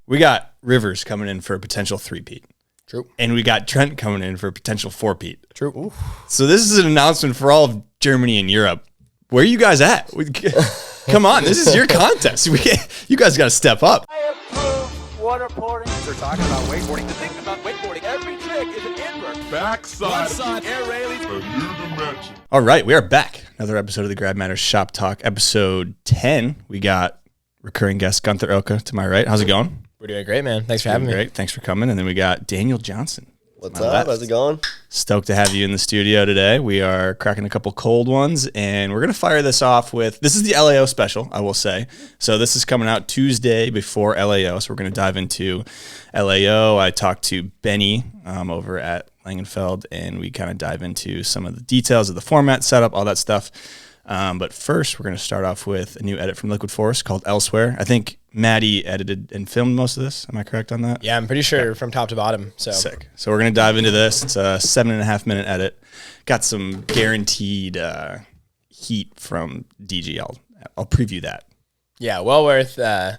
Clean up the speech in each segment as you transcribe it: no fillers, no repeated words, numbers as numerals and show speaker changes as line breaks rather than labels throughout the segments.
We got Rivers coming in for a potential 3-peat.
True.
And we got Trent coming in for a potential 4-peat.
True. Ooh.
So this is an announcement for all of Germany and Europe. Where are you guys at? Come on, this is your contest. You guys got to step up.
I approve waterboarding. They're talking about wakeboarding. The thing about wakeboarding, every trick is an invert.
Backside.
Air railies.
A new dimension.
All right, we are back. Another episode of the Grad Matters Shop Talk, episode 10. We got recurring guest Guenther Oka to my right. How's it going?
We're doing great, man. Thanks for having me.
Great. Thanks for coming. And then we got Daniel Johnson.
What's up? How's it going?
Stoked to have you in the studio today. We are cracking a couple cold ones, and we're going to fire this off with, this is the LAO special, I will say. So this is coming out Tuesday before LAO, so we're going to dive into LAO. I talked to Benni over at Langenfeld, and we kind of dive into some of the details of the format, setup, all that stuff. But first, we're going to start off with a new edit from Liquid Force called Elsewhere. I think Maddie edited and filmed most of this. Am I correct on that?
Yeah, I'm pretty sure from top to bottom. So
sick. So we're going to dive into this. It's a 7.5-minute edit. Got some guaranteed heat from DG. I'll preview that.
Yeah, well worth a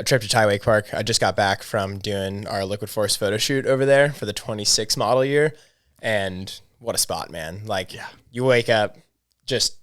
trip to Tywake Park. I just got back from doing our Liquid Force photo shoot over there for the 26 model year. And what a spot, man. Like, you wake up just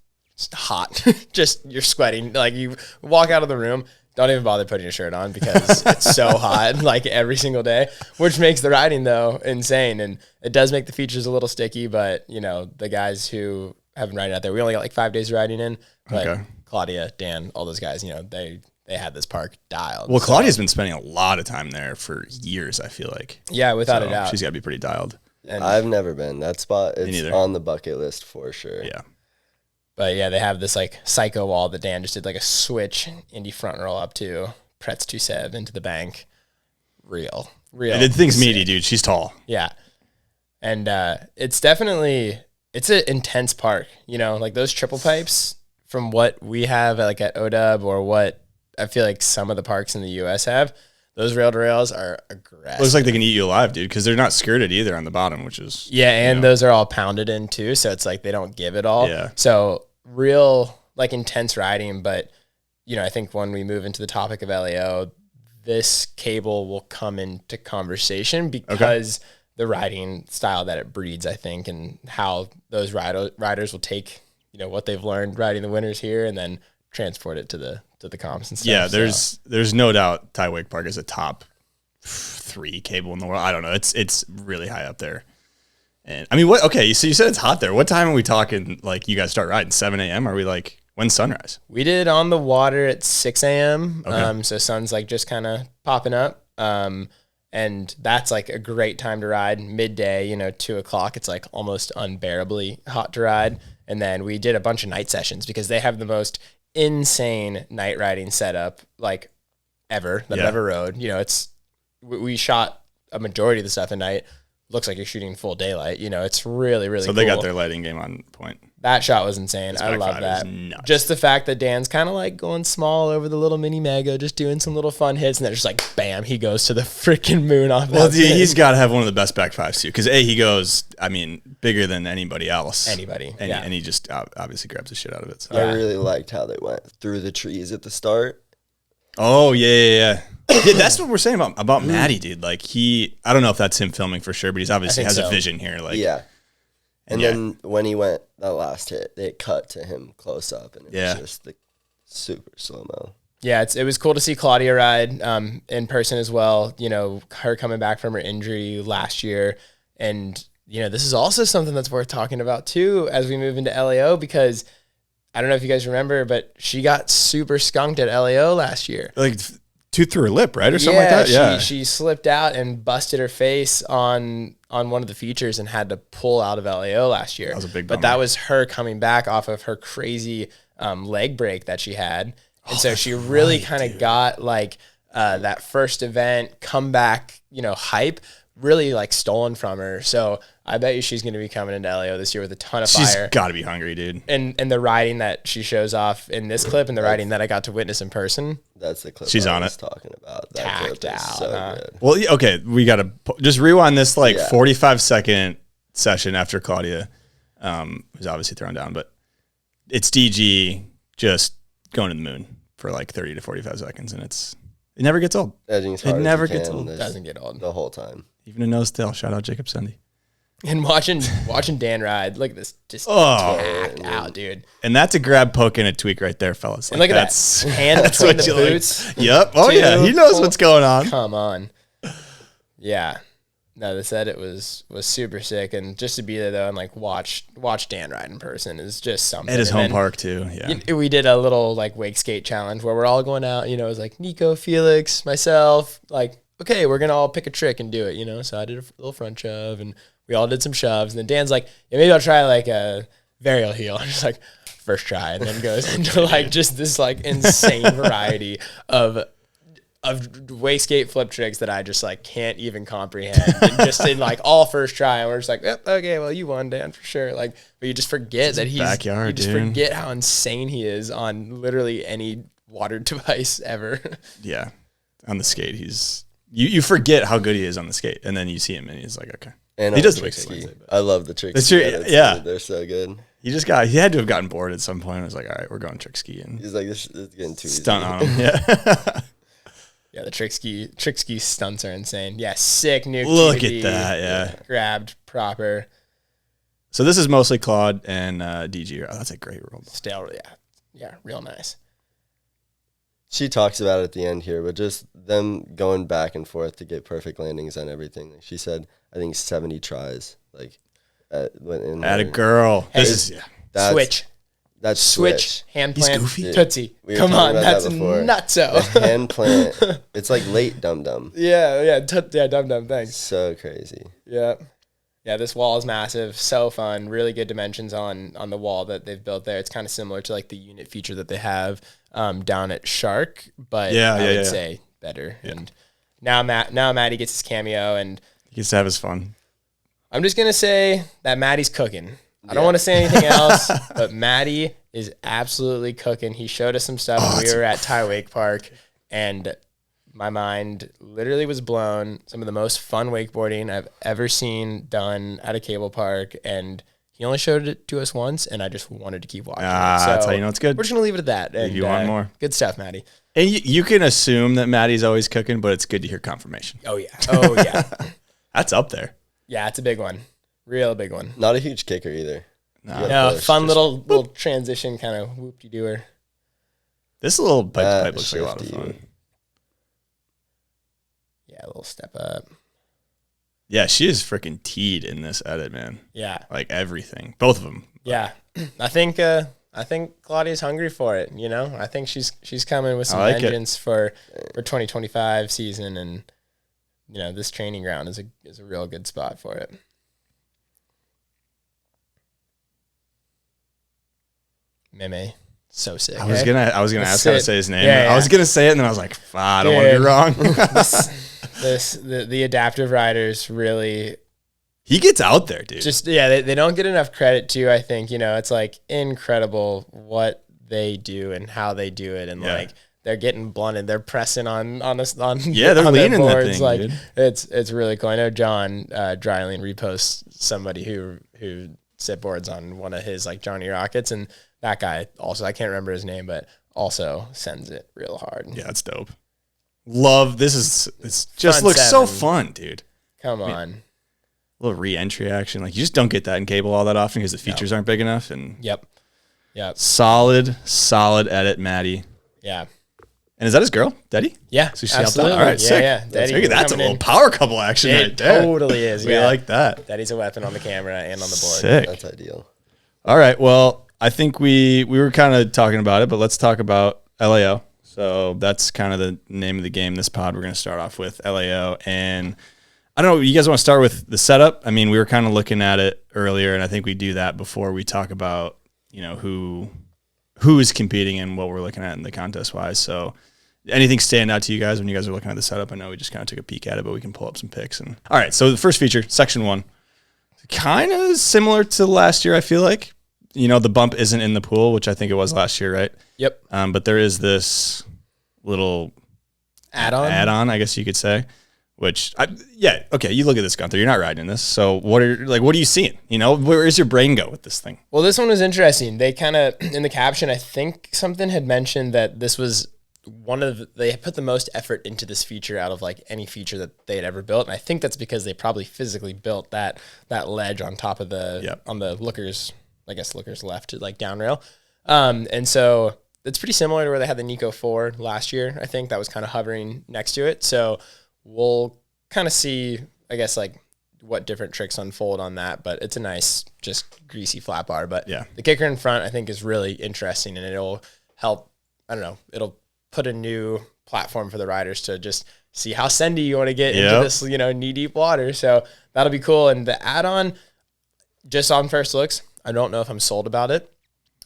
hot. Just you're sweating. Like, you walk out of the room, don't even bother putting your shirt on because it's so hot, like every single day, which makes the riding though insane. And it does make the features a little sticky, but you know, the guys who have been riding out there, we only got like 5 days of riding in, but Claudia, Dan, all those guys, you know, they had this park dialed.
Well, Claudia's been spending a lot of time there for years, I feel like.
Yeah, without a doubt.
She's got to be pretty dialed.
And
I've never been. That spot is on the bucket list for sure.
Yeah.
But yeah, they have this like psycho wall that Dan just did like a switch indie front roll up to Pretz 2.7 into the bank. Real.
The thing's meaty, dude. She's tall.
Yeah. And it's definitely, it's an intense park, you know, like those triple pipes from what we have like at ODub or what I feel like some of the parks in the US have, those rail to rails are aggressive.
Looks like they can eat you alive, dude, because they're not skirted either on the bottom, which is...
Yeah, and those are all pounded in too, so it's like they don't give it all.
Yeah.
So real, like, intense riding, but, you know, I think when we move into the topic of LAO, this cable will come into conversation because the riding style that it breeds, I think, and how those riders will take, you know, what they've learned riding the winners here and then transport it to the comps and stuff.
Yeah, there's no doubt Tywake Park is a top 3 cable in the world. I don't know. It's really high up there. And I mean, what? Okay, so you said it's hot there. What time are we talking? Like, you guys start riding 7 a.m. Are we like when's sunrise?
We did on the water at 6 a.m.
Okay.
So sun's like just kind of popping up. And that's like a great time to ride. Midday, you know, 2 o'clock. It's like almost unbearably hot to ride. And then we did a bunch of night sessions because they have the most insane night riding setup like ever that I've ever rode. You know, we shot a majority of the stuff at night. Looks like you're shooting full daylight. You know, it's really, really cool.
So they got their lighting game on point.
That shot was insane. I love that. Just the fact that Dan's kind of like going small over the little mini mega, just doing some little fun hits, and then just like, bam, he goes to the freaking moon off that.
Well, he's got to have one of the best back fives too, because he goes, I mean, bigger than anybody else. And he just obviously grabs the shit out of it. So.
I really liked how they went through the trees at the start.
Oh, yeah. Yeah, that's what we're saying about Maddie, dude. Like, I don't know if that's him filming for sure, but he's obviously has a vision here. Like,
yeah. And then when he went that last hit, they cut to him close up, and it was just the super slow-mo.
Yeah, it was cool to see Claudia ride in person as well. You know, her coming back from her injury last year. And, you know, this is also something that's worth talking about, too, as we move into LAO, because I don't know if you guys remember, but she got super skunked at LAO last year.
Like, tooth through her lip, right? Or something like that? Yeah,
she slipped out and busted her face on one of the features and had to pull out of LAO last year.
That was a big bummer.
But that was her coming back off of her crazy leg break that she had. And so she really kind of got like that first event comeback, you know, hype really like stolen from her. So I bet you she's going to be coming into LAO this year with a ton of fire.
She's got to be hungry, dude.
And the riding that she shows off in this clip and the riding that I got to witness in person.
That's the clip
she's
I
on
was
it.
talking about. That clip is so good.
Well, okay, we got to just rewind this 45-second session after Claudia was obviously thrown down, but it's DG just going to the moon for like 30 to 45 seconds, and it's It never gets old.
Edging as
It
hard as
never
you
gets
can,
old.
there's
Doesn't get old.
the whole time.
Even a nose tail. Shout out Jacob Sendy.
And watching Dan ride, look at this, just
Oh.
tacked out, dude.
And that's a grab, poke, and a tweak right there, fellas.
And look at
that's,
that hand
that's
between
what
the
you like.
boots.
Yep. Oh, yeah. He knows what's going on.
Come on. Yeah. No, they said it was super sick, and just to be there though and like watch Dan ride in person is just something.
At his
And
home
then
park too. Yeah.
we did a little like wake skate challenge where we're all going out. You know, it was like Nico, Felix, myself. Like, okay, we're gonna all pick a trick and do it. You know, so I did a little front shove, and we all did some shoves. And then Dan's like, yeah, maybe I'll try like a varial heel. I'm just like, first try, and then goes into like just this like insane variety of wake skate flip tricks that I just like can't even comprehend. And just in like all first try, and we're just like, yep, okay, well you won, Dan, for sure. Like, but you just forget that he's
backyard,
you just
dude.
forget how insane he is on literally any water device ever.
Yeah. On the skate, he's you forget how good he is on the skate, and then you see him and he's like, okay.
And
He
on
does
the
the
trick
wake
ski.
skate.
I love the trick
That's
ski.
true,
edits,
yeah.
dude. They're so good.
He had to have gotten bored at some point. I was like, all right, we're going trick ski and
He's like, this is getting too
stunt
easy.
on him. Yeah.
Yeah, the trick ski stunts are insane. Yeah, sick new.
Look
QD,
at that, yeah.
grabbed proper.
So this is mostly Claude and DG. Oh, that's a great roll.
Still, yeah, real nice.
She talks about it at the end here, but just them going back and forth to get perfect landings on everything. Like she said, I think 70 tries. Like,
At a girl.
Hey,
This is
Switch,
That's
switch, hand
He's
plant,
goofy.
tootsie.
We were
Come
talking
on,
about that
that's
before.
nutso.
The hand plant. It's like late dum dum.
yeah, dum. Thanks.
So crazy.
Yeah, this wall is massive, so fun. Really good dimensions on the wall that they've built there. It's kind of similar to like the unit feature that they have down at Shark, but I would say better. Yeah. And now Matty gets his cameo, and
he gets to have his fun.
I'm just gonna say that Matty's cooking. I don't want to say anything else, but Matty is absolutely cooking. He showed us some stuff when we were at Thai Wake Park, and my mind literally was blown. Some of the most fun wakeboarding I've ever seen done at a cable park, and he only showed it to us once, and I just wanted to keep watching. So
that's how you know it's good.
We're just gonna leave it at that. And,
you want more.
Good stuff, Matty.
And you can assume that Maddie's always cooking, but it's good to hear confirmation.
Oh yeah.
That's up there.
Yeah, it's a big one. Real big one.
Not a huge kicker either.
No, fun little transition kind of whoop-de-dooer.
This little pipe looks like a lot of fun.
Yeah, a little step up.
Yeah, she is freaking teed in this edit, man.
Yeah.
Like everything. Both of them.
Yeah. I think Claudia's hungry for it, you know? I think she's coming with some vengeance for 2025 season, and you know, this training ground is a real good spot for it. Meme. So sick.
I was gonna ask how to say his name.
Yeah.
I was gonna say it, and then I was like, I don't want to be wrong.
The adaptive riders really
He gets out there, dude.
just they don't get enough credit too. I think, you know, it's like incredible what they do and how they do it, and like they're getting blunted, they're pressing on
they're
on
leaning
their
that
boards.
thing,
like
dude.
it's really cool. I know John Dryling reposts somebody who sit boards on one of his like Johnny Rockets, and that guy also, I can't remember his name, but also sends it real hard.
Yeah, it's dope. Love this is it's just
Front
looks so
seven.
fun, dude.
Come on.
A little re-entry action. Like you just don't get that in cable all that often because the features aren't big enough. And
Yep.
solid edit, Maddie.
Yeah.
And is that his girl, Daddy?
Yeah.
So she helped
absolutely.
out. All right, sick.
Yeah. Daddy
Look at that's a
coming
little
in.
power couple action
It
right there.
totally is.
We
Yeah.
like that.
Daddy's a weapon on the camera and on the board.
Sick.
That's ideal.
All right. Well, I think we were kind of talking about it, but let's talk about LAO. So that's kind of the name of the game this pod. We're going to start off with LAO. And I don't know, you guys want to start with the setup? I mean, we were kind of looking at it earlier, and I think we do that before we talk about, you know, who is competing and what we're looking at in the contest wise. So anything stand out to you guys when you guys are looking at the setup? I know we just kind of took a peek at it, but we can pull up some picks. And all right, so the first feature, section 1, kind of similar to last year, I feel like. You know, the bump isn't in the pool, which I think it was last year, right?
Yep.
But there is this little add-on, I guess you could say. Which, okay, you look at this, Guenther. You're not riding this, so what are you seeing? You know, where does your brain go with this thing?
Well, this one was interesting. They kind of, in the caption, I think something had mentioned that this was they put the most effort into this feature out of like any feature that they had ever built. And I think that's because they probably physically built that ledge on top of on the looker's left, like down rail. And so it's pretty similar to where they had the Nico 4 last year. I think that was kind of hovering next to it. So we'll kind of see, I guess, like what different tricks unfold on that, but it's a nice, just greasy flat bar. But the kicker in front, I think, is really interesting, and it'll help, I don't know, it'll put a new platform for the riders to just see how sendy you want to get into this, knee-deep water. So that'll be cool. And the add-on, just on first looks, I don't know if I'm sold about it,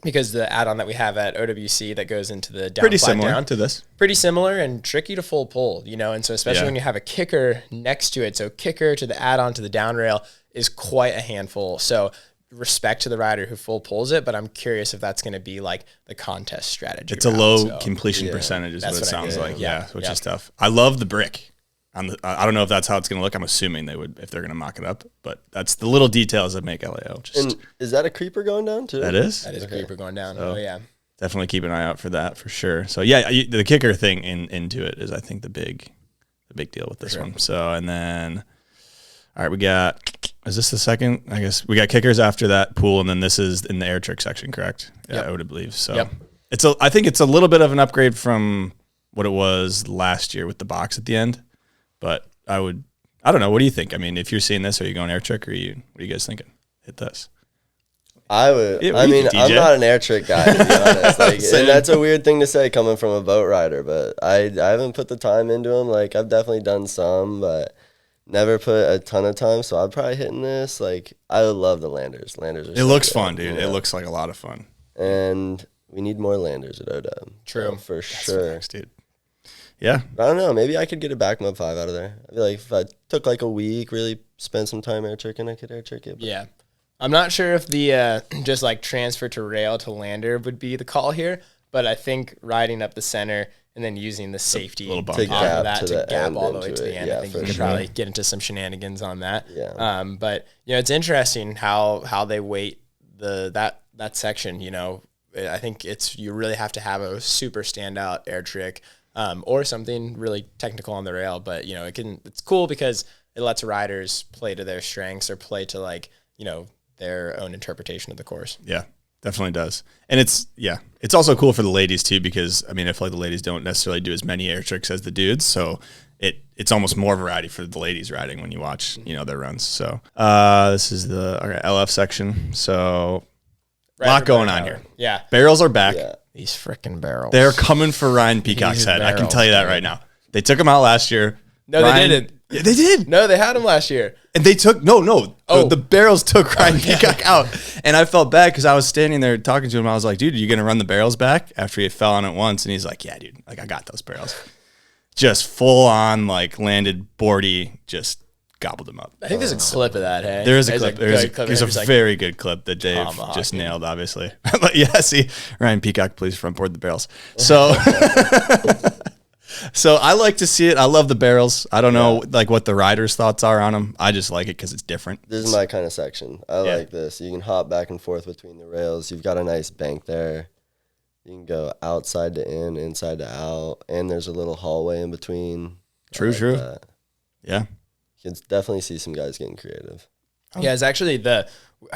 because the add-on that we have at OWC that goes into the down,
pretty similar to this.
Pretty similar and tricky to full pull, and so especially when you have a kicker next to it. So kicker to the add-on to the down rail is quite a handful. So respect to the rider who full pulls it, but I'm curious if that's going to be like the contest strategy.
It's a low completion percentage is what it sounds like. Which is tough. I love the brick. I don't know if that's how it's going to look. I'm assuming they would if they're going to mock it up, but that's the little details that make LAO.
And is that a creeper going down too?
That is
a creeper going down. So
definitely keep an eye out for that for sure. So the kicker thing into it is, I think, the big deal with this one. So, and then all right, is this the second? I guess we got kickers after that pool, and then this is in the air trick section, correct? Yeah, I would believe so. I think it's a little bit of an upgrade from what it was last year with the box at the end. But I don't know. What do you think? I mean, if you're seeing this, are you going air trick, or what are you guys thinking? Hit this.
I would. I'm not an air trick guy, to be honest. And that's a weird thing to say coming from a boat rider, but I haven't put the time into them. Like, I've definitely done some, but never put a ton of time. So I'm probably hitting this. Like, I love the landers. Landers are.
It looks fun, dude. It looks like a lot of fun.
And we need more landers at OW.
True,
for sure,
facts, dude. Yeah.
I don't know. Maybe I could get a back mud 5 out of there. I feel like if I took like a week, really spend some time air tricking, I could air trick it.
Yeah. I'm not sure if the just like transfer to rail to lander would be the call here, but I think riding up the center and then using the safety
to
gap all the way to the end. I think you could probably get into some shenanigans on that.
Yeah.
But it's interesting how they weight that section. I think you really have to have a super standout air trick. Or something really technical on the rail, but it's cool because it lets riders play to their strengths or play to their own interpretation of the course.
Yeah, definitely does. And it's also cool for the ladies too, because I feel like the ladies don't necessarily do as many air tricks as the dudes, so it's almost more variety for the ladies riding when you watch their runs. So this is the LF section. So a lot going on here.
Yeah,
barrels are back.
Yeah.
These freaking barrels.
They're coming for Ryan Peacock's head. I can tell you that right now. They took him out last year.
No, they didn't.
Yeah, they did.
No, they had him last year.
And they took the barrels took Ryan Peacock out. And I felt bad because I was standing there talking to him. I was like, dude, are you going to run the barrels back after he fell on it once? And he's like, yeah, dude. Like, I got those barrels. Just full on, landed boardy, just gobbled him up.
I think there's a clip of that, hey?
There is a clip. There's a very good clip that Dave just nailed, obviously. But yeah, see, Ryan Peacock, please front board the barrels. So so I like to see it. I love the barrels. I don't know what the riders' thoughts are on them. I just like it because it's different.
This is my kind of section. I like this. You can hop back and forth between the rails. You've got a nice bank there. You can go outside to in, inside to out, and there's a little hallway in between.
True. That. Yeah.
You can definitely see some guys getting creative.
Yeah, it's actually I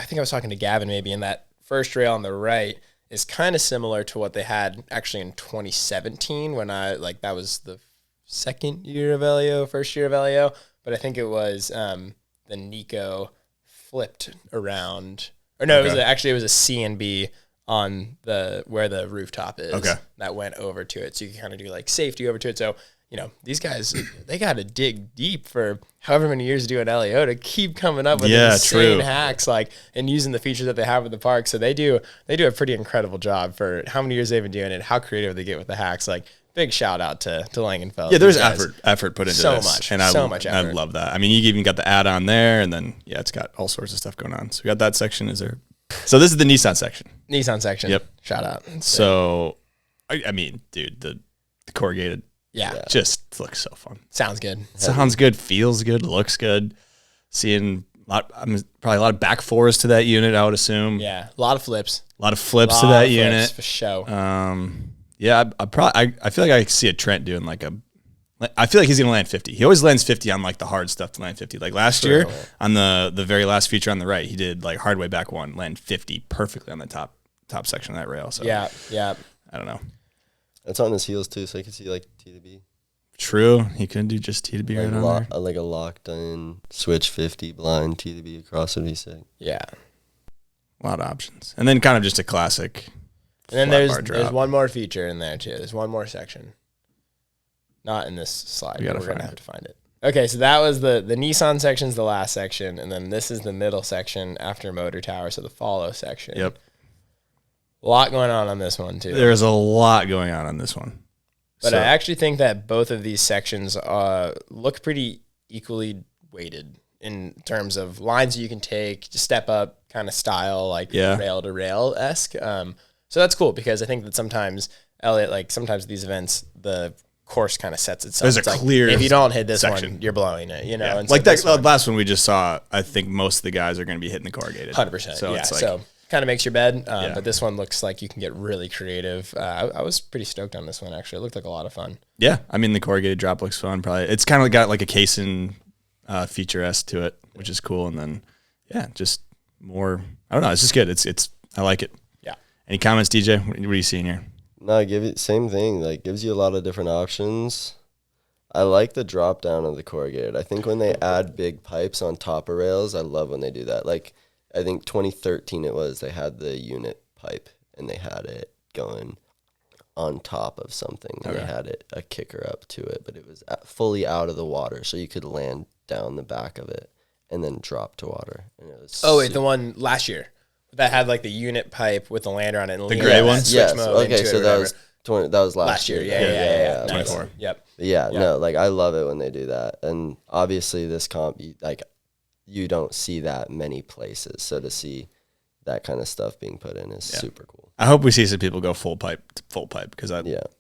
think I was talking to Gavin maybe, in that first rail on the right is kind of similar to what they had actually in 2017 when that was the second year of LAO, first year of LAO, but I think it was the Nico flipped around, or no, it was a C&B on where the rooftop is that went over to it, so you can kind of do safety over to it. So these guys, they got to dig deep for however many years doing LAO to keep coming up with insane hacks, and using the features that they have at the park. So they do a pretty incredible job for how many years they've been doing it, how creative they get with the hacks. Big shout out to Langenfeld.
Yeah, there's effort put into
so
this.
Much,
and
so much effort.
I love that. You even got the add-on there, and then it's got all sorts of stuff going on. So we got that section. So this is the Nissan section.
Yep. Shout out.
So, dude, the corrugated.
Yeah.
Just looks so fun.
Sounds good.
Sounds good. Feels good. Looks good. Seeing probably a lot of back fours to that unit, I would assume.
Yeah. A lot of flips.
A lot of flips to that unit.
For show.
Yeah, I feel like I see a Trent doing like I feel like he's gonna land 50. He always lands 50 on like the hard stuff to land 50. Like last year on the very last feature on the right, he did like hard way back one, land 50 perfectly on the top section of that rail. So
yeah.
I don't know.
It's on his heels too, so you can see like T to B.
True, he couldn't do just T to B
Like,
right on there.
Like a locked in switch 50 blind T to B across would be sick.
Yeah.
A lot of options, and then kind of just a classic.
And then there's one more feature in there too. There's one more section. Not in this slide. We're gonna have to find it. Okay, so that was the Nissan section's the last section, and then this is the middle section after motor tower, so the follow section.
Yep.
A lot going on this one too.
There's a lot going on this one.
But I actually think that both of these sections look pretty equally weighted in terms of lines that you can take to step up kind of style, like rail to rail esque. So that's cool because I think that sometimes sometimes these events, the course kind of sets itself.
There's a clear
if you don't hit this
section.
one, you're blowing it, you know?
Yeah.
And
like that last one we just saw, I think most of the guys are going to be hitting the corrugated.
100%.
So it's like,
so kind of makes your bed. But this one looks like you can get really creative. I was pretty stoked on this one, actually. It looked like a lot of fun.
Yeah. I mean, the corrugated drop looks fun. Probably. It's kind of got like a casein feature-esque to it, which is cool. And then, just more, I don't know. It's just good. I like it.
Yeah.
Any comments, DJ? What are you seeing here?
No, same thing. Like, gives you a lot of different options. I like the drop down of the corrugated. I think when they add big pipes on top of rails, I love when they do that. Like, I think 2013 they had the unit pipe and they had it going on top of something. And they had a kicker up to it, but it was fully out of the water, so you could land down the back of it and then drop to water. And it was
the one last year that had like the unit pipe with the lander on it. And
the gray one?
Yes. Okay, so that was last year.
Yeah.
24.
Yep.
Yeah, no, like I love it when they do that. And obviously this comp, you don't see that many places. So to see that kind of stuff being put in is super cool.
I hope we see some people go full pipe because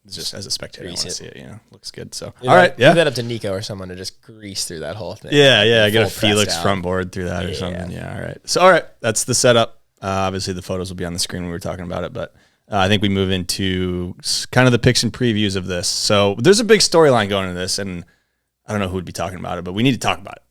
just as a spectator, I want to see it. Looks good. So all right,
leave that up to Nico or someone to just grease through that whole thing.
Yeah, get a Felix front board through that or something. Yeah, all right. So all right, that's the setup. Obviously, the photos will be on the screen when we were talking about it, but I think we move into kind of the picks and previews of this. So there's a big storyline going into this, and I don't know who would be talking about it, but we need to talk about it.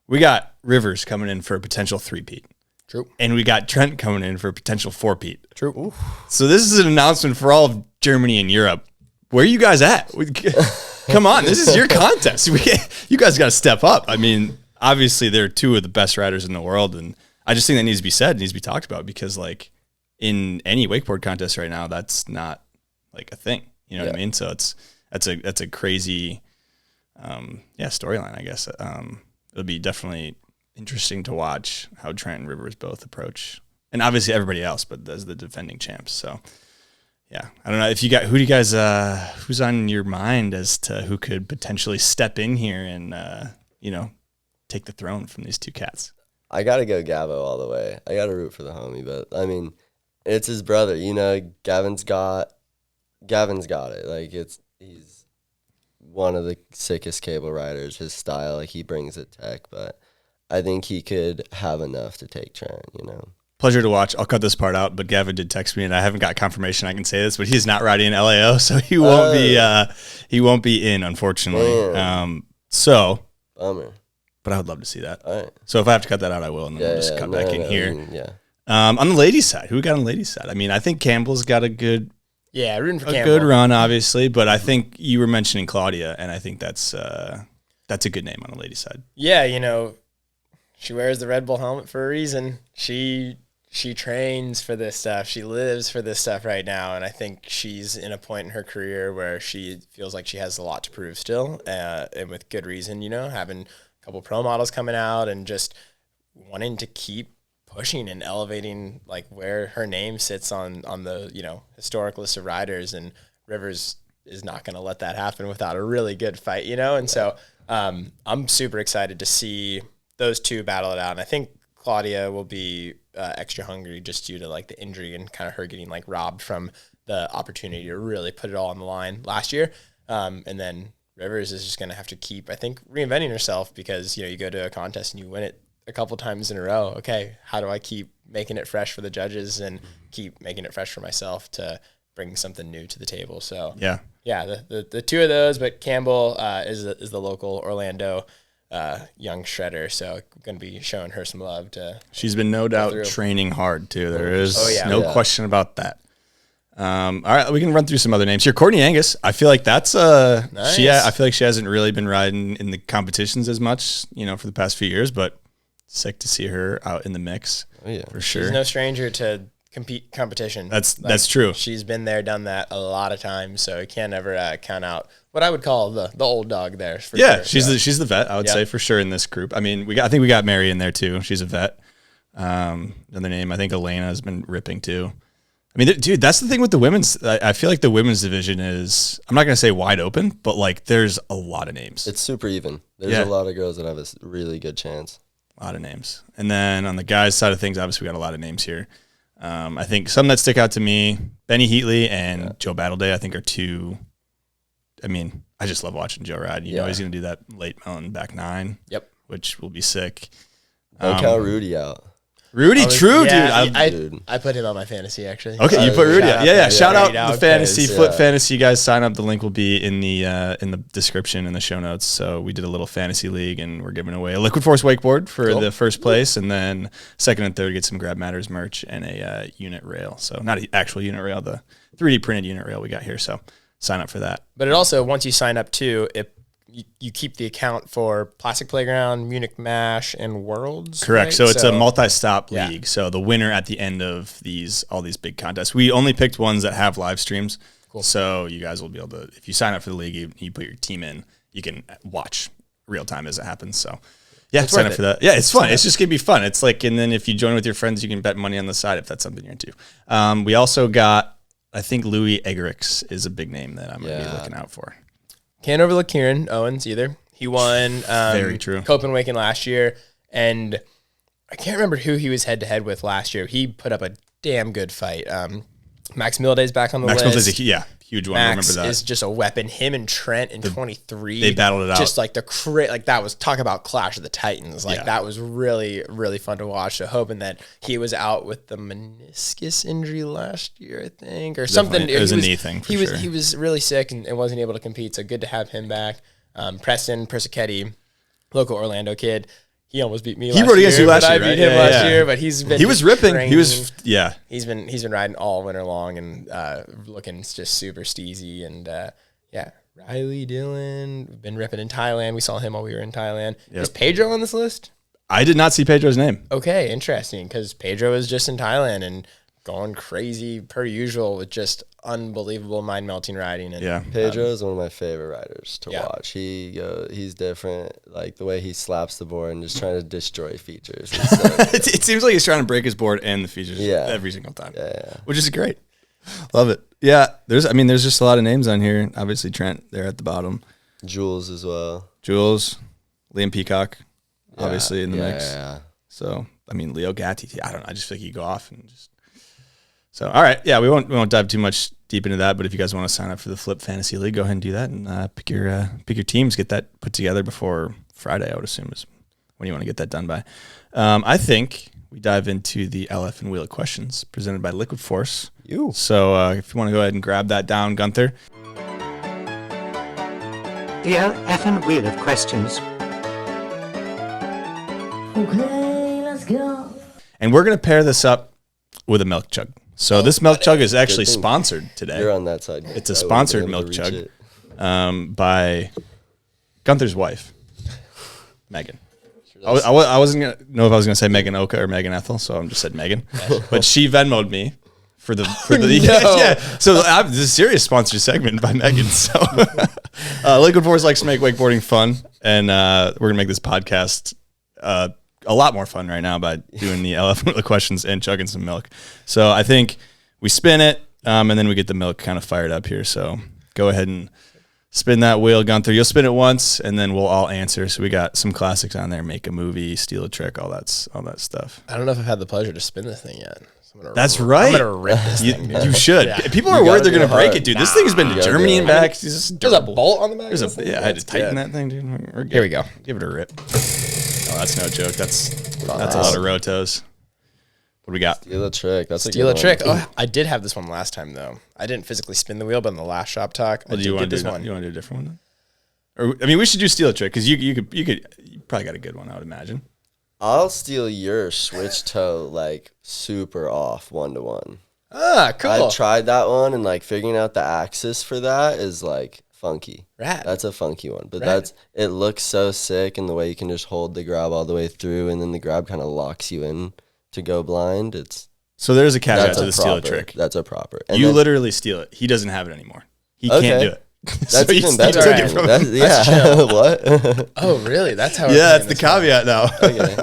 We got Rivers coming in for a potential 3-peat.
True.
And we got Trent coming in for a potential 4-peat.
True. Ooh.
So this is an announcement for all of Germany and Europe. Where are you guys at? Come on, this is your contest. You guys got to step up. I mean, obviously they're two of the best riders in the world, and I just think that needs to be said, needs to be talked about, because like in any wakeboard contest right now, that's not like a thing. You know what I mean? So that's a crazy storyline, I guess. It'll be definitely interesting to watch how Trent and Rivers both approach, and obviously everybody else, but as the defending champs. So yeah, I don't know if who do you guys who's on your mind as to who could potentially step in here and take the throne from these two cats.
I gotta go Gavo all the way. I gotta root for the homie, but I mean, it's his brother. Gavin's got it. Like he's one of the sickest cable riders. His style, like he brings it tech, but I think he could have enough to take Trent.
Pleasure to watch. I'll cut this part out, but Gavin did text me, and I haven't got confirmation I can say this, but he's not riding in LAO, so he won't be in, unfortunately. So
bummer.
But I would love to see that.
All right.
So if I have to cut that out, I will, and then we'll just cut back in here.
I mean,
on the ladies' side, who we got on the ladies' side? I mean, I think Campbell's got a good
Campbell.
run, obviously, but I think you were mentioning Claudia, and I think that's a good name on the ladies' side.
Yeah, she wears the Red Bull helmet for a reason. She trains for this stuff. She lives for this stuff right now, and I think she's in a point in her career where she feels like she has a lot to prove still, and with good reason. Having a couple pro models coming out and just wanting to keep pushing and elevating like where her name sits on the historic list of riders, and Rivers is not going to let that happen without a really good fight, and so I'm super excited to see those two battle it out, and I think Claudia will be extra hungry just due to like the injury and kind of her getting like robbed from the opportunity to really put it all on the line last year, and then Rivers is just going to have to keep, I think, reinventing herself, because you go to a contest and you win it a couple times in a row. Okay, how do I keep making it fresh for the judges and keep making it fresh for myself to bring something new to the table. So
Yeah.
The two of those, but Campbell is the local Orlando young shredder, so going to be showing her some love.
She's been no doubt training hard too. There is no question about that. All right, we can run through some other names here. Courtney Angus, I feel like that's
nice.
I feel like she hasn't really been riding in the competitions as much, for the past few years, but sick to see her out in the mix.
Oh, yeah.
For sure.
She's no stranger to competition.
That's true.
She's been there, done that a lot of times, so you can't ever count out what I would call the old dog there.
Sure. She's the vet, I would say, for sure in this group. I mean, I think we got Mary in there too. She's a vet. Another name, I think Elena has been ripping too. I mean, dude, that's the thing with the women's. I feel like the women's division is, I'm not going to say wide open, but like there's a lot of names.
It's super even. There's a lot of girls that have a really good chance.
A lot of names. And then on the guys' side of things, obviously we got a lot of names here. I think some that stick out to me, Benny Heatley and Joe Battleday, I think are two. I mean, I just love watching Joe ride. You know he's going to do that late mountain back 9.
Yep.
Which will be sick.
Don't count Rudy out.
Dude.
I put him on my fantasy, actually.
Okay, you put Rudy out. Yeah. Shout out
out
the fantasy, Flip Fantasy. You guys sign up. The link will be in the description in the show notes. So we did a little fantasy league, and we're giving away a Liquid Force wakeboard for the first place, and then second and third get some Grab Matters merch and a unit rail. So not an actual unit rail, the 3D printed unit rail we got here. So sign up for that.
But it also, once you sign up too, you keep the account for Plastic Playground, Munich Mash, and Worlds.
Correct.
Right?
So it's a multi-stop league. So the winner at the end of all these big contests. We only picked ones that have live streams. Cool. So you guys will be able to, if you sign up for the league, you put your team in, you can watch real time as it happens. So sign up for that. Yeah, it's fun. It's just gonna be fun. It's like, and then if you join with your friends, you can bet money on the side if that's something you're into. We also got, I think Louis Egerix is a big name that I'm gonna be looking out for.
Can't overlook Kieran Owens either. He won
Very true.
Copenhagen last year, and I can't remember who he was head-to-head with last year. He put up a damn good fight. Max Milday's back on the list.
Max Milday's huge one.
Max
I remember that.
is just a weapon. Him and Trent in 23.
They battled it out.
Just like that was, talk about Clash of the Titans. Like that was really, really fun to watch. So hoping that he was out with the meniscus injury last year, I think, or something.
It was a knee thing for sure.
He was really sick and wasn't able to compete. So good to have him back. Preston Persichetti, local Orlando kid. He almost beat me.
He rode against you last year.
I beat him last year, but he was
ripping.
Training. He's been riding all winter long and looking just super steezy and Riley Dillon been ripping in Thailand. We saw him while we were in Thailand. Yep. Is Pedro on this list?
I did not see Pedro's name.
Okay, interesting, because Pedro is just in Thailand and going crazy per usual with just unbelievable mind-melting riding. And
Pedro is one of my favorite riders to watch. He's different, like the way he slaps the board and just trying to destroy features.
It seems like he's trying to break his board and the features every single time, which is great. Love it. Yeah, there's just a lot of names on here. Obviously Trent there at the bottom.
Jules as well.
Liam Peacock, obviously in the mix.
Yeah.
So I mean Leo Gatti. I don't know. I just feel like you go off and just. So all right, we won't dive too much deep into that. But if you guys want to sign up for the Flip Fantasy League, go ahead and do that and pick your teams. Get that put together before Friday. I would assume is when you want to get that done by. I think we dive into the LF'n Wheel of Questions presented by Liquid Force. So if you want to go ahead and grab that down, Guenther.
The LF'n Wheel of Questions.
Okay, let's go.
And we're going to pair this up with a milk chug. So this milk chug is actually sponsored today.
You're on that side.
It's a sponsored milk chug by Guenther's wife, Megan. I wasn't going to know if I was going to say Megan Oka or Megan Ethel, so I just said Megan. But she Venmo'd me for the So this is a serious sponsored segment by Megan. So Liquid Force likes to make wakeboarding fun, and we're going to make this podcast a lot more fun right now by doing the LF'n questions and chugging some milk. So I think we spin it, and then we get the milk kind of fired up here. So go ahead and spin that wheel, Guenther. You'll spin it once, and then we'll all answer. So we got some classics on there: make a movie, steal a trick, all that stuff.
I don't know if I've had the pleasure to spin this thing yet.
That's right.
I'm gonna rip this thing.
You should. Yeah. People are worried they're gonna break it, dude. This thing's been to Germany and back.
There's a bolt on the back.
I had to tighten that thing, dude.
Here we go.
Give it a rip. Oh, that's no joke. That's a lot of rotos. What do we got?
Steal a trick. That's
Steal
a
a
good
trick.
one.
Oh, I did have this one last time though. I didn't physically spin the wheel, but in the last shop talk,
Well,
I
do you
did
want
get
to
this
do
one.
You want to do a different one? Then? Or I mean, we should do steal a trick because you probably got a good one, I would imagine.
I'll steal your switch toe like super off 1-to-1.
Ah, cool.
I tried that one and like figuring out the axis for that is like funky.
Rad.
That's a funky one, but
Rad.
it looks so sick, and the way you can just hold the grab all the way through, and then the grab kind of locks you in to go blind.
So there's a caveat
That's
to
a
the steal a
proper-
trick.
That's a proper. And
You
then-
literally steal it. He doesn't have it anymore. He
Okay.
can't do it.
That's
you
even better.
took it from him.
Yeah. What?
Oh, really? That's how.
Yeah, that's the caveat now.
Okay.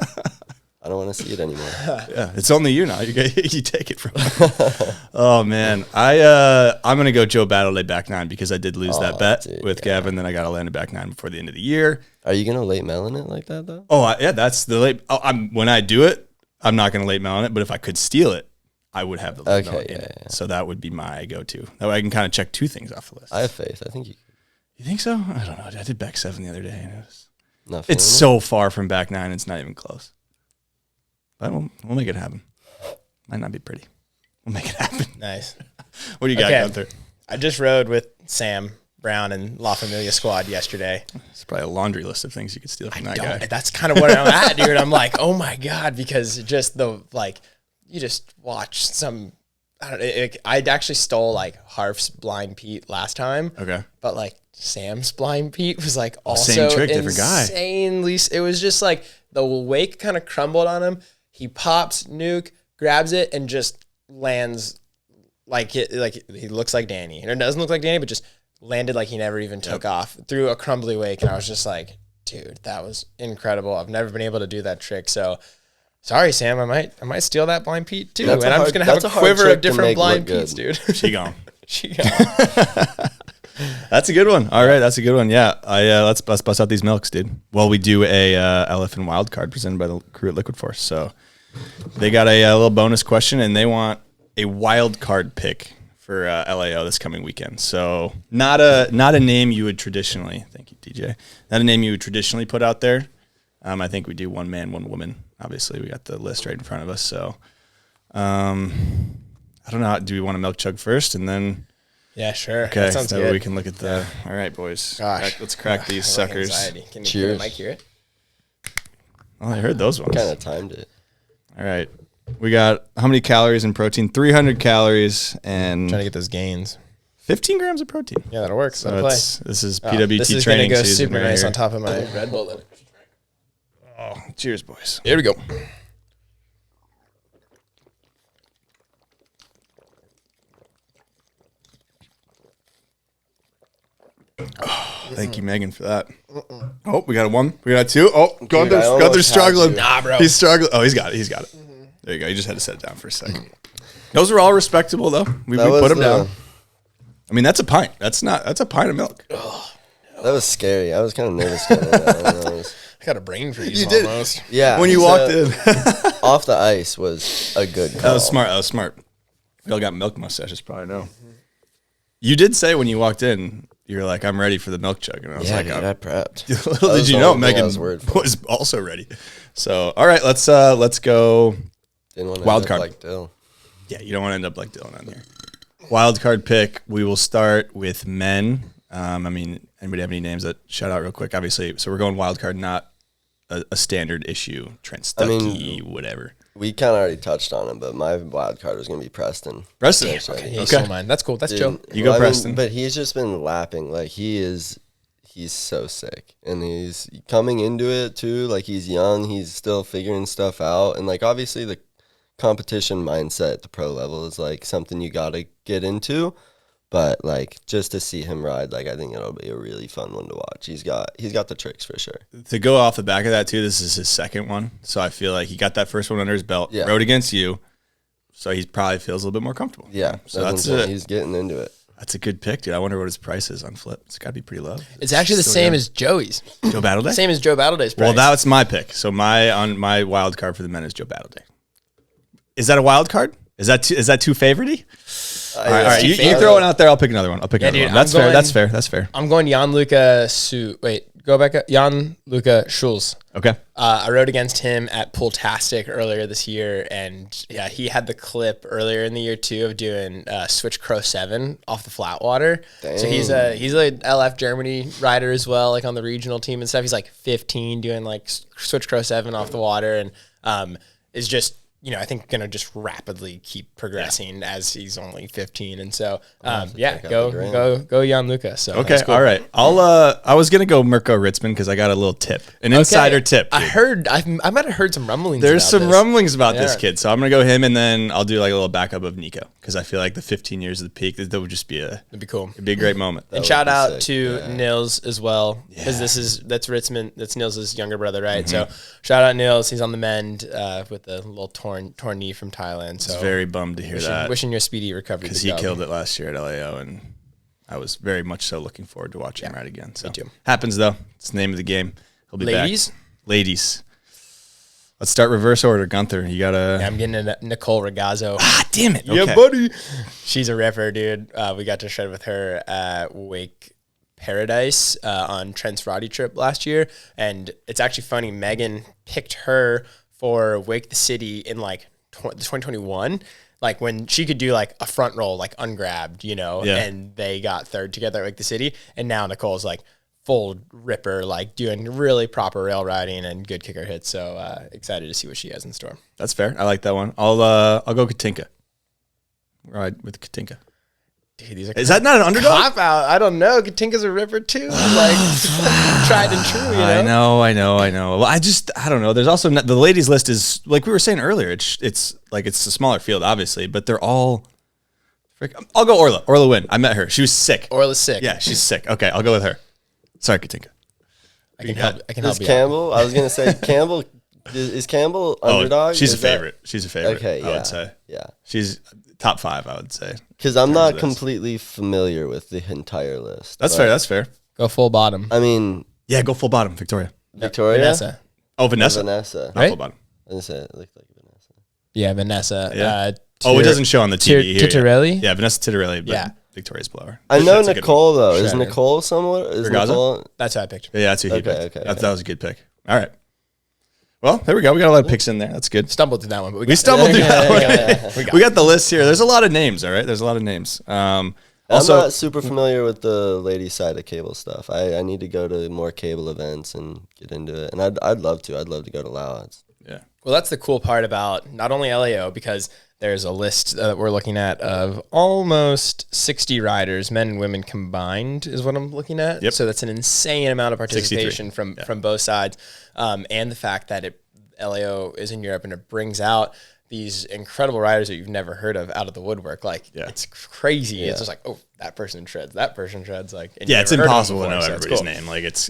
I don't want to see it anymore.
Yeah, it's only you now. You take it from him. Oh man, I'm gonna go Joe Battleday back 9 because I did lose that bet with Gavin. Then I got to land it back 9 before the end of the year.
Are you gonna late melon it like that though?
Oh yeah, that's the late. When I do it, I'm not gonna late melon it. But if I could steal it, I would have the late melon in it. So that would be my go-to. That way I can kind of check 2 things off the list.
I have faith. I think you.
You think so? I don't know. I did back 7 the other day, and
Not
it's
feeling
so far from back 9. It's not even close. But we'll make it happen. Might not be pretty. We'll make it happen.
Nice.
What do you got, Guenther?
I just rode with Sam Brown and La Familia squad yesterday.
It's probably a laundry list of things you could steal from that guy.
That's kind of where I'm at, dude. I'm like, oh my God, because just you just watch some. I actually stole like Harf's Blind Pete last time.
Okay.
But like Sam's Blind Pete was like also
same trick, different guy.
insanely. It was just like the wake kind of crumbled on him. He pops nuke, grabs it, and just lands like he looks like Danny. And it doesn't look like Danny, but just landed like he never even took off through a crumbly wake. And I was just like, dude, that was incredible. I've never been able to do that trick. So sorry, Sam. I might steal that Blind Pete too.
That's
and I'm just gonna have a quiver of different Blind Petes, dude.
She gone.
She gone.
That's a good one. All right, that's a good one. Yeah, let's bust out these milks, dude. Well, we do a LF'n wild card presented by the crew at Liquid Force. So they got a little bonus question, and they want a wild card pick for LAO this coming weekend. So not a name you would traditionally. Thank you, DJ. Not a name you would traditionally put out there. I think we do one man, one woman. Obviously, we got the list right in front of us. So I don't know. Do we want to milk Chug first, and then?
Yeah, sure.
Okay,
That sounds
so
good.
we can look at the. All right, boys.
Gosh.
Let's crack these suckers.
Anxiety. Can
Cheers.
Mike hear it?
Oh, I heard those ones.
Kind of timed it.
All right, we got how many calories in protein? 300 calories and
Trying to get those gains.
15 grams of protein.
Yeah, that'll work.
So
That'll play.
this is
Oh,
PWT
this is
training
gonna go
season
super
right
nice
here.
on top of my Red Bull.
Oh, cheers, boys.
Here we go.
Thank you, Megan, for that. Oh, we got a 1. We got a 2. Oh,
I
Guenther's
almost
struggling.
had
Nah, bro.
He's struggling. Oh, he's got it. He's got it. There you go. You just had to set it down for a second. Those are all respectable, though. We
That
put
was
them
the-
down. I mean, that's a pint. That's a pint of milk.
That was scary. I was kind of nervous. Going that.
I got a brain freeze
You did.
almost.
Yeah.
When you
so
walked in.
off the ice was a good call.
That was smart. That was smart. We all got milk mustaches, probably know. You did say when you walked in, you were like, I'm ready for the milk chug. And I was
Yeah,
like,
dude,
oh.
I prepped.
Little
That
did
was
you
the
know,
only thing I
Megan
was worried for.
was also ready. So, all right, let's go.
Didn't want to
Wild
end
card.
up like Dill.
Yeah, you don't want to end up like Dylan on here. Wild card pick. We will start with men. I mean, anybody have any names that shout out real quick? Obviously, so we're going wild card, not a standard issue. Trent Stuckey, whatever.
We kind of already touched on him, but my wild card was going to be Preston.
Preston.
Yes,
Okay.
He stole mine. That's cool. That's Joe.
You go, Preston.
But he's just been lapping. Like, he's so sick. And he's coming into it, too. Like, he's young. He's still figuring stuff out. And, like, obviously the competition mindset at the pro level is, like, something you got to get into. But, like, just to see him ride, like, I think it'll be a really fun one to watch. He's got the tricks for sure.
To go off the back of that, too, this is his second one. So I feel like he got that first one under his belt,
Yeah.
rode against you. So he probably feels a little bit more comfortable.
Yeah.
So
he's getting into it.
That's a good pick, dude. I wonder what his price is on Flip. It's got to be pretty low.
It's actually the
Still
same
young.
as Joey's.
Joe Battleday?
Same as Joe Battleday's price.
Well, that's my pick. So my wild card for the men is Joe Battleday. Is that a wild card? Is that too favorite-y? All right. You throw it out there. I'll pick another one.
dude,
That's fair.
I'm
That's fair. That's fair.
I'm going Gianluca Su. Wait, go back up. Jan-Luca Schulz.
Okay.
I rode against him at Pooltastic earlier this year, and yeah, he had the clip earlier in the year too of doing Switch Crow 7 off the flat water. Dang. So he's a LF Germany rider as well, like on the regional team and stuff. He's like 15 doing like Switch Crow 7 off the water, and is just, you know, I think going to just rapidly keep progressing as he's only 15. And so, go Jan-Luca. So
okay. Cool. All right. I was going to go Mirko Ritzman because I got a little tip, an insider tip. Dude.
I might have heard some rumblings.
There's some rumblings about this kid. So I'm going to go him, and then I'll do like a little backup of Nico because I feel like the 15 years of the peak, that would just be it'd
be cool.
It'd be a great moment.
And shout out to Nils as well, because that's Ritzman. That's Nils' younger brother, right? Mm-hmm. So shout out Nils. He's on the mend with a little torn knee from Thailand. So
I was very bummed to hear that.
Wishing you a speedy recovery.
Because he killed it last year at LAO, and I was very much so looking forward to watching him ride again. So
me too.
Happens though. It's the name of the game. He'll be
Ladies?
back. Ladies. Let's start reverse order. Guenther, you gotta.
Yeah, I'm getting a Nicole Ragazzo.
Ah, damn it. Okay.
Yeah, buddy. She's a ripper, dude. We got to shred with her at Wake Paradise on Trent's Roddy trip last year, and it's actually funny. Megan picked her for Wake the City in like 2021, like when she could do like a front roll, like ungrabbed, you know, and they got third together at Wake the City. And now Nicole's like full ripper, like doing really proper rail riding and good kicker hits. So excited to see what she has in store.
That's fair. I like that one. I'll go Katinka. Ride with Katinka.
Dude, these are
is that not an underdog?
Cop out. I don't know. Katinka's a ripper too. Like tried and true. You know?
I know. Well, I don't know. There's also the ladies list is like we were saying earlier. It's like it's a smaller field, obviously, but they're all. I'll go Orla. Orla win. I met her. She was sick.
Orla's sick.
Yeah, she's sick. Okay, I'll go with her. Sorry, Katinka.
I can help.
Is Campbell? I was gonna say Campbell. Is Campbell underdog?
She's a favorite. She's a favorite.
Okay,
I would say.
Yeah.
She's top 5, I would say.
Because I'm not completely familiar with the entire list.
That's fair. That's fair.
Go full bottom.
I mean,
yeah, go full bottom, Victoria.
Vanessa.
Oh, Vanessa.
Vanessa.
Not full bottom.
I didn't say it looked like Vanessa.
Yeah, Vanessa.
Yeah. It doesn't show on the TV here.
Titorelli?
Yeah, Vanessa Titorelli. But Victoria's below her.
I know Nicole though. Is Nicole somewhere? Is Nicole?
That's who I picked.
Yeah, that's who he picked. That was a good pick. All right. Well, there we go. We got a lot of picks in there. That's good.
Stumbled through that one, but
we stumbled through that one. We got the list here. There's a lot of names. All right. There's a lot of names.
Also, I'm not super familiar with the lady side of cable stuff. I need to go to more cable events and get into it. And I'd love to. I'd love to go to LAO.
Yeah.
Well, that's the cool part about not only LAO, because there's a list that we're looking at of almost 60 riders, men and women combined, is what I'm looking at.
Yep.
So that's an insane amount of participation from both sides, and the fact that LAO is in Europe and it brings out these incredible riders that you've never heard of out of the woodwork. Like it's crazy. Yeah. It's just like, oh, that person shreds. That person shreds. Like, and
it's impossible to know everybody's name. Like it's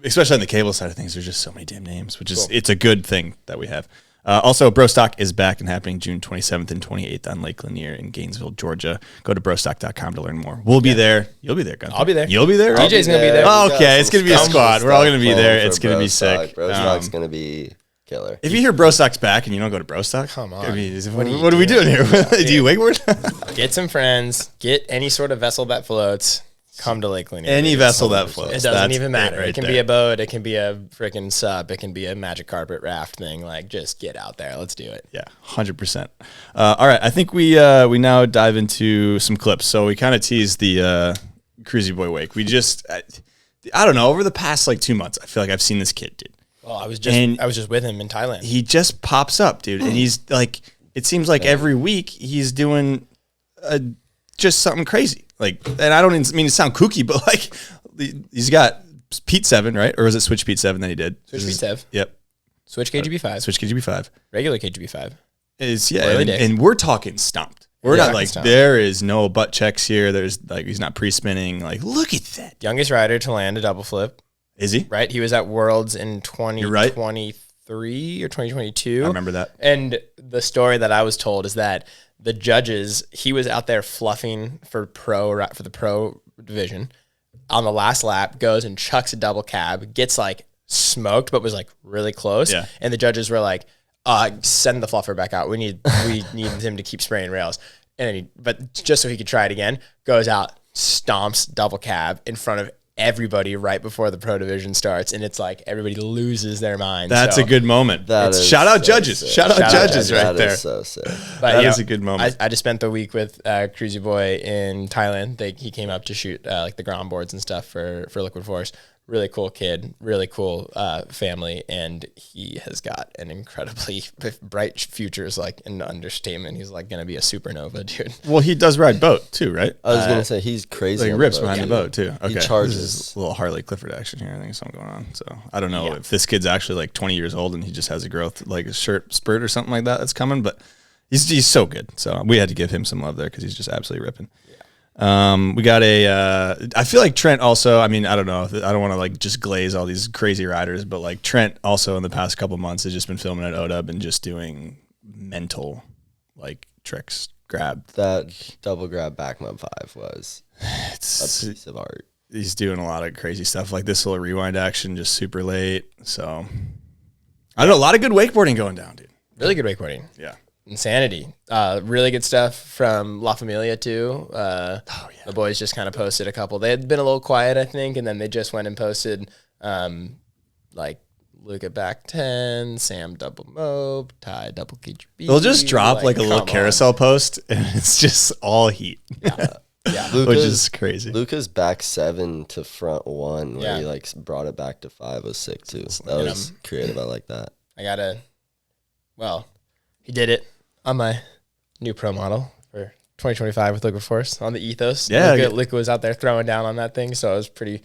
especially on the cable side of things. There's just so many damn names, which is it's a good thing that we have. Also, BROstock is back and happening June 27th and 28th on Lake Lanier in Gainesville, Georgia. Go to BROstock.com to learn more. We'll be there. You'll be there, Guenther.
I'll be there.
You'll be there?
DJ's going to be there.
Oh, okay, it's going to be a squad. We're all going to be there. It's going to be sick.
BROstock's going to be killer.
If you hear BROstock's back and you don't go to BROstock,
come on.
I mean, what are we doing here? Do you wakeboard?
Get some friends. Get any sort of vessel that floats. Come to Lake Lanier.
Any vessel that floats.
It doesn't even matter. It can be a boat. It can be a freaking sub. It can be a magic carpet raft thing. Like, just get out there. Let's do it.
Yeah, 100%. All right, I think we now dive into some clips. So we kind of teased the Cruisy Boy Wake. We just, I don't know, over the past like 2 months, I feel like I've seen this kid, dude.
Well, I was just with him in Thailand.
He just pops up, dude, and he's like, it seems like every week he's doing just something crazy. Like, and I don't mean to sound kooky, but like, he's got Pete 7, right? Or is it Switch Pete 7 that he did?
Switch Pete 7.
Yep.
Switch KGB 5.
Switch KGB 5.
Regular KGB 5.
And we're talking stomped. We're not like, there is no butt checks here. There's like, he's not pre-spinning. Like, look at that.
Youngest rider to land a double flip.
Is he?
Right? He was at Worlds in 2023 or 2022.
I remember that.
And the story that I was told is that the judges, he was out there fluffing for the pro division. On the last lap, goes and chucks a double cab, gets like smoked, but was like really close.
Yeah.
And the judges were like, send the fluffer back out. We need him to keep spraying rails. And but just so he could try it again, goes out, stomps double cab in front of everybody right before the pro division starts, and it's like everybody loses their mind.
That's a good moment. Shout out judges. Shout out judges right there. That
is so sick.
But,
that is a good moment.
I just spent the week with Cruzy Boy in Thailand. He came up to shoot like the ground boards and stuff for Liquid Force. Really cool kid, really cool family, and he has got an incredibly bright future. Is like an understatement. He's like going to be a supernova, dude.
Well, he does ride boat too, right?
I was going to say he's crazy.
Like rips behind the boat too. Okay,
he charges.
This is a little Harley Clifford action here. I think something going on. So I don't know if this kid's actually like 20 years old and he just has a growth like a spurt or something like that that's coming, but he's so good. So we had to give him some love there because he's just absolutely ripping. We got I feel like Trent also, I mean, I don't know, I don't want to like just glaze all these crazy riders, but like Trent also in the past couple months has just been filming at ODub and just doing mental like tricks.
That double grab back mud 5 was a piece of art.
He's doing a lot of crazy stuff like this little rewind action just super late. So I don't know, a lot of good wakeboarding going down, dude.
Really good wakeboarding.
Yeah.
Insanity. Really good stuff from La Familia too. The boys just kind of posted a couple. They had been a little quiet, I think, and then they just went and posted like Luca back 10, Sam double mob, Ty double KGB.
They'll just drop like a little carousel post and it's just all heat.
Yeah.
Which is crazy.
Luca's back 7 to front 1 where he like brought it back to 5 was sick too. That was creative. I like that.
He did it on my new pro model for 2025 with Liquid Force on the Ethos.
Yeah.
Luca was out there throwing down on that thing, so I was pretty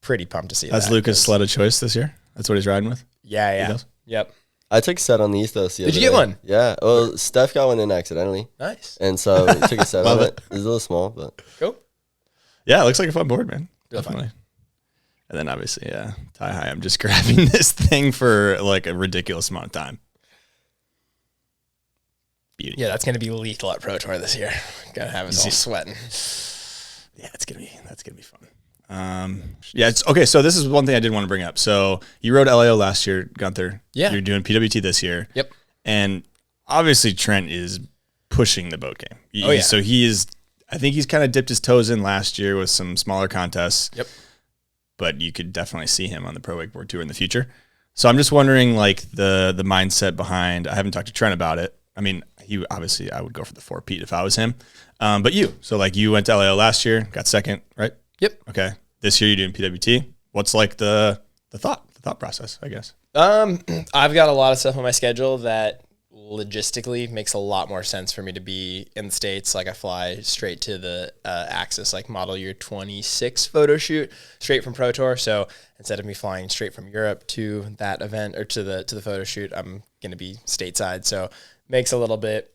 pumped to see that.
That's Luca's sled of choice this year? That's what he's riding with?
Yeah.
Ethos?
Yep.
I took a set on the Ethos the other
Did you get one?
Yeah. Well, Steph got one in accidentally.
Nice.
And so we took a set on it. It was a little small, but.
Cool.
Yeah, it looks like a fun board, man.
Real
Definitely. Fun. And then obviously, Ty High, I'm just grabbing this thing for like a ridiculous amount of time. Beauty.
Yeah, that's gonna be lethal at Pro Tour this year. Gotta have us all sweating.
Yeah, that's gonna be fun. It's okay. So this is one thing I did want to bring up. So you rode LAO last year, Guenther.
Yeah.
You're doing PWT this year.
Yep.
And obviously Trent is pushing the boat game.
Oh yeah.
So I think he's kind of dipped his toes in last year with some smaller contests.
Yep. But
you could definitely see him on the Pro Wakeboard Tour in the future. So I'm just wondering, like the mindset behind. I haven't talked to Trent about it. I mean, I would go for the 4-peat if I was him. But you went to LAO last year, got second, right?
Yep.
Okay. This year you're doing PWT. What's like the thought process, I guess?
I've got a lot of stuff on my schedule that logistically makes a lot more sense for me to be in the States. Like I fly straight to the Axis, like model year 26 photo shoot straight from Pro Tour. So instead of me flying straight from Europe to that event or to the photo shoot, I'm going to be stateside. So makes a little bit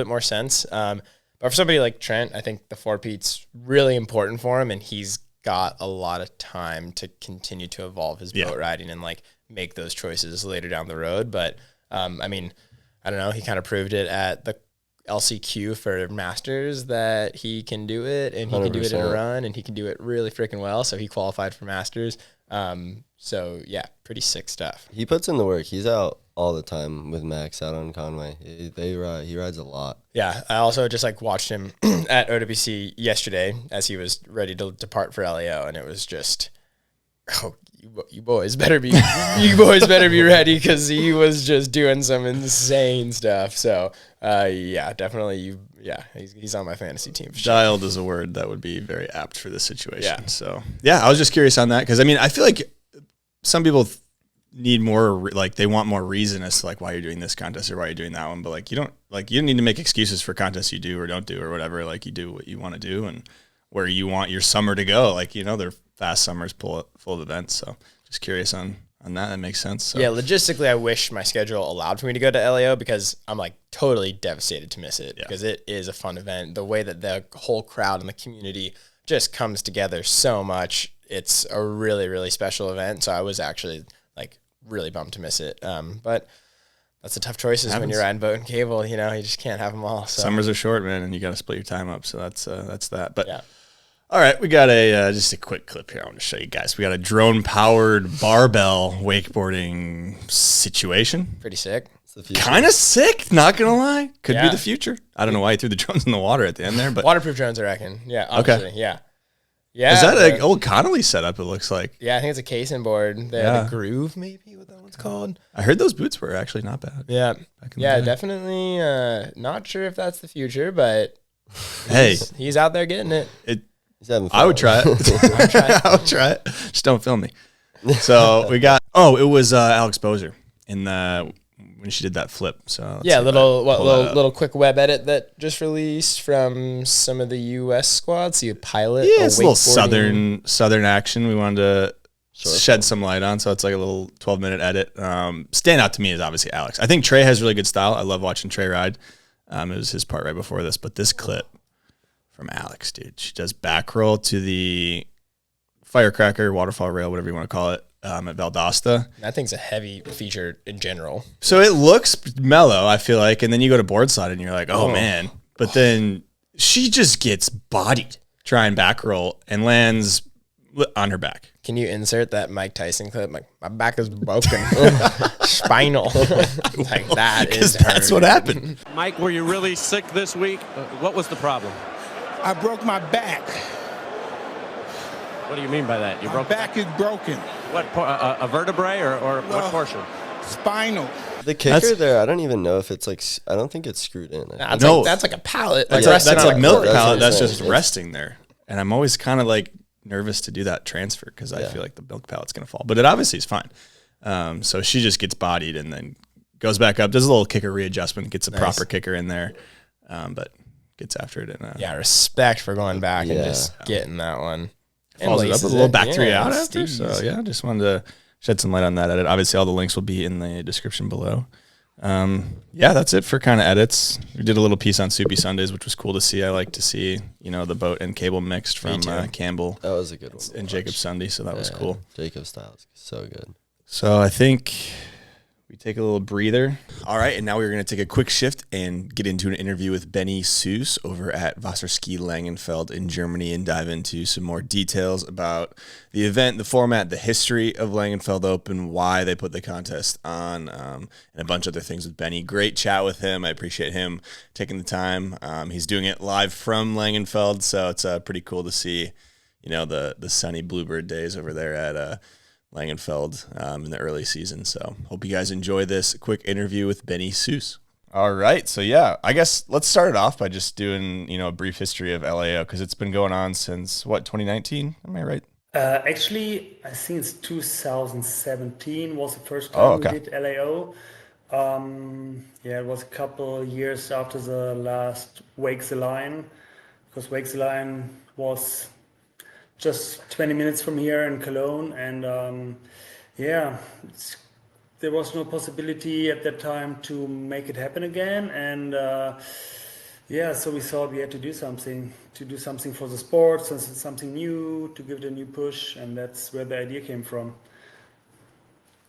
more sense. But for somebody like Trent, I think the 4-peat's really important for him, and he's got a lot of time to continue to evolve his boat riding and like make those choices later down the road. But I mean, I don't know. He kind of proved it at the LCQ for Masters that he can do it, and he 100%. Can do it in a run, and he can do it really freaking well. So he qualified for Masters. So yeah, pretty sick stuff.
He puts in the work. He's out all the time with Max out on Conway. He rides a lot.
Yeah, I also just like watched him at OWC yesterday as he was ready to depart for LAO, and it was just, you boys better be ready because he was just doing some insane stuff. So definitely he's on my fantasy team.
Dialed is a word that would be very apt for this situation. Yeah. So I was just curious on that because I mean I feel like some people need more, like they want more reason as to like why you're doing this contest or why you're doing that one, but like you don't need to make excuses for contests you do or don't do or whatever. Like you do what you want to do and where you want your summer to go. Like they're fast summers full of events. So just curious on that. That makes sense. So.
Yeah, logistically, I wish my schedule allowed for me to go to LAO because I'm like totally devastated to miss it because it is a fun event. The way that the whole crowd and the community just comes together so much. It's a really, really special event. So I was actually like really bummed to miss it. But that's the tough choices when you're riding boat and cable. You just can't have them all. So.
Summers are short, man, and you got to split your time up. So that's that. But all right, we got just a quick clip here. I want to show you guys. We got a drone-powered barbell wakeboarding situation.
Pretty sick.
Kind of sick, not gonna lie. Could be the future. I don't know why he threw the drones in the water at the end there, but
waterproof drones, I reckon. Yeah, obviously, yeah. Yeah.
Is that like old Connolly setup, it looks like?
Yeah, I think it's a casing board. The Groove, maybe, what that one's called.
I heard those boots were actually not bad.
Yeah. Yeah, definitely not sure if that's the future, but
hey,
he's out there getting it.
I would try it. I would try it. Just don't film me. So we got, it was Alex Bozer in when she did that flip. So
yeah, little quick web edit that just released from some of the U.S. squads. So you pilot.
Yeah, it's a little southern action. We wanted to shed some light on. So it's like a little 12-minute edit. Stand out to me is obviously Alex. I think Trey has really good style. I love watching Trey ride. It was his part right before this, but this clip from Alex, dude, she does back roll to the firecracker, waterfall rail, whatever you want to call it. At Valdosta.
That thing's a heavy feature in general.
So it looks mellow, I feel like, and then you go to board slide and you're like, oh man. But then she just gets bodied trying back roll and lands on her back.
Can you insert that Mike Tyson clip? Like, my back is broken. Spinal. Like that is
that's what happened.
Mike, were you really sick this week? What was the problem?
I broke my back.
What do you mean by that?
My back is broken.
What, a vertebrae or what portion?
Spinal.
The kicker there, I don't even know if it's like, I don't think it's screwed in.
That's like a pallet.
Like that's like milk pallet that's just resting there. And I'm always kind of like nervous to do that transfer because I feel like the milk pallet's going to fall. But it obviously is fine. So she just gets bodied and then goes back up, does a little kicker readjustment, gets a proper kicker in there, but gets after it. And,
respect for going back and just getting that one.
Follows it up with a little back 3 out after. So just wanted to shed some light on that edit. Obviously, all the links will be in the description below. That's it for kind of edits. We did a little piece on Soupy Sundays, which was cool to see. I like to see, the boat and cable mixed from Campbell.
That was a good one.
And Jacob Sunday, so that was cool.
Jacob's style is so good.
So I think we take a little breather. All right, and now we're going to take a quick shift and get into an interview with Benni Suess over at Wasserski Langenfeld in Germany and dive into some more details about the event, the format, the history of Langenfeld Open, why they put the contest on, and a bunch of other things with Benni. Great chat with him. I appreciate him taking the time. He's doing it live from Langenfeld, so it's pretty cool to see, the sunny Bluebird days over there at Langenfeld in the early season. So hope you guys enjoy this quick interview with Benni Suess. All right. So I guess let's start it off by just doing, a brief history of LAO because it's been going on since 2019? Am I right?
Actually, I think it's 2017 was the first time we did LAO. It was a couple years after the last Wake the Line because Wake the Line was just 20 minutes from here in Cologne, and there was no possibility at that time to make it happen again, and so we thought we had to do something for the sport, something new, to give it a new push, and that's where the idea came from.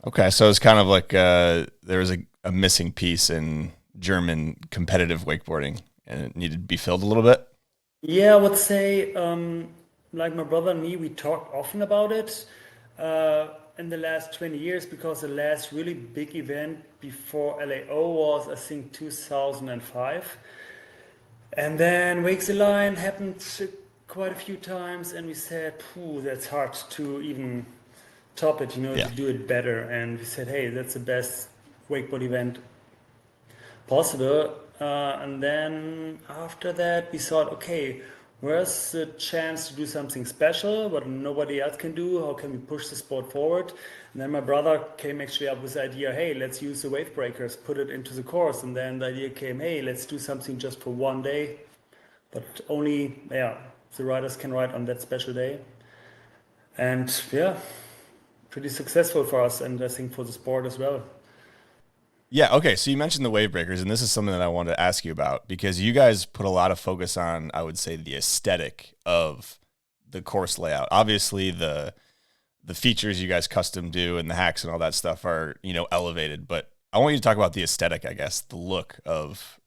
Okay, so it's kind of like there was a missing piece in German competitive wakeboarding, and it needed to be filled a little bit?
Yeah, I would say... like my brother and me, we talked often about it in the last 20 years because the last really big event before LAO was, I think, 2005. And then Wake the Line happened quite a few times, and we said, that's hard to even top it, to do it better. And we said, hey, that's the best wakeboard event possible. And then after that, we thought, okay, where's the chance to do something special, what nobody else can do? How can we push the sport forward? And then my brother came actually up with the idea, hey, let's use the wave breakers, put it into the course. And then the idea came, hey, let's do something just for one day, but only, the riders can ride on that special day. And pretty successful for us, and I think for the sport as well.
Yeah, okay, so you mentioned the wave breakers, and this is something that I wanted to ask you about, because you guys put a lot of focus on, I would say, the aesthetic of the course layout. Obviously, the features you guys custom do and the hacks and all that stuff are, elevated, but I want you to talk about the aesthetic, I guess, the look of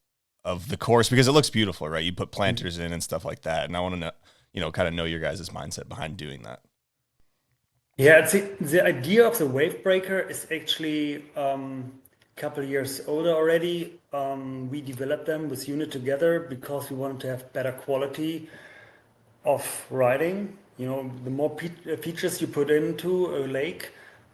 the course, because it looks beautiful, right? You put planters in and stuff like that, and I want to know, kind of know your guys' mindset behind doing that.
Yeah, the idea of the wave breaker is actually... couple of years older already. We developed them with Unit together because we wanted to have better quality of riding. the more features you put into a lake,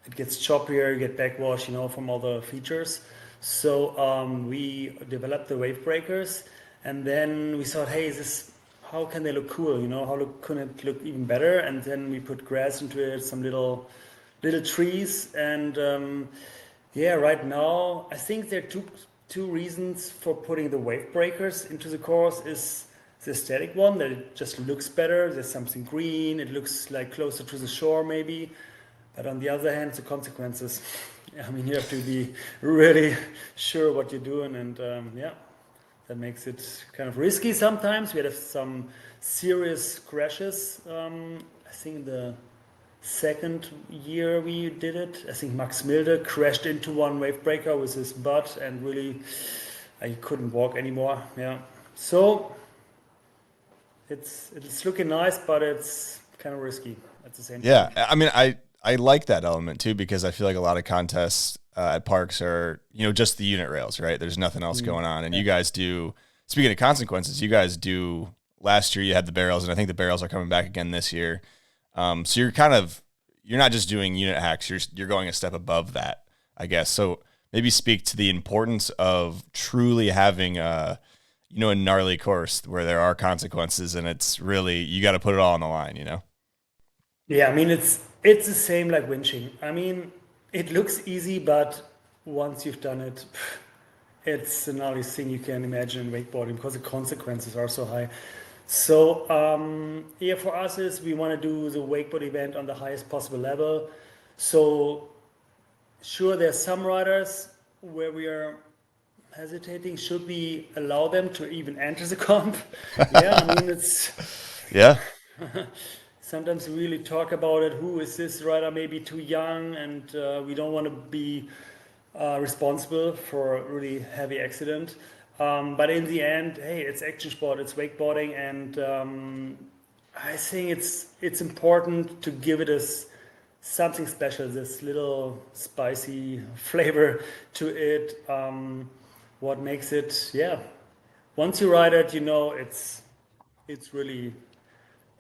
it gets choppier, you get backwash, from all the features. So we developed the wave breakers, and then we thought, hey, how can they look cool? Can it look even better? And then we put grass into it, some little trees, and right now I think there are two reasons for putting the wave breakers into the course. Is the aesthetic one, that it just looks better. There's something green. It looks like closer to the shore maybe. But on the other hand, the consequences. I mean, you have to be really sure what you're doing, and that makes it kind of risky sometimes. We had some serious crashes. I think the second year we did it, I think Max Milde crashed into one wave breaker with his butt, and really, he couldn't walk anymore. Yeah, so it's looking nice, but it's kind of risky at the same time.
Yeah, I mean, I like that element too, because I feel like a lot of contests at parks are, just the unit rails, right? There's nothing else going on. And you guys do, speaking of consequences, last year you had the barrels, and I think the barrels are coming back again this year. So you're not just doing unit hacks, you're going a step above that, I guess. So maybe speak to the importance of truly having a gnarly course where there are consequences, and it's really, you got to put it all on the line,
Yeah, I mean, it's the same like winching. I mean, it looks easy, but once you've done it, it's the gnarliest thing you can imagine in wakeboarding, because the consequences are so high. So for us is we want to do the wakeboard event on the highest possible level. So sure, there's some riders where we are hesitating. Should we allow them to even enter the comp? Yeah, I mean, it's...
Yeah.
Sometimes we really talk about it. Who is this rider? Maybe too young, and we don't want to be responsible for a really heavy accident. But in the end, hey, it's action sport, it's wakeboarding, and I think it's important to give it something special, this little spicy flavor to it. What makes it, once you ride it, it's really...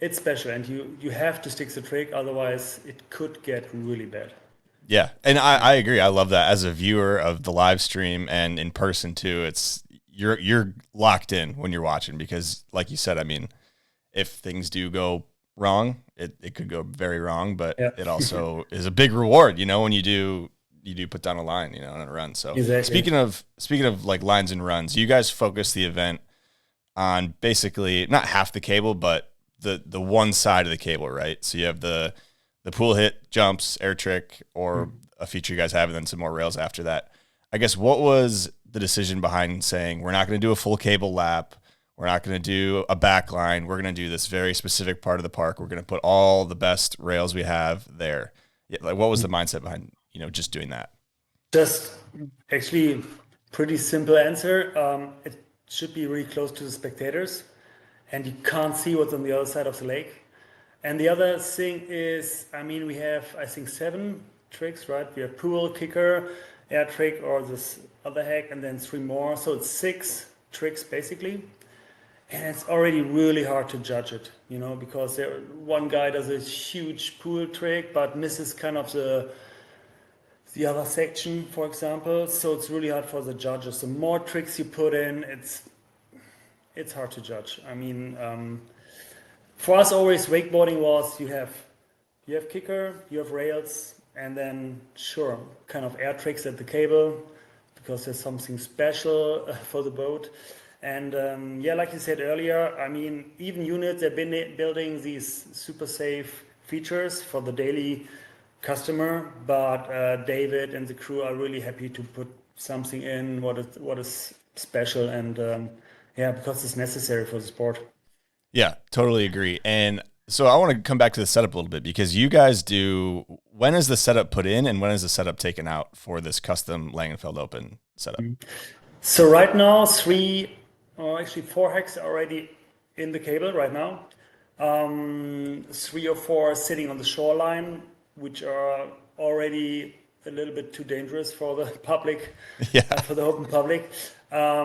It's special, and you have to stick to the trick, otherwise it could get really bad.
Yeah, and I agree. I love that. As a viewer of the live stream and in person too, you're locked in when you're watching, because like you said, I mean, if things do go wrong, it could go very wrong, but it also is a big reward, when you do put down a line, on a run. So
exactly.
Speaking of like lines and runs, you guys focus the event on basically not half the cable, but the one side of the cable, right? So you have the pool hit, jumps, air trick, or a feature you guys have, and then some more rails after that. I guess, what was the decision behind saying we're not going to do a full cable lap, we're not going to do a back line, we're going to do this very specific part of the park, we're going to put all the best rails we have there? Yeah, like, what was the mindset behind just doing that?
Just actually pretty simple answer. It should be really close to the spectators, and you can't see what's on the other side of the lake. And the other thing is, I mean, we have, I think, 7 tricks, right? We have pool, kicker, air trick, or this other hack, and then 3 more. So it's 6 tricks, basically. And it's already really hard to judge it, because one guy does a huge pool trick, but misses kind of the other section, for example. So it's really hard for the judges. The more tricks you put in, it's hard to judge. I mean, for us, always wakeboarding was you have kicker, you have rails, and then sure, kind of air tricks at the cable, because there's something special for the boat. And like you said earlier, I mean, even units have been building these super safe features for the daily customer, but David and the crew are really happy to put something in what is special, and because it's necessary for the sport.
Yeah, totally agree. And so I want to come back to the setup a little bit, because you guys when is the setup put in and when is the setup taken out for this custom Langenfeld Open setup?
So right now, 3 or actually 4 hacks are already in the cable right now. 3 or 4 sitting on the shoreline, which are already a little bit too dangerous for the public, for the open public. I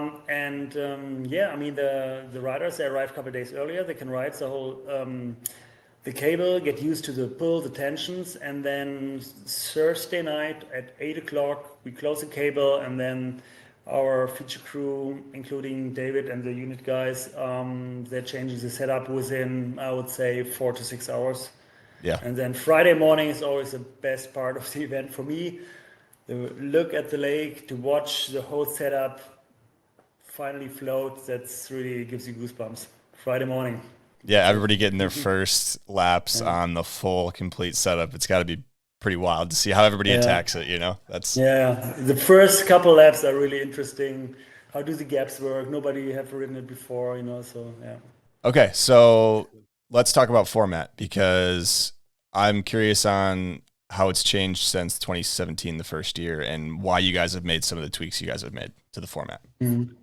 mean, the riders, they arrive a couple of days earlier. They can ride the the cable, get used to the pull, the tensions, and then Thursday night at 8 o'clock, we close the cable, and then our feature crew, including David and the unit guys, they're changing the setup within, I would say, 4 to 6 hours.
Yeah.
And then Friday morning is always the best part of the event for me. To look at the lake, to watch the whole setup finally float, that's really gives you goosebumps. Friday morning.
Yeah, everybody getting their first laps on the full complete setup. It's got to be pretty wild to see how everybody attacks it, That's
the first couple laps are really interesting. How do the gaps work? Nobody have ridden it before, so yeah.
Okay, so let's talk about format, because I'm curious on how it's changed since 2017, the first year, and why you guys have made some of the tweaks you guys have made to the format.
Mm-hmm.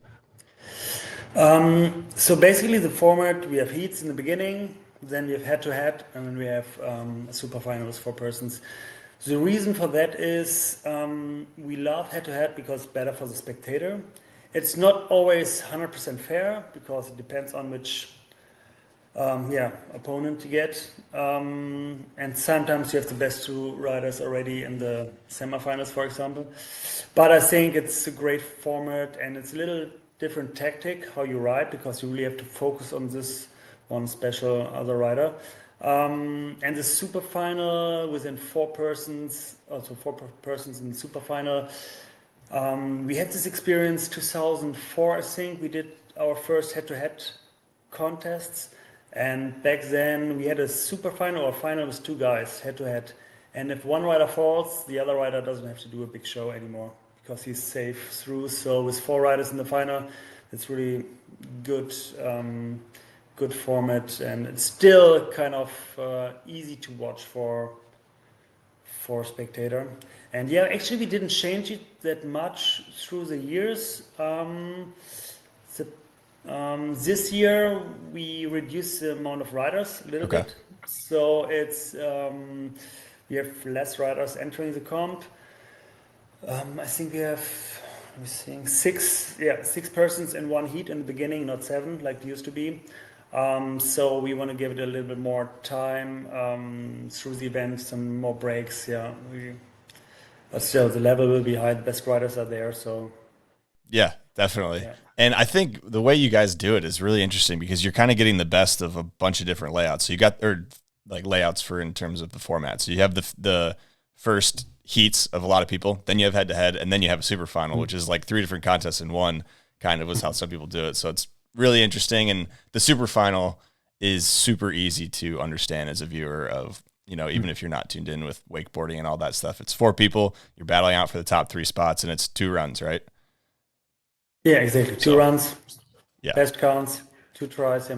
So basically the format, we have heats in the beginning, then we have head-to-head, and then we have super finals for persons. So the reason for that is we love head-to-head because it's better for the spectator. It's not always 100% fair because it depends on which opponent you get. And sometimes you have the best two riders already in the semifinals, for example. But I think it's a great format, and it's a little different tactic how you ride, because you really have to focus on this one special other rider. And the super final within 4 persons, also 4 persons in the super final. We had this experience 2004, I think. We did our first head-to-head contests, and back then we had a super final or final with 2 guys head-to-head. And if one rider falls, the other rider doesn't have to do a big show anymore, because he's safe through. So with 4 riders in the final, it's really good format, and it's still kind of easy to watch for spectator. And actually we didn't change it that much through the years. This year we reduced the amount of riders a little bit, so it's we have less riders entering the comp. I think we have, six persons in one heat in the beginning, not 7 like it used to be. So we want to give it a little bit more time through the event, some more breaks. But still, the level will be high. The best riders are there. So
yeah, definitely. Yeah. And I think the way you guys do it is really interesting, because you're kind of getting the best of a bunch of different layouts. So you got layouts for in terms of the format. So you have the first heats of a lot of people, then you have head-to-head, and then you have a super final, which is like 3 different contests in one, kind of was how some people do it. So it's really interesting, and the super final is super easy to understand as a viewer of, even if you're not tuned in with wakeboarding and all that stuff. It's 4 people, you're battling out for the top 3 spots, and it's 2 runs, right?
Yeah, exactly. 2 runs, best counts, 2 tries.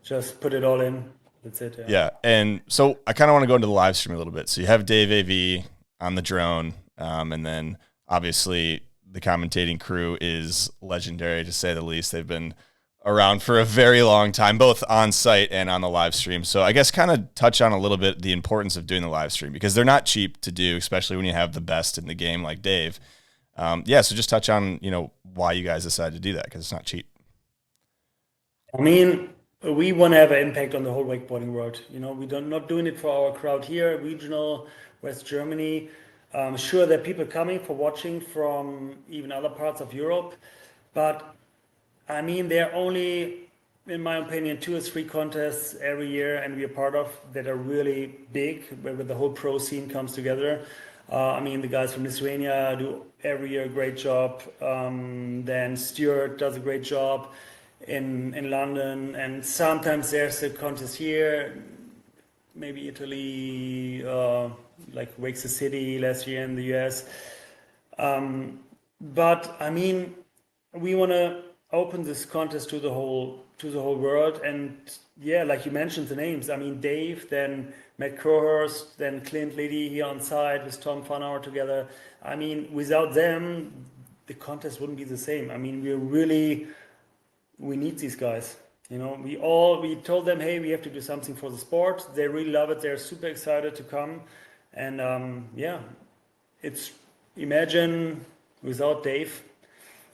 Just put it all in. That's it.
Yeah, and so I kind of want to go into the live stream a little bit. So you have Dave AV on the drone, and then obviously the commentating crew is legendary, to say the least. They've been around for a very long time, both on site and on the live stream. So I guess kind of touch on a little bit the importance of doing the live stream, because they're not cheap to do, especially when you have the best in the game like Dave. So just touch on, why you guys decided to do that, because it's not cheap.
We want to have an impact on the whole wakeboarding world. We're not doing it for our crowd here, regional, West Germany. Sure, there are people coming for watching from even other parts of Europe, but there are only, in my opinion, 2 or 3 contests every year, and we are part of, that are really big, where the whole pro scene comes together. The guys from Lithuania do every year a great job. Then Stuart does a great job in London, and sometimes there's a contest here, maybe Italy, like Wakes the City last year in the US. But we want to open this contest to the whole world, and like you mentioned the names. Dave, then Matt Crowhurst, then Clint Liddy here on site with Tom Fanauer together. Without them, the contest wouldn't be the same. We need these guys. We told them, hey, we have to do something for the sport. They really love it. They're super excited to come. And imagine without Dave,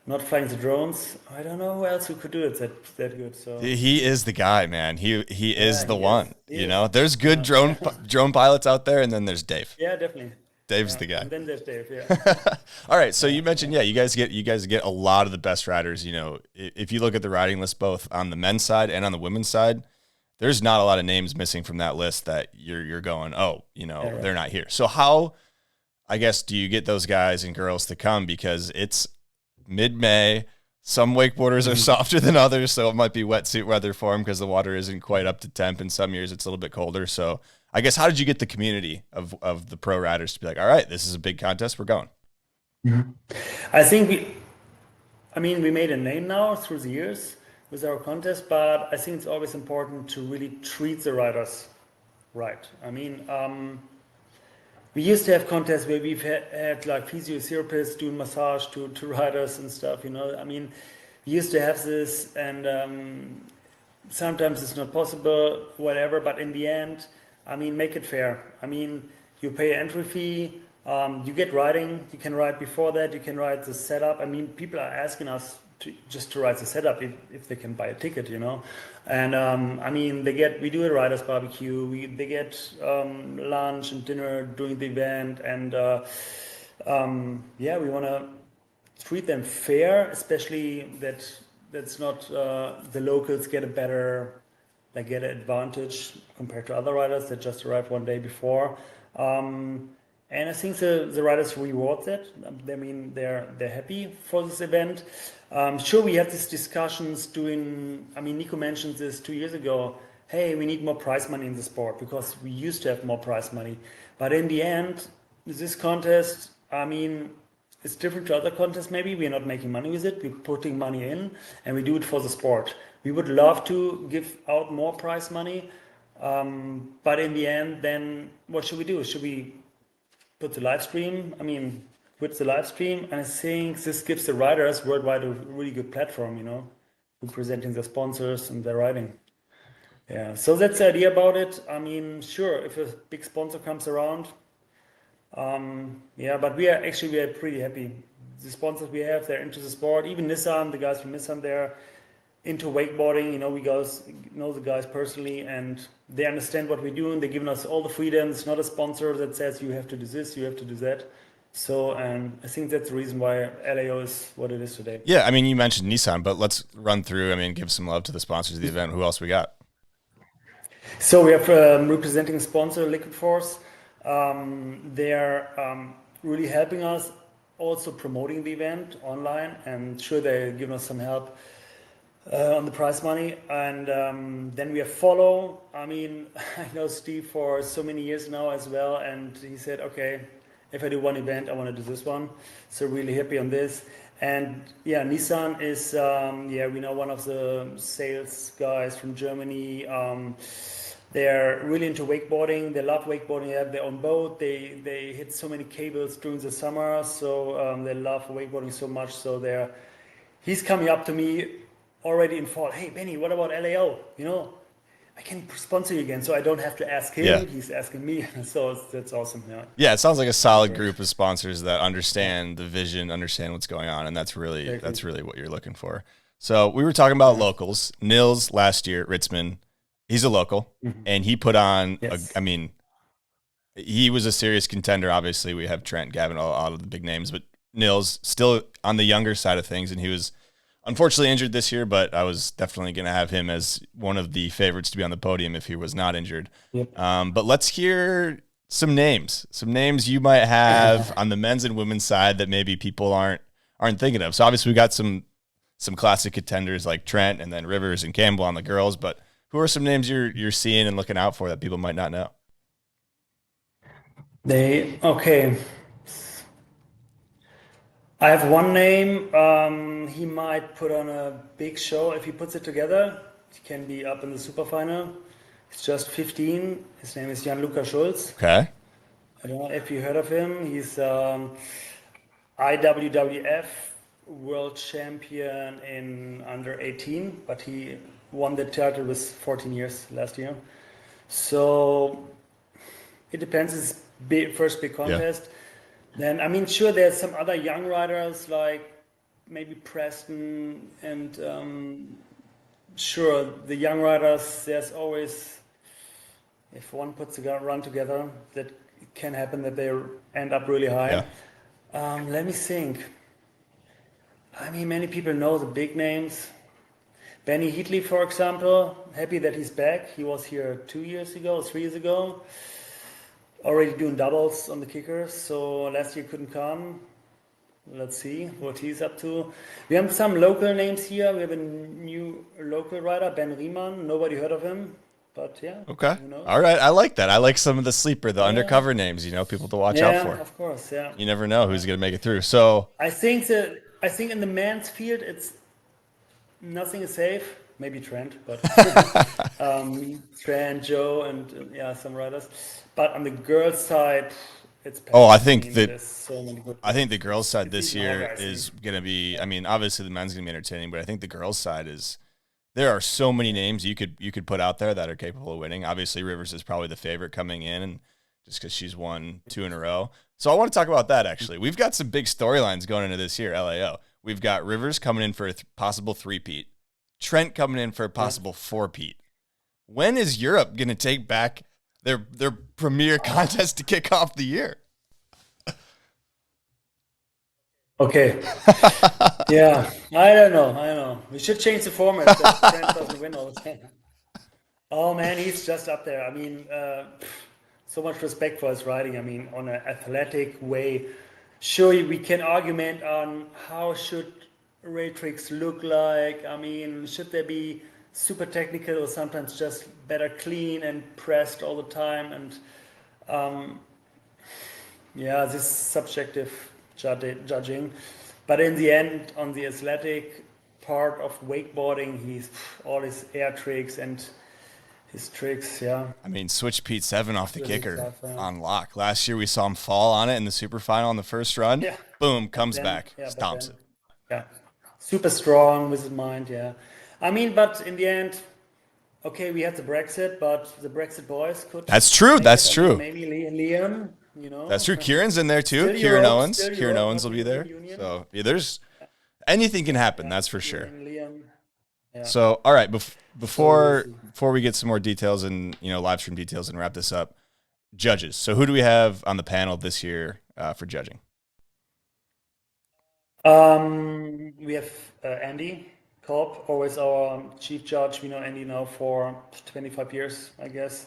not flying the drones. I don't know who else who could do it that good. So
He is the guy, man. He is the one.
He
You know,
is.
there's good drone pilots out there, and then there's Dave.
Yeah, definitely.
Dave's the guy.
And then there's Dave. Yeah.
All right. So you mentioned, you guys get a lot of the best riders. You know, if you look at the riding list, both on the men's side and on the women's side, there's not a lot of names missing from that list that you're going, oh, they're not here. So how, I guess, do you get those guys and girls to come? Because it's mid-May. Some wakeboarders are softer than others, so it might be wetsuit weather for them because the water isn't quite up to temp. In some years, it's a little bit colder. So I guess, how did you get the community of the pro riders to be like, all right, this is a big contest, we're going?
I think we made a name now through the years with our contest, but I think it's always important to really treat the riders right. I mean, we used to have contests where we've had like physiotherapists doing massage to riders and stuff, I mean, we used to have this, and sometimes it's not possible, whatever, but in the end, I mean, make it fair. I mean, you pay entry fee, you get riding, you can ride before that, you can ride the setup. I mean, people are asking us to ride the setup if they can buy a ticket, And I mean, we do a riders barbecue, they get lunch and dinner during the event, and we want to treat them fair, especially that's not the locals get they get an advantage compared to other riders that just arrived one day before. And I think the riders reward that. I mean, they're happy for this event. Sure, we have these discussions Nico mentioned this 2 years ago. Hey, we need more prize money in the sport because we used to have more prize money. But in the end, this contest, I mean, it's different to other contests maybe. We're not making money with it. We're putting money in and we do it for the sport. We would love to give out more prize money. But in the end, then what should we do? Should we put the live stream? I mean, quit the live stream. And I think this gives the riders worldwide a really good platform, representing their sponsors and their riding. Yeah, so that's the idea about it. I mean, sure, if a big sponsor comes around, but we are pretty happy. The sponsors we have, they're into the sport. Even Nissan, the guys from Nissan, they're into wakeboarding. We guys know the guys personally, and they understand what we're doing. They're giving us all the freedom. It's not a sponsor that says you have to do this, you have to do that. So I think that's the reason why LAO is what it is today.
Yeah, I mean, you mentioned Nissan, but let's run through, give some love to the sponsors of the event. Who else we got?
So we have representing sponsor Liquid Force. They're really helping us, also promoting the event online, and sure, they're giving us some help on the prize money. And then we have Follow. I mean, I know Steve for so many years now as well, and he said, okay, if I do one event, I want to do this one. So really happy on this. And Nissan is, we know one of the sales guys from Germany. They're really into wakeboarding. They love wakeboarding. They have their own boat. They hit so many cables during the summer. So they love wakeboarding so much. So he's coming up to me already in fall. Hey, Benny, what about LAO? I can sponsor you again. So I don't have to ask him. Yeah. He's asking me. So that's awesome.
Yeah, it sounds like a solid group of sponsors that understand the vision, understand what's going on. And that's really what you're looking for. So we were talking about locals. Nils last year at Ritzman. He's a local, and he put on, he was a serious contender. Obviously, we have Trent, Gavin, all of the big names, but Nils still on the younger side of things, and he was unfortunately injured this year, but I was definitely going to have him as one of the favorites to be on the podium if he was not injured. Yep. But let's hear some names you might have on the men's and women's side that maybe people aren't thinking of. So obviously we got some classic contenders like Trent and then Rivers and Campbell on the girls, but who are some names you're seeing and looking out for that people might not know?
I have one name. He might put on a big show. If he puts it together, he can be up in the super final. He's just 15. His name is Jan-Luca Schulz.
Okay.
I don't know if you heard of him. He's IWWF world champion in under 18, but he won the title with 14 years last year. So it depends. It's first big contest. Yeah. Then, sure, there's some other young riders like maybe Preston and sure, the young riders, there's always, if one puts a run together, that it can happen that they end up really high. Let me think. I mean, many people know the big names. Benny Heatley, for example, happy that he's back. He was here 3 years ago, already doing doubles on the kickers. So last year couldn't come. Let's see what he's up to. We have some local names here. We have a new local rider, Ben Riemann. Nobody heard of him, but yeah.
Okay. All right. I like that. I like some of the sleeper, the undercover names, people to watch out for.
Yeah, of course, yeah.
You never know who's going to make it through. So
I think in the men's field, nothing is safe. Maybe Trent, but Trent, Joe, and some riders. But on the girls' side, it's.
I think the girls' side this year is going to be. I mean, obviously the men's going to be entertaining, but I think the girls' side is. There are so many names you could put out there that are capable of winning. Obviously, Rivers is probably the favorite coming in, and just because she's won 2 in a row. So I want to talk about that. Actually, we've got some big storylines going into this year. LAO. We've got Rivers coming in for a possible 3-peat. Trent coming in for a possible 4-peat. When is Europe going to take back their premier contest to kick off the year?
Okay. Yeah, I don't know. We should change the format so Trent doesn't win all the time. Oh man, he's just up there. I mean, so much respect for his riding. I mean, on an athletic way. Sure, we can argument on how should rail tricks look like. I mean, should they be super technical or sometimes just better clean and pressed all the time? And this is subjective judging. But in the end, on the athletic part of wakeboarding, he's all his air tricks and his tricks, I
mean, switch Pete 7 off the kicker on lock. Last year we saw him fall on it in the super final in the first run. Yeah. Boom, comes back, stomps it.
Yeah, super strong with his mind, I mean, but in the end, okay, we had the Brexit, but the Brexit boys could.
That's true. That's true.
Maybe Liam,
That's true. Kieran's in there too. Kieran Owens. Kieran Owens will be there. So there's anything can happen. That's for sure.
Liam. Yeah.
So all right, before we get some more details and live stream details and wrap this up, judges. So who do we have on the panel this year for judging?
We have Andy Kolb, always our chief judge. We know Andy now for 25 years, I guess.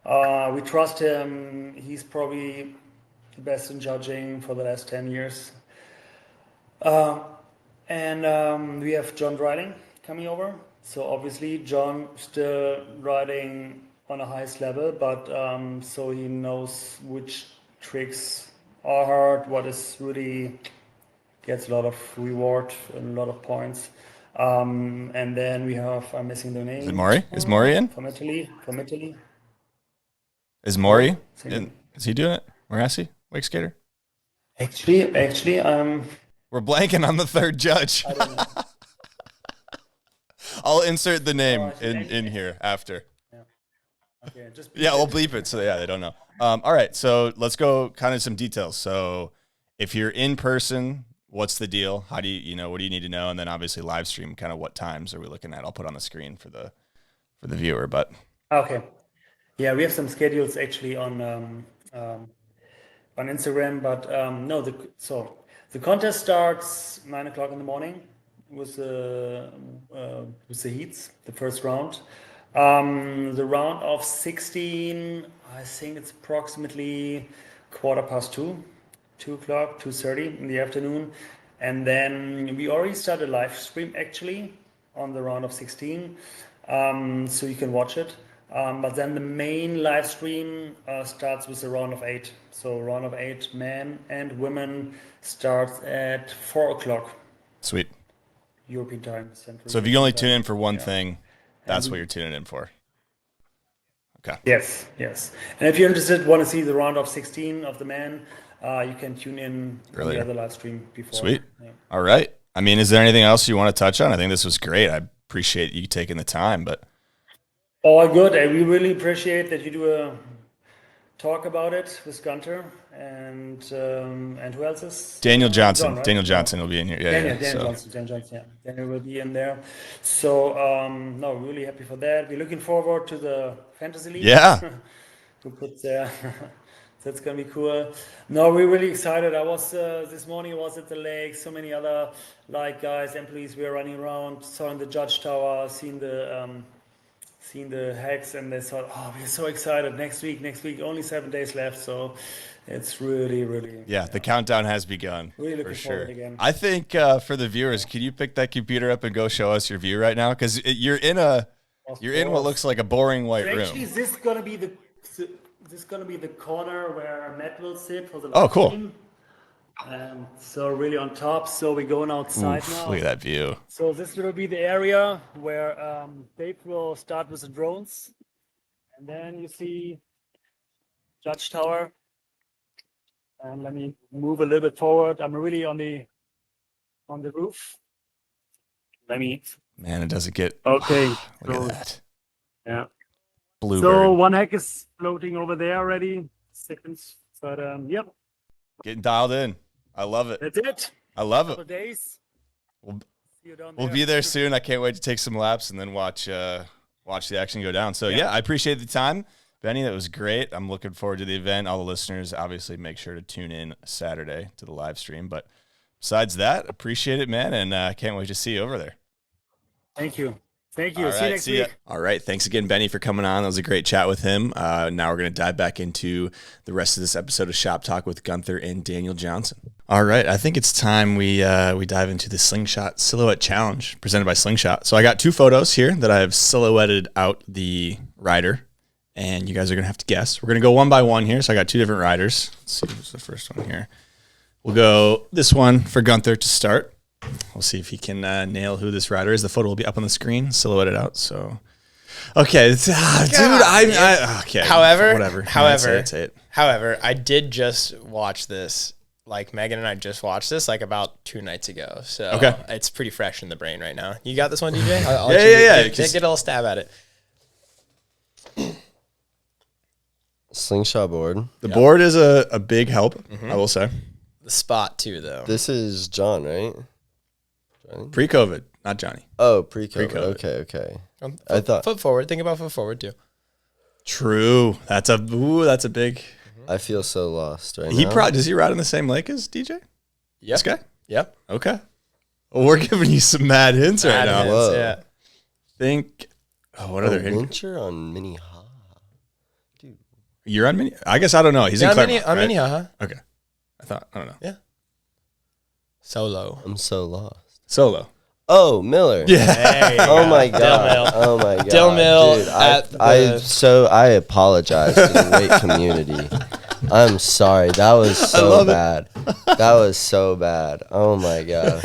We trust him. He's probably the best in judging for the last 10 years. And we have John Dryling coming over. So obviously John still riding on the highest level, but so he knows which tricks are hard, what is really gets a lot of reward and a lot of points. And then we have, I'm missing the name.
Is it Maury? Is Maury in?
From Italy.
Is Maury? Is he doing it? Morassi? Wake skater?
Actually,
we're blanking on the third judge.
I don't know.
I'll insert the name in here after.
Yeah. Okay,
we'll bleep it so they don't know. All right, so let's go kind of some details. So if you're in person, what's the deal? How do you what do you need to know? And then obviously live stream, kind of what times are we looking at? I'll put on the screen for the viewer, but
okay. Yeah, we have some schedules actually on Instagram, but no, the contest starts 9 o'clock in the morning with the heats, the first round. The round of 16, I think it's approximately 2:15, 2 o'clock, 2:30 in the afternoon. And then we already started live stream actually on the round of 16, so you can watch it. But then the main live stream starts with the round of 8. So round of 8, men and women, starts at 4 o'clock.
Sweet.
European time. Central
so if you only tune in for one thing, that's what you're tuning in for. Okay.
Yes. And if you're interested, want to see the round of 16 of the men, you can tune in
earlier.
The other live stream before.
Sweet. Yeah. All right. I mean, is there anything else you want to touch on? I think this was great. I appreciate you taking the time, but
all good. And we really appreciate that you do a talk about it with Guenther, and who else is?
Daniel Johnson.
John, right?
Daniel Johnson will be in here. Yeah,
Daniel Johnson. Yeah, Daniel will be in there. So no, really happy for that. We're looking forward to the Fantasy League.
Yeah.
Who put there? That's gonna be cool. No, we're really excited. I was this morning. I was at the lake. So many other guys, employees. We were running around, saw in the judge tower, seen the hacks, and they thought, oh, we're so excited. Next week. Only 7 days left. So it's really.
The countdown has begun.
Really looking
for sure.
forward again.
I think for the viewers, can you pick that computer up and go show us your view right now? Because you're in what looks like a boring white room.
Actually, this is gonna be the corner where Matt will sit for the
Oh, cool.
stream. So really on top. So we're going outside now.
Look at that view.
So this will be the area where Dave will start with the drones, and then you see Judge Tower. And let me move a little bit forward. I'm really on the roof.
Man, it doesn't get.
Okay.
Look at that.
Yeah.
Bluebird.
So one hack is floating over there already. Seconds. But yep.
Getting dialed in. I love it.
That's it.
I love
Couple
it.
days. See you down
We'll
there.
be there soon. I can't wait to take some laps and then watch the action go down. So yeah, I appreciate the time, Benny. That was great. I'm looking forward to the event. All the listeners, obviously, make sure to tune in Saturday to the live stream. But besides that, appreciate it, man, and I can't wait to see you over there.
Thank you. See you
All
next week.
All right. Thanks again, Benny, for coming on. That was a great chat with him. Now we're going to dive back into the rest of this episode of Shop Talk with Guenther and Daniel Johnson. All right. I think it's time we dive into the Slingshot Silhouette Challenge presented by Slingshot. So I got 2 photos here that I have silhouetted out the rider, and you guys are going to have to guess. We're going to go one by one here. So I got 2 different riders. Let's see who's the first one here. We'll go this one for Guenther to start. We'll see if he can nail who this rider is. The photo will be up on the screen, silhouetted out. So, okay, okay.
However,
say it.
However, I did just watch this. Like Megan and I just watched this about 2 nights ago. So it's pretty fresh in the brain right now. You got this one, DJ? I'll get a little stab at it.
Slingshot board.
The board is a big help, I will say.
The spot too, though.
This is John, right? Johnny?
Pre-COVID, not Johnny.
Oh, pre-COVID. Okay. I thought
foot forward. Think about foot forward too.
True. That's a big.
I feel so lost right now.
Does he ride on the same lake as DJ?
Yep.
This guy?
Yep.
Okay. Well, we're giving you some mad hints right now.
Whoa.
Yeah.
Think. Oh, what other hints?
Winter on Mini Ha. Dude.
You're on Mini. I guess I don't know. He's in Claremont.
On Mini,
Okay. I don't know.
Yeah. Solo.
I'm so lost.
Solo.
Oh, Miller.
Yeah.
Oh my god. Oh my god.
Dill Mill.
Dude, I apologize to the weight community. I'm sorry. That was so bad. That was so bad. Oh my god.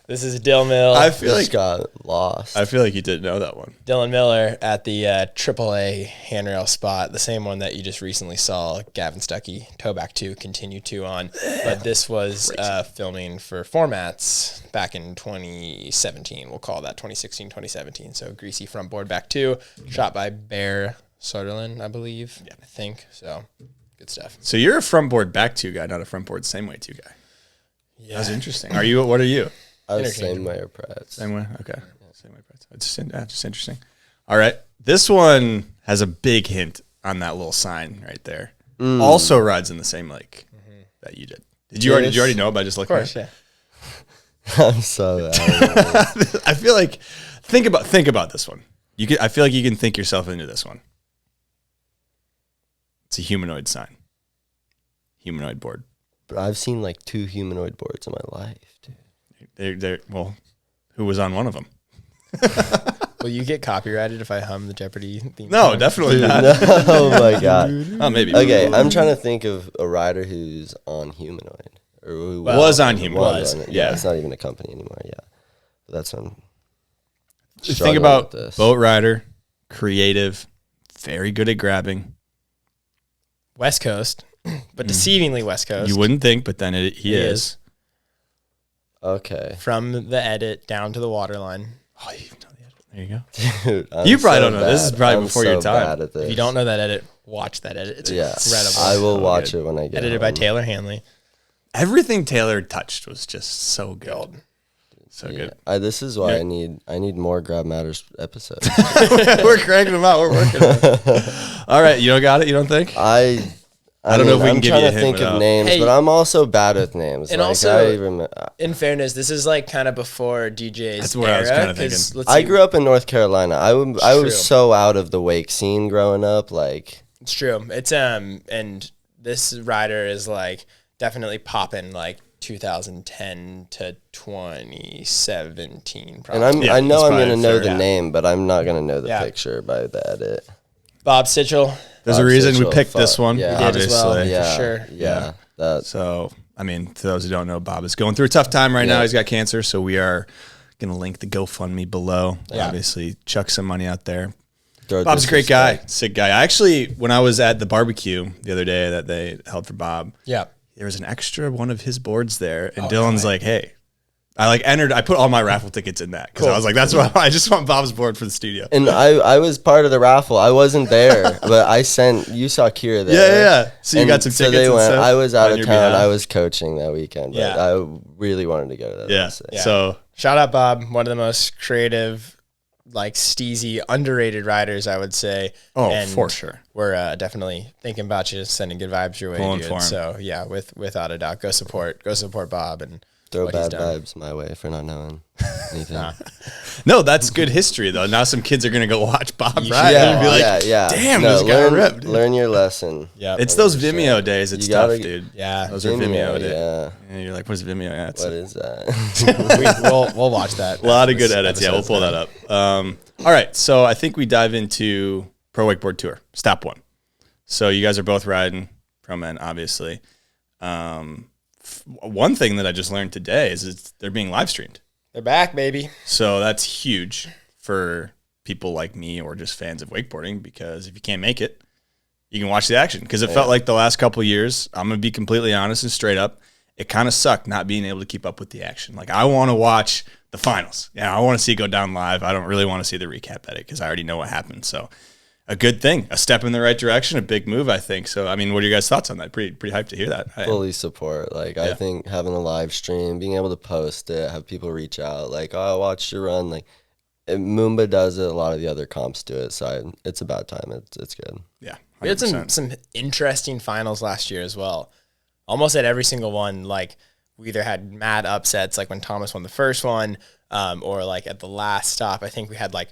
This is Dill Mill.
I feel like
got lost.
I feel like you didn't know that one.
Dylan Miller at the AAA handrail spot, the same one that you just recently saw Gavin Stuckey Toback 2 continue to on. But this was filming for formats back in 2017. We'll call that 2016, 2017. So greasy front board back 2, shot by Bear Soderlin, I believe. Yeah. I think. So good stuff.
So you're a front board back 2 guy, not a front board same way 2 guy. Yeah. That's interesting. What are you?
I was same way or Preds.
Same way? Okay. Yeah. Same way Preds. It's just interesting. All right. This one has a big hint on that little sign right there. Also rides in the same lake that you did. Did you already know it by just looking at it?
Yeah. I'm so bad.
I feel like think about this one. I feel like you can think yourself into this one. It's a humanoid sign. Humanoid board.
But I've seen like 2 humanoid boards in my life, dude.
Well, who was on one of them?
Will you get copyrighted if I hum the Jeopardy theme?
No,
song?
definitely not.
Oh my god.
Oh, maybe.
Okay, I'm trying to think of a rider who's on humanoid or who
was on humanoid.
Yeah, it's not even a company anymore. Yeah, but that's on.
Think about boat rider, creative, very good at grabbing.
West Coast, but deceivingly West Coast.
You wouldn't think, but then he is.
Okay.
From the edit down to the waterline.
Oh, you know the edit. There you go.
Dude,
you probably don't know. This is probably before your time.
If you don't know that edit, watch that edit. It's
Yeah,
incredible.
I will watch it when I get
Edited
home.
by Taylor Hanley.
Everything Taylor touched was just so good. So good.
This is why I need more Grab Matters episodes.
We're cranking them out. We're working on it. All right. You don't got it? You don't think?
I
don't know if we can
I'm
give you a
trying to
hint
think
without-
of names,
Hey.
but I'm also bad with names.
And
like,
also, in fairness, this is like kind of before DJ's
That's what I was
era,
kinda thinking.
'cause let's
I
see,
grew up in North Carolina. I
True.
was so out of the wake scene growing up. Like,
It's true. It's and this rider is like definitely popping like 2010 to 2017 probably.
and
Yeah,
I know
that's
I'm
probably
gonna know
fair,
the
yeah.
name, but I'm not gonna know the
Yeah.
picture by the edit.
Bob Sitchell.
There's a
Bob
reason we
Sitchell,
picked this
fuck,
one,
yeah.
We did as well.
obviously.
Yeah,
sure.
Yeah, that.
So, I mean, for those who don't know, Bob is going through a tough time right now.
Yeah.
He's got cancer, so we are going to link the GoFundMe below.
Yeah.
Obviously, chuck some money out there.
throw
Bob's a great
disrespect.
guy, sick guy. I actually, when I was at the barbecue the other day that they held for Bob,
Yeah.
there was an extra one of his boards there, and Dylan's like, "Hey." I put all my raffle tickets in that because I was like, that's what I just want Bob's board for the studio.
And I was part of the raffle. I wasn't there, but you saw Kira there.
Yeah. So you got some tickets.
They
and
went.
stuff
I was out
on
of
your
town.
behalf?
I was coaching that weekend, but
Yeah.
I really wanted to go to that.
Yeah.
Yeah.
So
Shout out Bob, one of the most creative, like steezy, underrated riders, I would say.
Oh,
And
for sure.
We're definitely thinking about you, sending good vibes your way,
Pulling
dude.
for him.
So yeah, without a doubt, go support Bob and
Throw
what he's
bad
done.
vibes my way for not knowing anything.
no, that's good history though. Now some kids are gonna go watch Bob
You
ride
should.
and be like,
yeah.
"Damn,
No,
this guy
learn,
ripped."
Learn your lesson.
Yeah,
It's those Vimeo days. It's
You gotta-
tough, dude.
yeah.
Those are Vimeo days.
Yeah.
And you're like, "What is Vimeo?" Yeah, it's
What is that?
we'll watch that.
a lot of
This
good edits. Yeah, we'll
episode's
pull that
done.
up. All right, so I think we dive into Pro Wakeboard Tour, step 1. So you guys are both riding pro men, obviously. One thing that I just learned today is they're being live streamed.
They're back, baby.
So that's huge for people like me or just fans of wakeboarding, because if you can't make it, you can watch the action. Because it felt like the last couple of years, I'm going to be completely honest and straight up, it kind of sucked not being able to keep up with the action. Like, I want to watch the finals. Yeah, I want to see it go down live. I don't really want to see the recap edit because I already know what happened. So a good thing, a step in the right direction, a big move, I think. So, I mean, what are your guys' thoughts on that? Pretty hyped to hear that.
Fully support. Like, I think having a live stream, being able to post it, have people reach out, like, oh, I watched your run. Like, Moomba does it. A lot of the other comps do it. So it's about time. It's good.
Yeah. 100%.
We had some interesting finals last year as well. Almost at every single one, like we either had mad upsets, like when Thomas won the first one, or like at the last stop, I think we had like,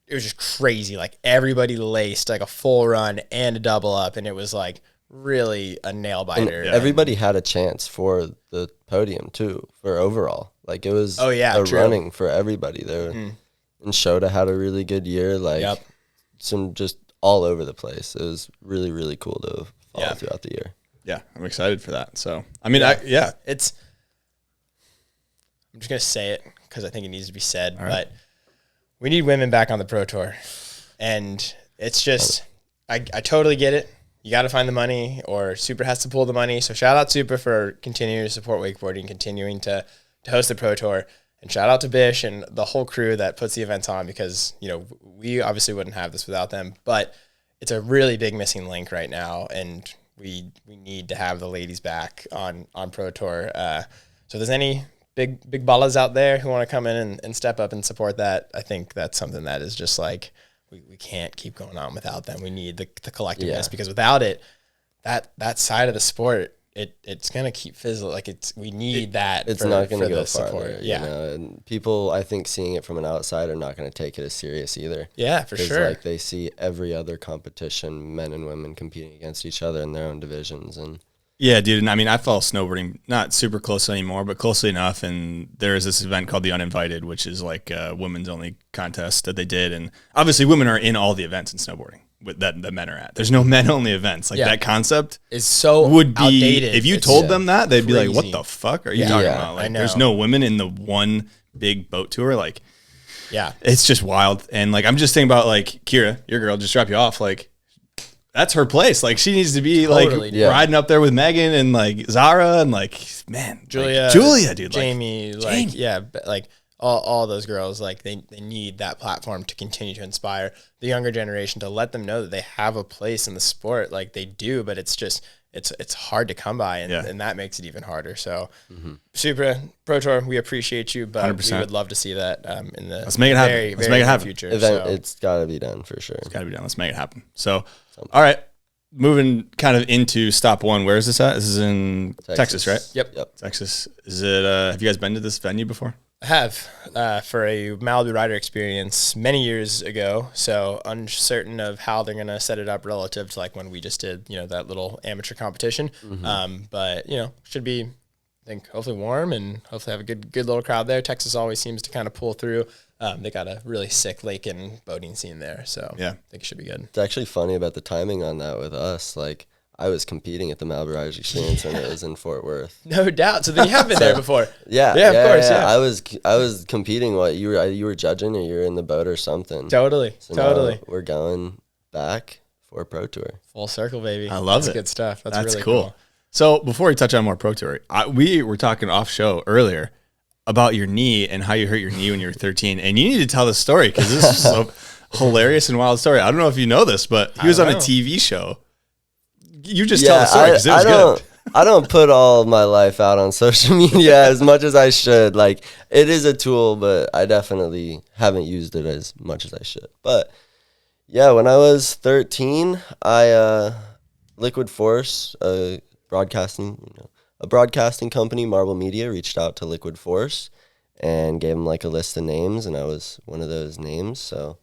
it was just crazy. Like everybody laced like a full run and a double up, and it was like really a nail biter.
And everybody had a chance for the podium too, for overall. Like, it was
true.
running for everybody there. And Shota had a really good year. Like, some just all over the place. It was really, really cool to follow throughout the year.
Yeah, I'm excited for that. So, I mean,
it's. I'm just gonna say it because I think it needs to be said, but we need women back on the Pro Tour, and it's just, I totally get it. You got to find the money, or Super has to pull the money. So shout out Super for continuing to support wakeboarding, continuing to host the Pro Tour, and shout out to Bish and the whole crew that puts the events on, because we obviously wouldn't have this without them. But it's a really big missing link right now, and we need to have the ladies back on Pro Tour. So if there's any big ballas out there who want to come in and step up and support that, I think that's something that is just like, we can't keep going on without them. We need the collectiveness, because without it, that side of the sport, it's gonna keep fizzling. Like we need that.
It's not gonna go farther. And people, I think, seeing it from an outside are not gonna take it as serious either.
Yeah, for sure.
Like, they see every other competition, men and women competing against each other in their own divisions, and
yeah, dude. And I mean, I follow snowboarding not super closely anymore, but closely enough. And there is this event called the Uninvited, which is like a women's only contest that they did. And obviously, women are in all the events in snowboarding that the men are at. There's no men only events. Like that concept
is so
would be
outdated.
if you told them that, they'd be like, "What the fuck are you talking
Yeah,
about?" Like,
I know.
there's no women in the one big boat tour. Like,
yeah,
it's just wild. And like, I'm just thinking about like Kira, your girl, just drop you off. Like, that's her place. Like, she needs to be
Totally,
like riding up there with Megan and like Zara and like, man,
Julia,
Julia, dude,
Jamie,
like,
like, yeah, but like all those girls, like they need that platform to continue to inspire the younger generation, to let them know that they have a place in the sport. Like they do, but it's just, it's hard to come by, and that makes it even harder. So Supra Pro Tour, we appreciate you, but 100%. We would love to see that in the
let's make it happen. Let's make it happen.
Future.
It's got to be done for sure.
It's got to be done. Let's make it happen. So, all right. Moving kind of into stop one. Where is this at? This is in Texas, right?
Yep.
Texas. Is it? Have you guys been to this venue before?
I have for a Malibu rider experience many years ago. So uncertain of how they're gonna set it up relative to like when we just did that little amateur competition. But should be, I think, hopefully warm and hopefully have a good little crowd there. Texas always seems to kind of pull through. They got a really sick lake and boating scene there, so I think it should be good.
It's actually funny about the timing on that with us. Like, I was competing at the Malibu Riders Experience when it was in Fort Worth.
No doubt. So then you have been there before.
Yeah, of course. Yeah. I was competing. What you were judging, or you were in the boat or something.
Totally. Now
we're going back for Pro Tour.
Full circle, baby.
I love it.
That's good stuff. That's really
cool. So before we touch on more Pro Tour, we were talking off show earlier about your knee and how you hurt your knee when you were 13. And you need to tell the story because this is a hilarious and wild story. I don't know if you know this, but he was on a TV show. You just tell the story because it was good.
I don't put all of my life out on social media as much as I should. Like, it is a tool, but I definitely haven't used it as much as I should. But yeah, when I was 13, Liquid Force, a broadcasting company, Marble Media, reached out to Liquid Force and gave them like a list of names, and I was one of those names. So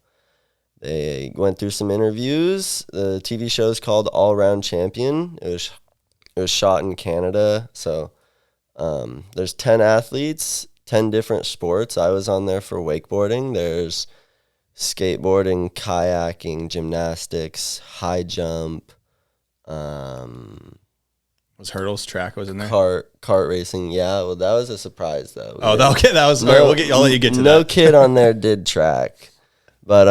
they went through some interviews. The TV show is called All Round Champion. It was shot in Canada. So there's 10 athletes, 10 different sports. I was on there for wakeboarding. There's skateboarding, kayaking, gymnastics, high jump.
Was hurdles, track was in there?
Kart racing. Yeah, well, that was a surprise though.
Okay, that was. I'll let you get to that.
No kid on there did track. But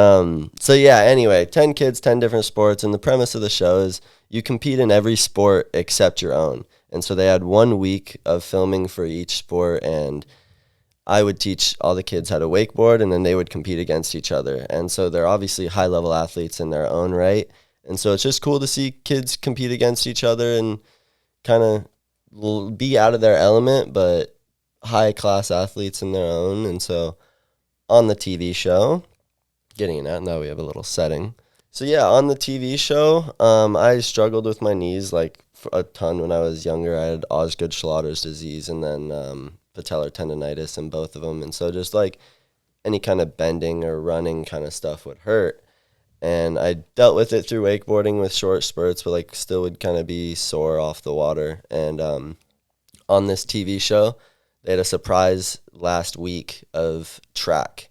so yeah, anyway, 10 kids, 10 different sports, and the premise of the show is you compete in every sport except your own. And so they had 1 week of filming for each sport, and I would teach all the kids how to wakeboard, and then they would compete against each other. And so they're obviously high-level athletes in their own right. And so it's just cool to see kids compete against each other and kind of be out of their element, but high-class athletes in their own. And so on the TV show, getting at, now we have a little setting. So yeah, on the TV show, I struggled with my knees like a ton when I was younger. I had Osgood-Schlatters disease and then patellar tendonitis in both of them. And so just like any kind of bending or running kind of stuff would hurt. And I dealt with it through wakeboarding with short spurts, but like still would kind of be sore off the water. And on this TV show, they had a surprise last week of track.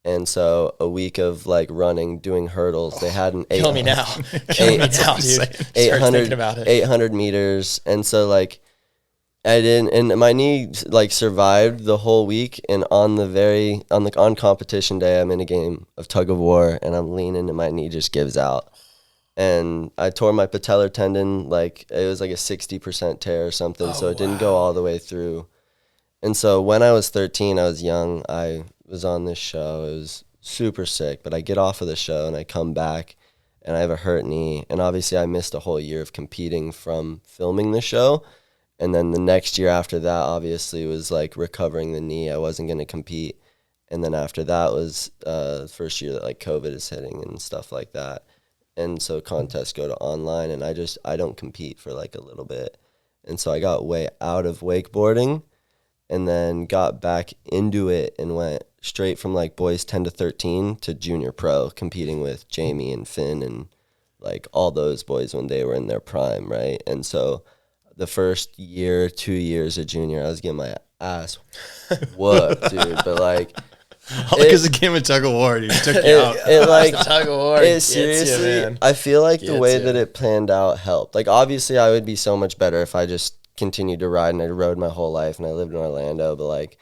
And so a week of like running, doing hurdles. They had an 800 meters. And so like I didn't, and my knee like survived the whole week. And on competition day, I'm in a game of tug of war and I'm leaning and my knee just gives out. And I tore my patellar tendon, like it was like a 60% tear or something. So it didn't go all the way through. And so when I was 13, I was young. I was on this show. It was super sick, but I get off of the show and I come back and I have a hurt knee. And obviously I missed a whole year of competing from filming the show. And then the next year after that, obviously, was like recovering the knee. I wasn't going to compete. And then after that was the first year that like COVID is hitting and stuff like that. And so contests go to online and I don't compete for like a little bit. And so I got way out of wakeboarding and then got back into it and went straight from like boys 10 to 13 to junior pro, competing with Jamie and Finn and like all those boys when they were in their prime, right? And so the first year, 2 years of junior, I was getting my ass whooped, dude. But like,
all because the game of tug of war, dude, took you out.
It like
tug of war.
It seriously, I feel like the way that it planned out helped. Like, obviously, I would be so much better if I just continued to ride, and I rode my whole life, and I lived in Orlando. But like,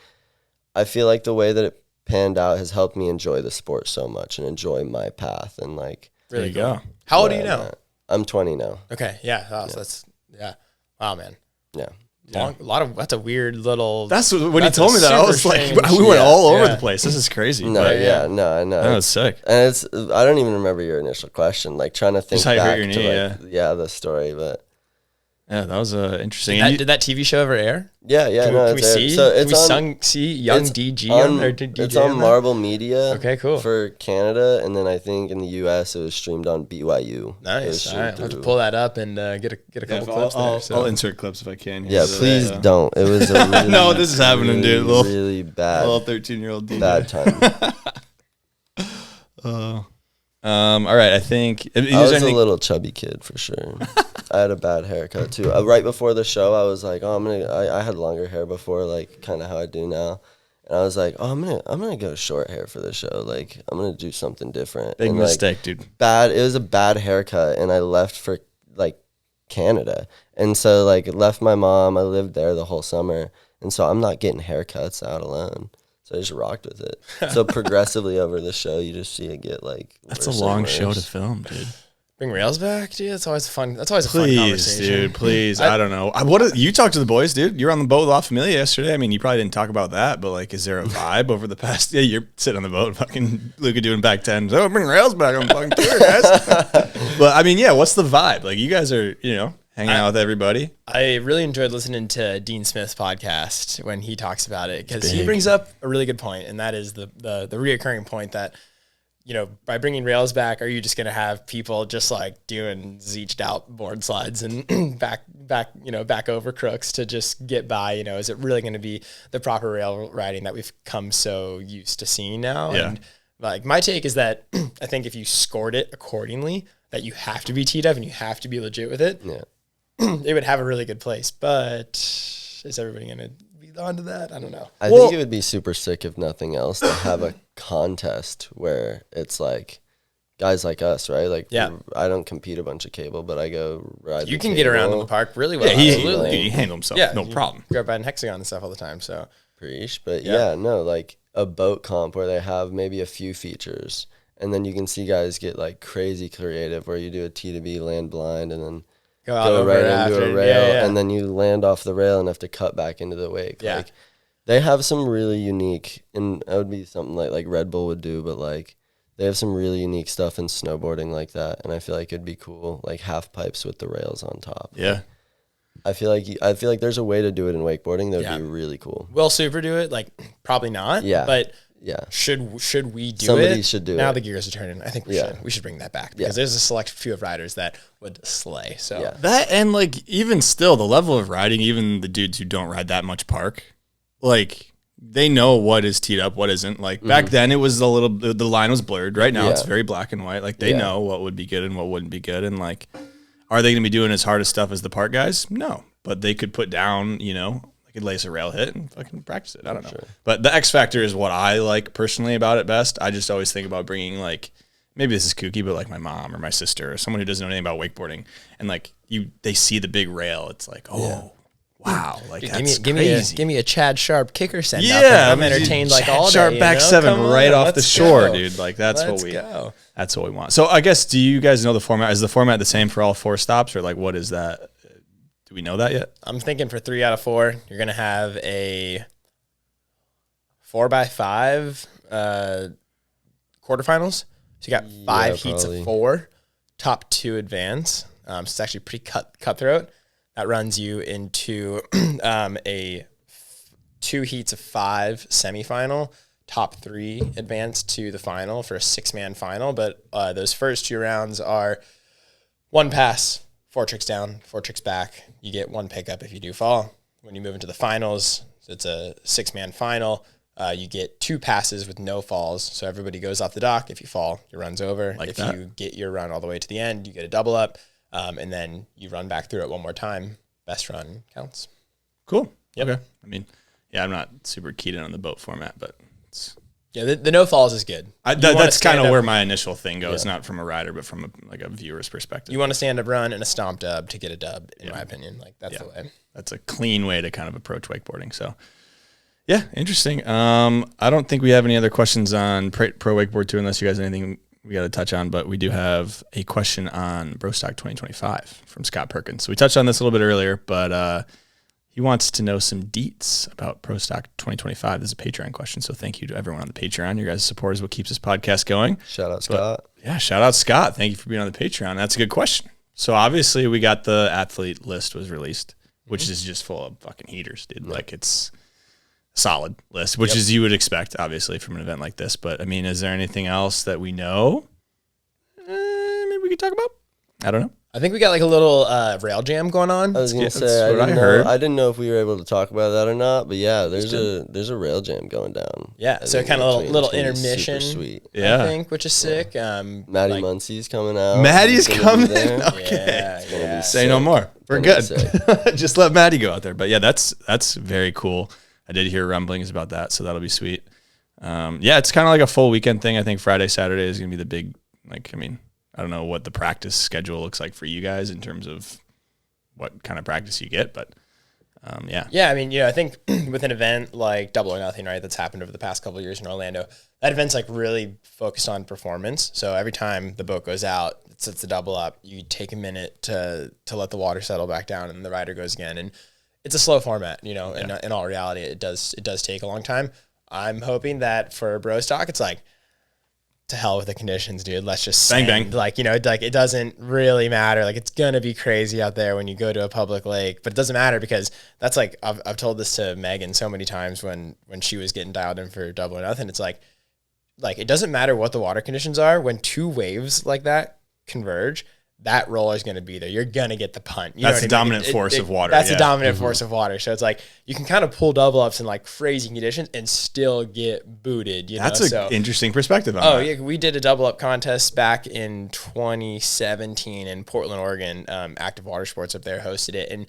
I feel like the way that it panned out has helped me enjoy the sport so much and enjoy my path. And like,
really go. How old are you now?
I'm 20 now.
Okay, yeah, that's yeah. Wow, man.
Yeah.
That's a weird little.
That's when he told me that, I was like, we went all over the place. This is crazy.
No, I know.
That was sick.
And I don't even remember your initial question. Like trying to think
Just how you
back
hurt your knee,
to the story, but.
Yeah, that was interesting.
Did that TV show ever air?
Yeah.
Can we see?
So it's
see young DG on there?
It's on Marble Media.
Okay, cool.
For Canada, and then I think in the US it was streamed on BYU.
Nice. All right, I'll have to pull that up and get a couple clips there. So.
I'll insert clips if I can.
Yeah, please don't. It was a really,
no, this is happening, dude.
Really bad.
Little 13-year-old DJ.
Bad
time. All right, I think
I was a little chubby kid for sure. I had a bad haircut too. Right before the show, I was like, "Oh, I had longer hair before, like kind of how I do now." And I was like, "Oh, I'm gonna go short hair for the show. Like, I'm gonna do something different."
Big
and,
mistake,
like,
dude.
It was a bad haircut, and I left for like Canada, and so like left my mom. I lived there the whole summer, and so I'm not getting haircuts out alone. So I just rocked with it. So progressively over the show, you just see it get like.
That's a long show to film, dude.
Bring rails back, dude. That's always fun. That's always a fun
Please,
conversation,
dude. Please, I don't know. You talked to the boys, dude. You were on the boat with La Familia yesterday. I mean, you probably didn't talk about that, but like, is there a vibe over the past? Yeah, you're sitting on the boat, fucking Luca doing back 10s. Oh, bring rails back on fucking tour, guys. But I mean, yeah, what's the vibe? Like, you guys are, hanging out with everybody.
I really enjoyed listening to Dean Smith's podcast when he talks about it, because he brings up a really good point, and that is the reoccurring point that, by bringing rails back, are you just going to have people just like doing zeeched out board slides and back over crooks to just get by? Is it really going to be the proper rail riding that we've come so used to seeing now?
Yeah.
And like my take is that I think if you scored it accordingly, that you have to be teed up and you have to be legit with it.
Yeah.
It would have a really good place, but is everybody going to be onto that? I don't know.
I think it would be super sick, if nothing else, to have a contest where it's like guys like us, right? Like, I don't compete a bunch of cable, but I go ride.
You can get around in the park really well.
Yeah, he handle himself. Yeah, no problem.
Go by in Hexagon and stuff all the time. So
preach, but like a boat comp where they have maybe a few features, and then you can see guys get like crazy creative where you do a T to B land blind and then go right into a rail, and then you land off the rail and have to cut back into the wake.
Yeah.
Like, they have some really unique, and that would be something like Red Bull would do, but like they have some really unique stuff in snowboarding like that, and I feel like it'd be cool, like half pipes with the rails on top.
Yeah.
I feel like there's a way to do it in wakeboarding that would be really cool.
Will Super do it? Like, probably not.
Yeah.
But
yeah,
should we do
Somebody
it?
Somebody should do it.
Now the gears are turning. I think we should bring that back, because there's a select few of riders that would slay. So
that, and like even still, the level of riding, even the dudes who don't ride that much park, like they know what is teed up, what isn't. Like back then, it was the line was blurred. Right now, it's very black and white. Like they know what would be good and what wouldn't be good. And like, are they going to be doing as hard as stuff as the park guys? No, but they could put down, could lace a rail hit and fucking practice it. I don't know. Sure. But the X factor is what I like personally about it best. I just always think about bringing, like, maybe this is kooky, but like my mom or my sister or someone who doesn't know anything about wakeboarding, and like they see the big rail. It's like, wow, like that's crazy.
Give me a Chad Sharp kicker send up.
Yeah,
I'm entertained like all day.
Sharp back seven right off the shore, dude. Like that's what we want. So I guess, do you guys know the format? Is the format the same for all 4 stops, or like what is that? Do we know that yet?
I'm thinking for 3 out of 4, you're going to have a 4x5 quarterfinals. So you got 5 heats of 4, top 2 advance. So it's actually pretty cutthroat. That runs you into a 2 heats of 5 semifinal, top 3 advance to the final for a 6-man final. But those first 2 rounds are 1 pass, 4 tricks down, 4 tricks back. You get 1 pickup if you do fall. When you move into the finals, so it's a 6-man final. You get 2 passes with no falls. So everybody goes off the dock. If you fall, your run's over. If you get your run all the way to the end, you get a double up. And then you run back through it 1 more time. Best run counts.
Cool. Yep. Okay. I mean, I'm not super keyed in on the boat format, but it's...
Yeah, the no falls is good.
That's kind of where my initial thing goes, not from a rider, but from a viewer's perspective.
You want to stand up run and a stomp dub to get a dub, in my opinion. Like that's the way.
That's a clean way to kind of approach wakeboarding. So, yeah, interesting. I don't think we have any other questions on Pro Wakeboard 2 unless you guys have anything we got to touch on, but we do have a question on BROstock 2025 from Scott Perkins. So we touched on this a little bit earlier, but He wants to know some deets about BROstock 2025. This is a Patreon question, so thank you to everyone on the Patreon. Your guys' support is what keeps this podcast going.
Shout out, Scott.
Yeah, shout out, Scott. Thank you for being on the Patreon. That's a good question. So obviously we got the athlete list was released, which is just full of fucking heaters, dude. Like it's a solid list, which is you would expect, obviously, from an event like this. But I mean, is there anything else that we know? Maybe we could talk about? I don't know.
I think we got like a little rail jam going on.
I was gonna say I didn't know if we were able to talk about that or not, but yeah, there's a rail jam going down.
Yeah, so kind of little intermission.
Sweet.
Yeah, I think, which is sick.
Maddie Muncie's coming out.
Maddie's coming.
Okay,
yeah.
Say no more. We're good. Just let Maddie go out there. But yeah, that's very cool. I did hear rumblings about that, so that'll be sweet. Yeah, it's kind of like a full weekend thing. I think Friday, Saturday is gonna be the big. I don't know what the practice schedule looks like for you guys in terms of what kind of practice you get, but yeah.
Yeah, I mean, I think with an event like Double or Nothing, right, that's happened over the past couple of years in Orlando, that event's like really focused on performance. So every time the boat goes out, it sets the double up, you take a minute to let the water settle back down and the rider goes again. And it's a slow format, in all reality, it does take a long time. I'm hoping that for BROstock, it's like, to hell with the conditions, dude. Let's just
bang.
It doesn't really matter. Like it's gonna be crazy out there when you go to a public lake, but it doesn't matter because that's like I've told this to Megan so many times when she was getting dialed in for Double or Nothing. It's like it doesn't matter what the water conditions are. When two waves like that converge, that roller is going to be there. You're going to get the punt.
That's the dominant force of water.
That's the dominant force of water. So it's like you can kind of pull double ups in like crazy conditions and still get booted.
That's an interesting perspective on that.
Yeah, we did a double up contest back in 2017 in Portland, Oregon. Active Water Sports up there hosted it, and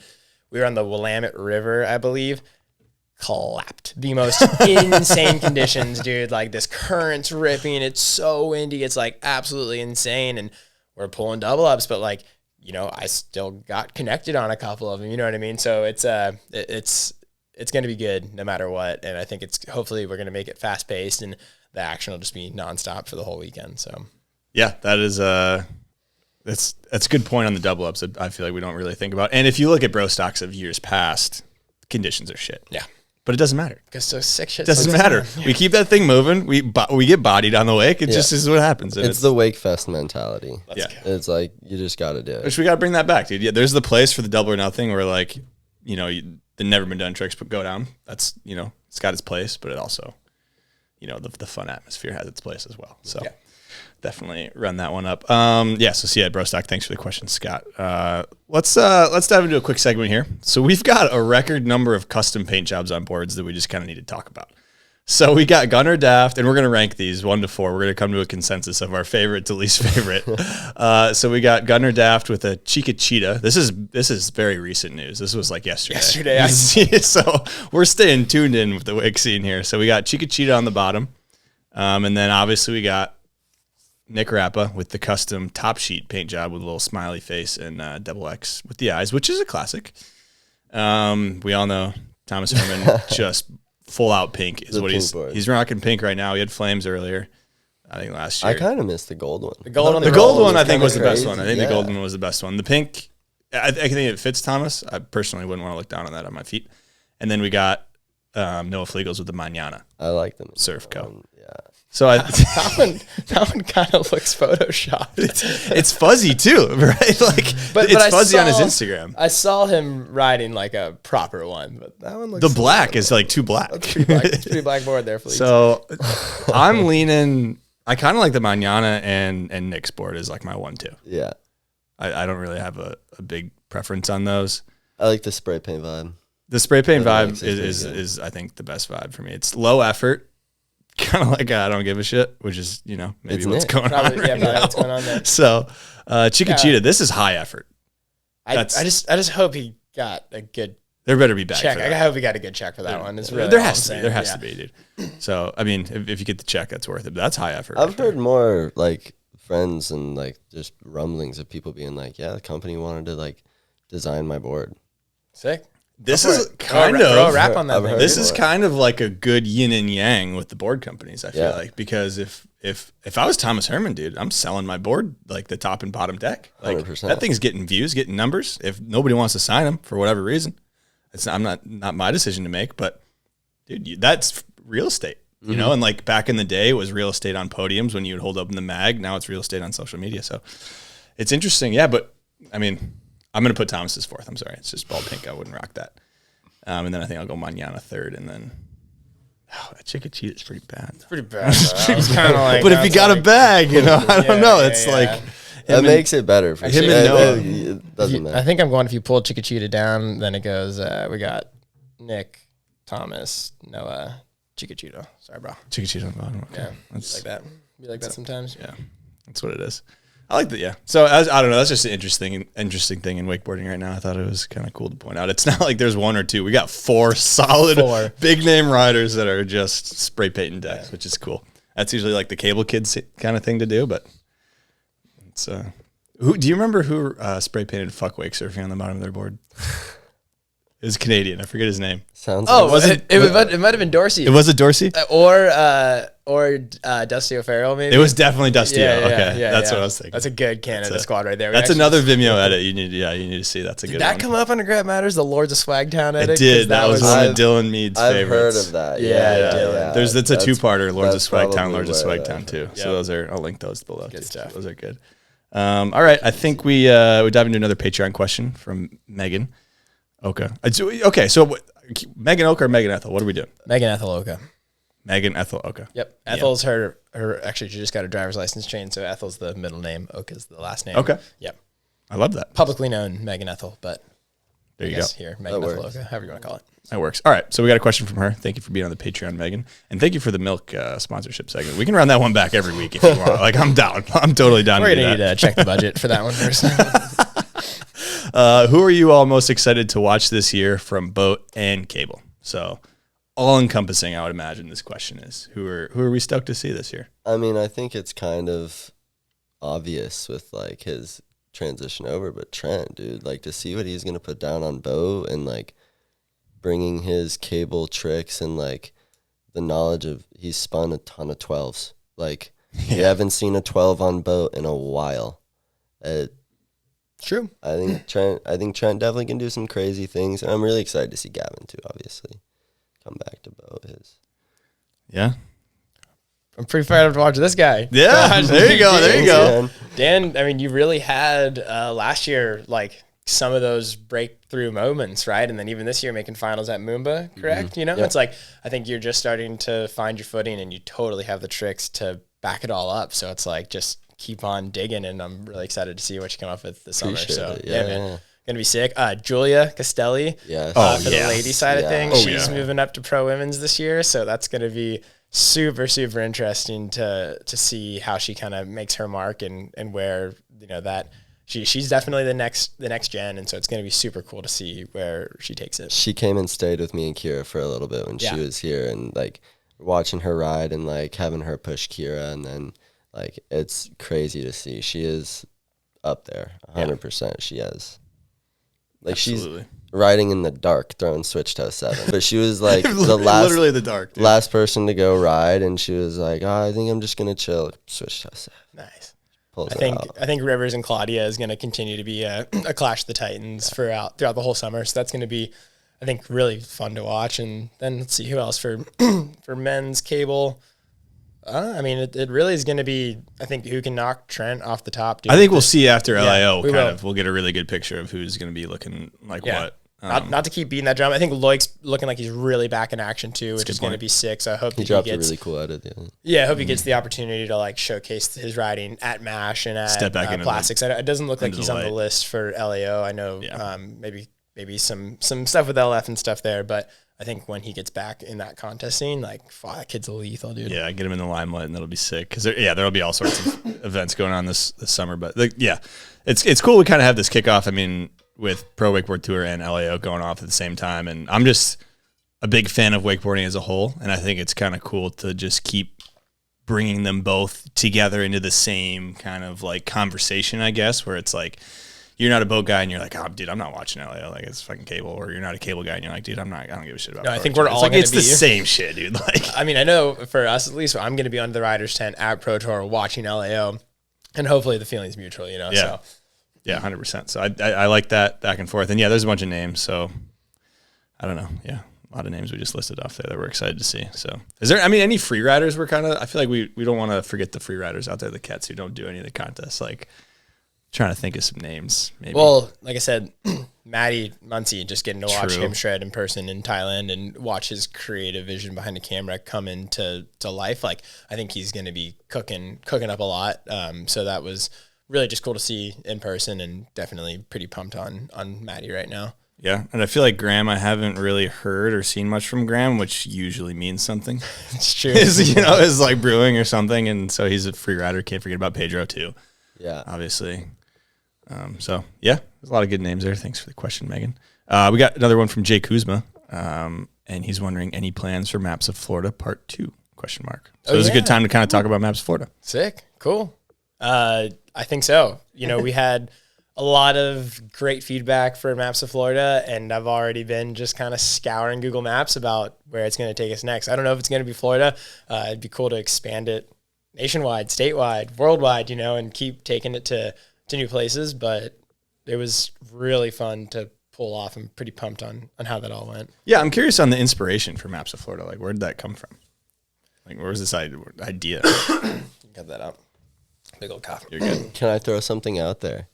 we were on the Willamette River, I believe. Clapped. The most insane conditions, dude. Like this current's ripping. It's so windy. It's like absolutely insane, and we're pulling double ups, but like, I still got connected on a couple of them. You know what I mean? So it's going to be good no matter what. And I think hopefully we're going to make it fast paced and the action will just be nonstop for the whole weekend. So
yeah, that is that's a good point on the double ups that I feel like we don't really think about. And if you look at BROstocks of years past, conditions are shit.
Yeah.
But it doesn't matter.
Because so sick shit.
Doesn't matter. Yeah. We keep that thing moving. We get bodied on the wake. It just is what happens.
It's the Wake Fest mentality.
Yeah.
It's like, you just got to do it.
Which we got to bring that back, dude. Yeah, there's the place for the Double or Nothing where the never been done tricks but go down. That's, it's got its place, but it also, the fun atmosphere has its place as well. So definitely run that one up. BROstock, thanks for the question, Scott. Let's dive into a quick segment here. So we've got a record number of custom paint jobs on boards that we just kind of need to talk about. So we got Guenther Daft, and we're going to rank these 1 to 4. We're going to come to a consensus of our favorite to least favorite. So we got Guenther Daft with a Chica Cheetah. This is very recent news. This was like yesterday. So we're staying tuned in with the wake scene here. So we got Chica Cheetah on the bottom. And then obviously we got Nick Rappa with the custom top sheet paint job with a little smiley face and double X with the eyes, which is a classic. We all know Thomas Herman just full out pink is what he's rocking pink right now. He had flames earlier, I think last year.
I kind of missed the gold one.
The gold
one I think was the best one. I think the gold one was the best one. The pink, I think it fits Thomas. I personally wouldn't want to look down on that on my feet. And then we got Noah Flegels with the Manana.
I like them.
Surf Co.
Yeah.
So
that one kind of looks photoshopped.
It's fuzzy too, right? Like, but it's fuzzy on his Instagram.
I saw him riding like a proper one, but that one looks.
The black is like too black.
It's pretty blackboard there, Fleets.
So I'm leaning. I kind of like the Manana and Nick's board is like my 1-2.
Yeah.
I don't really have a big preference on those.
I like the spray paint vibe.
The spray paint vibe is I think the best vibe for me. It's low effort. Kind of like I don't give a shit, which is maybe what's going on right now.
What's going on there.
So, Chica Cheetah, this is high effort.
I just hope he got a good.
There better be back
check.
For that.
I hope he got a good check for that one. It's really
there has to be, dude. So I mean, if you get the check, that's worth it. But that's high effort.
I've heard more like friends and like just rumblings of people being like, yeah, the company wanted to like design my board.
Sick.
This is kind of
throw a wrap on that.
This is kind of like a good yin and yang with the board companies. I feel like because if I was Thomas Herman, dude, I'm selling my board like the top and bottom deck. Like
100%.
That thing's getting views, getting numbers. If nobody wants to sign them for whatever reason, I'm not my decision to make, but dude, that's real estate, you know? And like back in the day, it was real estate on podiums when you would hold open the mag. Now it's real estate on social media. So it's interesting. Yeah. But I mean, I'm going to put Thomas's fourth. I'm sorry. It's just bald pink. I wouldn't rock that. And then I think I'll go Manana third, and then that Chica Cheetah is pretty bad. It's
pretty bad. It's kind of like,
but if you got a bag, you know, I don't know. It's like
that makes it better for
him and Noah.
It doesn't matter.
I think I'm going. If you pull Chica Cheetah down, then it goes. We got Nick, Thomas, Noah, Chica Cheetah. Sorry, bro.
Chica Cheetah on the bottom. Okay.
Yeah, that's like that. Be like that sometimes.
Yeah, that's what it is. I like that. Yeah. So I don't know. That's just an interesting thing in wakeboarding right now. I thought it was kind of cool to point out. It's not like there's one or two. We got four solid big name riders that are just spray painting decks, which is cool. That's usually like the cable kids kind of thing to do, but it's who do you remember who spray painted fuck wake surfing on the bottom of their board? It was Canadian. I forget his name.
Sounds.
Oh, was it? It might have been Dorsey.
It was it Dorsey
or Dusty O'Farrell maybe.
It was definitely Dusty. Okay,
yeah,
that's what I was thinking.
That's a good Canada squad right there.
That's another Vimeo edit. You need to see. That's a good.
Did that
one.
come up on the Grab Matters? The Lords of Swagtown edit.
It did. That was one of Dylan Mead's
I've
favorites.
heard of that.
Yeah.
It's a two-parter. Lords of Swagtown, Lords of
probably
Swagtown too. So those are. I'll link those below.
Good stuff.
Those are good. All right, I think we dive into another Patreon question from Megan Oka. Okay, so Megan Oka or Megan Ethel? What are we doing?
Megan Ethel Oka.
Megan Ethel Oka.
Yep. Ethel's her. Actually, she just got a driver's license change, so Ethel's the middle name. Oka's the last name.
Okay.
Yep.
I love that.
Publicly known Megan Ethel, but
there you go.
Here, Megan Ethel Oka, however you want to call it.
That works. All right, so we got a question from her. Thank you for being on the Patreon, Megan, and thank you for the milk sponsorship segment. We can run that one back every week if you want. Like, I'm down. I'm totally down.
We're gonna need to check the budget for that one first.
Who are you all most excited to watch this year from boat and cable? So, all encompassing, I would imagine this question is. Who are we stoked to see this year?
I mean, I think it's kind of obvious with like his transition over, but Trent, dude, like to see what he's gonna put down on boat and like bringing his cable tricks and like the knowledge of he's spun a ton of 12s. Like you haven't seen a 12 on boat in a while.
True.
I think Trent definitely can do some crazy things, and I'm really excited to see Gavin too. Obviously, come back to boat.
Yeah.
I'm pretty fired up to watch this guy.
Yeah, gosh, there you go.
Dan, I mean, you really had last year like some of those breakthrough moments, right? And then even this year making finals at Moomba, correct? Mm-hmm. You know, it's like I think you're just starting to find your footing, and you totally have the tricks to back it all up. So it's like just keep on digging, and I'm really excited to see what you come up with this summer. So man. Gonna be sick. Julia Castelli, for the lady side of things. She's moving up to pro women's this year, so that's gonna be super interesting to see how she kind of makes her mark and where that she's definitely the next gen, and so it's gonna be super cool to see where she takes it.
She came and stayed with me and Kira for a little bit when she was here, and like watching her ride and like having her push Kira, and then like it's crazy to see. She is up there 100%. She is. Like Absolutely. She's riding in the dark, throwing switch toe 7. But she was like
literally the dark, dude.
Last person to go ride, and she was like, I think I'm just gonna chill. Switch toe 7.
Nice. I think Rivers and Claudia is gonna continue to be a clash of the Titans throughout the whole summer. So that's gonna be, I think, really fun to watch. And then let's see who else for men's cable. I mean, it really is going to be, I think, who can knock Trent off the top. Dude.
I think we'll see after LAO. We'll get a really good picture of who's going to be looking like what.
Not to keep beating that drum. I think Loic's looking like he's really back in action too, which is going to be sick. So I hope
he dropped a really cool edit.
I hope he gets the opportunity to like showcase his riding at MASH and at Plastics. It doesn't look like he's on the list for LAO. I know maybe some stuff with LF and stuff there, but I think when he gets back in that contest scene, like, that kid's lethal, dude.
Yeah, get him in the limelight, and that'll be sick. Because there'll be all sorts of events going on this summer. But it's cool. We kind of have this kickoff. I mean, with Pro Wakeboard Tour and LAO going off at the same time, and I'm just a big fan of wakeboarding as a whole, and I think it's kind of cool to just keep bringing them both together into the same kind of like conversation, I guess, where it's like, you're not a boat guy and you're like, oh, dude, I'm not watching LAO. Like, it's fucking cable. Or you're not a cable guy and you're like, dude, I don't give a shit about.
No, I think we're all
it's the same shit, dude. Like,
I mean, I know for us at least, I'm going to be under the rider's tent at Pro Tour watching LAO, and hopefully the feeling's mutual, you know.
Yeah,
so.
Yeah, 100%. So I like that back and forth, and there's a bunch of names. So I don't know. Yeah. A lot of names we just listed off there that we're excited to see. So is there, I mean, any free riders we're kind of, I feel like we don't want to forget the free riders out there, the cats who don't do any of the contests. Like trying to think of some names. Maybe.
Well, like I said, Matty Muncie, just getting to watch
True.
him shred in person in Thailand and watch his creative vision behind the camera come into life. Like I think he's going to be cooking up a lot. So that was really just cool to see in person, and definitely pretty pumped on Matty right now.
Yeah, and I feel like Graham, I haven't really heard or seen much from Graham, which usually means something.
It's true.
Is like brewing or something, and so he's a free rider. Can't forget about Pedro too.
Yeah,
obviously. So yeah, there's a lot of good names there. Thanks for the question, Megan. We got another one from Jay Kuzma, and he's wondering any plans for Maps of Florida Part 2? So it was a good time to kind of talk about Maps of Florida.
Sick, cool. I think so. We had a lot of great feedback for Maps of Florida, and I've already been just kind of scouring Google Maps about where it's going to take us next. I don't know if it's going to be Florida. It'd be cool to expand it nationwide, statewide, worldwide, and keep taking it to new places. But it was really fun to pull off. I'm pretty pumped on how that all went.
Yeah, I'm curious on the inspiration for Maps of Florida. Like, where did that come from? Like, where was this idea?
Got that up. Big old coffee.
You're good.
Can I throw something out there?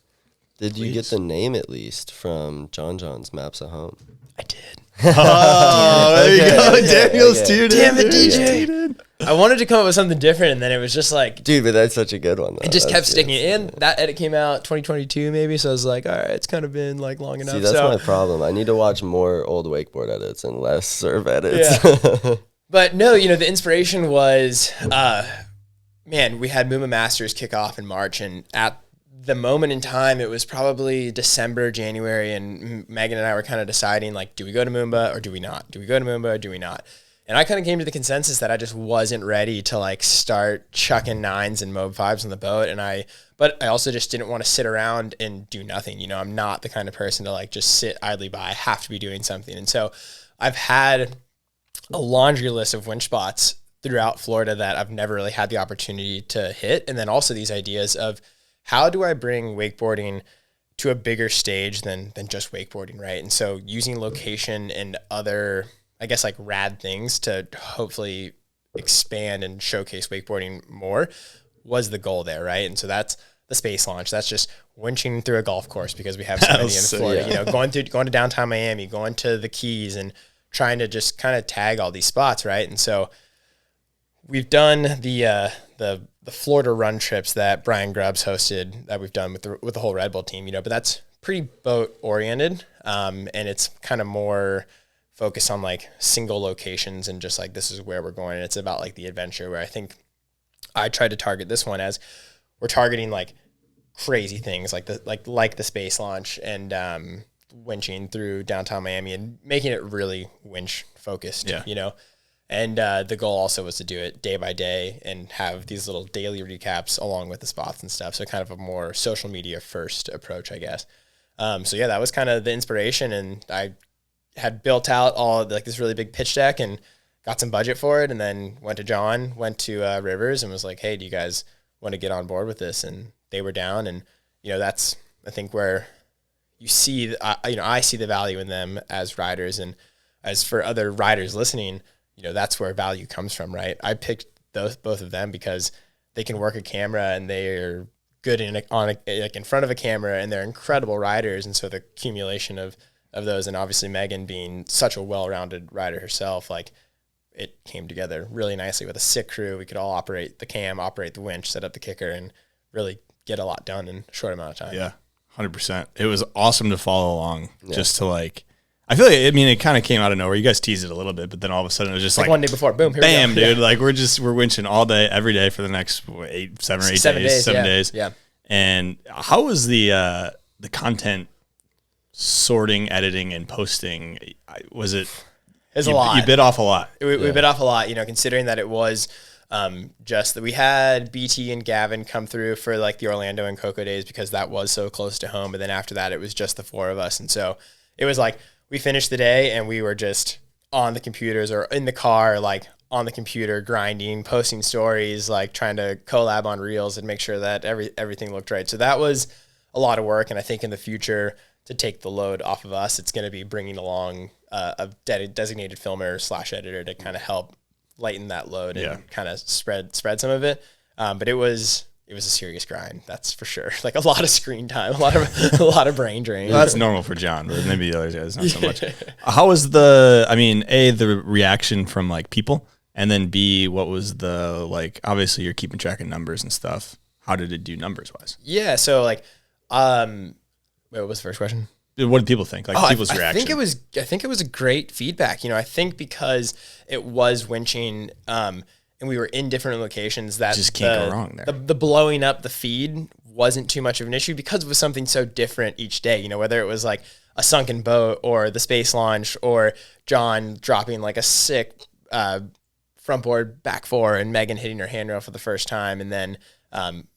Did you get the name at least from John's Maps of Home?
I did.
Oh, there you go. Daniel's too.
Damn it, DJ. I wanted to come up with something different, and then it was just like...
Dude, but that's such a good one, though.
It just kept sticking in. That edit came out 2022, maybe, so I was like, all right, it's kind of been like long enough.
See, that's my problem. I need to watch more old wakeboard edits and less surf edits.
Yeah. But no, the inspiration was, we had Moomba Masters kick off in March, and at the moment in time, it was probably December, January, and Megan and I were kind of deciding, like, do we go to Moomba or do we not? Do we go to Moomba or do we not? And I kind of came to the consensus that I just wasn't ready to, like, start chucking 9s and Mob 5s on the boat. But I also just didn't want to sit around and do nothing. I'm not the kind of person to, like, just sit idly by. I have to be doing something. And so I've had a laundry list of winch spots throughout Florida that I've never really had the opportunity to hit. And then also these ideas of, how do I bring wakeboarding to a bigger stage than just wakeboarding, right? And so using location and other, I guess, like rad things to hopefully expand and showcase wakeboarding more was the goal there, right? And so that's the space launch. That's just winching through a golf course because we have so many in Florida.
Yeah.
Going to downtown Miami, going to the Keys, and trying to just kind of tag all these spots, right? And so we've done the Florida run trips that Brian Grubbs hosted that we've done with the whole Red Bull team, but that's pretty boat oriented. And it's kind of more focused on like single locations and just like, this is where we're going. And it's about like the adventure, where I think I tried to target this one as we're targeting like crazy things like the space launch and winching through downtown Miami and making it really winch focused, And the goal also was to do it day by day and have these little daily recaps along with the spots and stuff. So kind of a more social media first approach, I guess. So yeah, that was kind of the inspiration. And I had built out all like this really big pitch deck and got some budget for it. And then went to Rivers and was like, hey, do you guys want to get on board with this? And they were down. And, that's, I think, where you see, I see the value in them as riders. And as for other riders listening, that's where value comes from, right? I picked both of them because they can work a camera and they are good in front of a camera, and they're incredible riders. And so the accumulation of those, and obviously Megan being such a well-rounded rider herself, like it came together really nicely with a sick crew. We could all operate the cam, operate the winch, set up the kicker, and really get a lot done in a short amount of time.
Yeah, 100%. It was awesome to follow along, just to like. I feel like, it kind of came out of nowhere. You guys teased it a little bit, but then all of a sudden it was just like
one day before, boom, here
bam,
we go.
dude. Like we're winching all day, every day for the next 7 days.
Yeah.
And how was the content sorting, editing, and posting? Was it?
It's a lot.
You bit off a lot.
We bit off a lot, considering that it was just that we had BT and Gavin come through for like the Orlando and Coco days because that was so close to home. But then after that, it was just the 4 of us. And so it was like, we finished the day and we were just on the computers or in the car, like on the computer, grinding, posting stories, like trying to collab on reels and make sure that everything looked right. So that was a lot of work. And I think in the future, to take the load off of us. It's going to be bringing along a designated filmer / editor to kind of help lighten that load and kind of spread some of it. But it was a serious grind, that's for sure. Like a lot of screen time, a lot of brain drain.
Well, that's normal for John, but maybe the other guys not so much. How was the reaction from like people, and then B, what was the, like, obviously you're keeping track of numbers and stuff. How did it do numbers wise?
Yeah, so like, wait, what was the first question?
What did people think? Like people's reaction?
I think it was a great feedback. I think because it was winching, and we were in different locations, that
just can't go wrong there.
The blowing up the feed wasn't too much of an issue because it was something so different each day. Whether it was like a sunken boat or the space launch or John dropping like a sick front board back four and Megan hitting her handrail for the first time, and then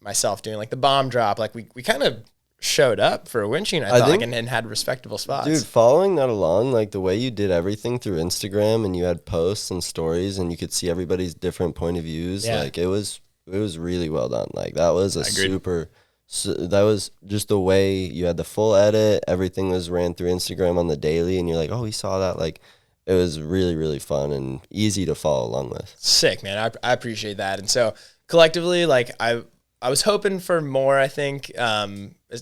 myself doing like the bomb drop. Like we kind of showed up for winching, I thought, and had respectable spots.
Dude, following that along, like the way you did everything through Instagram, and you had posts and stories, and you could see everybody's different point of views. Yeah. Like it was really well done. Like that was that was just the way you had the full edit. Everything was ran through Instagram on the daily, and you're like, oh, we saw that. Like it was really, really fun and easy to follow along with.
Sick, man. I appreciate that. And so collectively, like I was hoping for more, I think,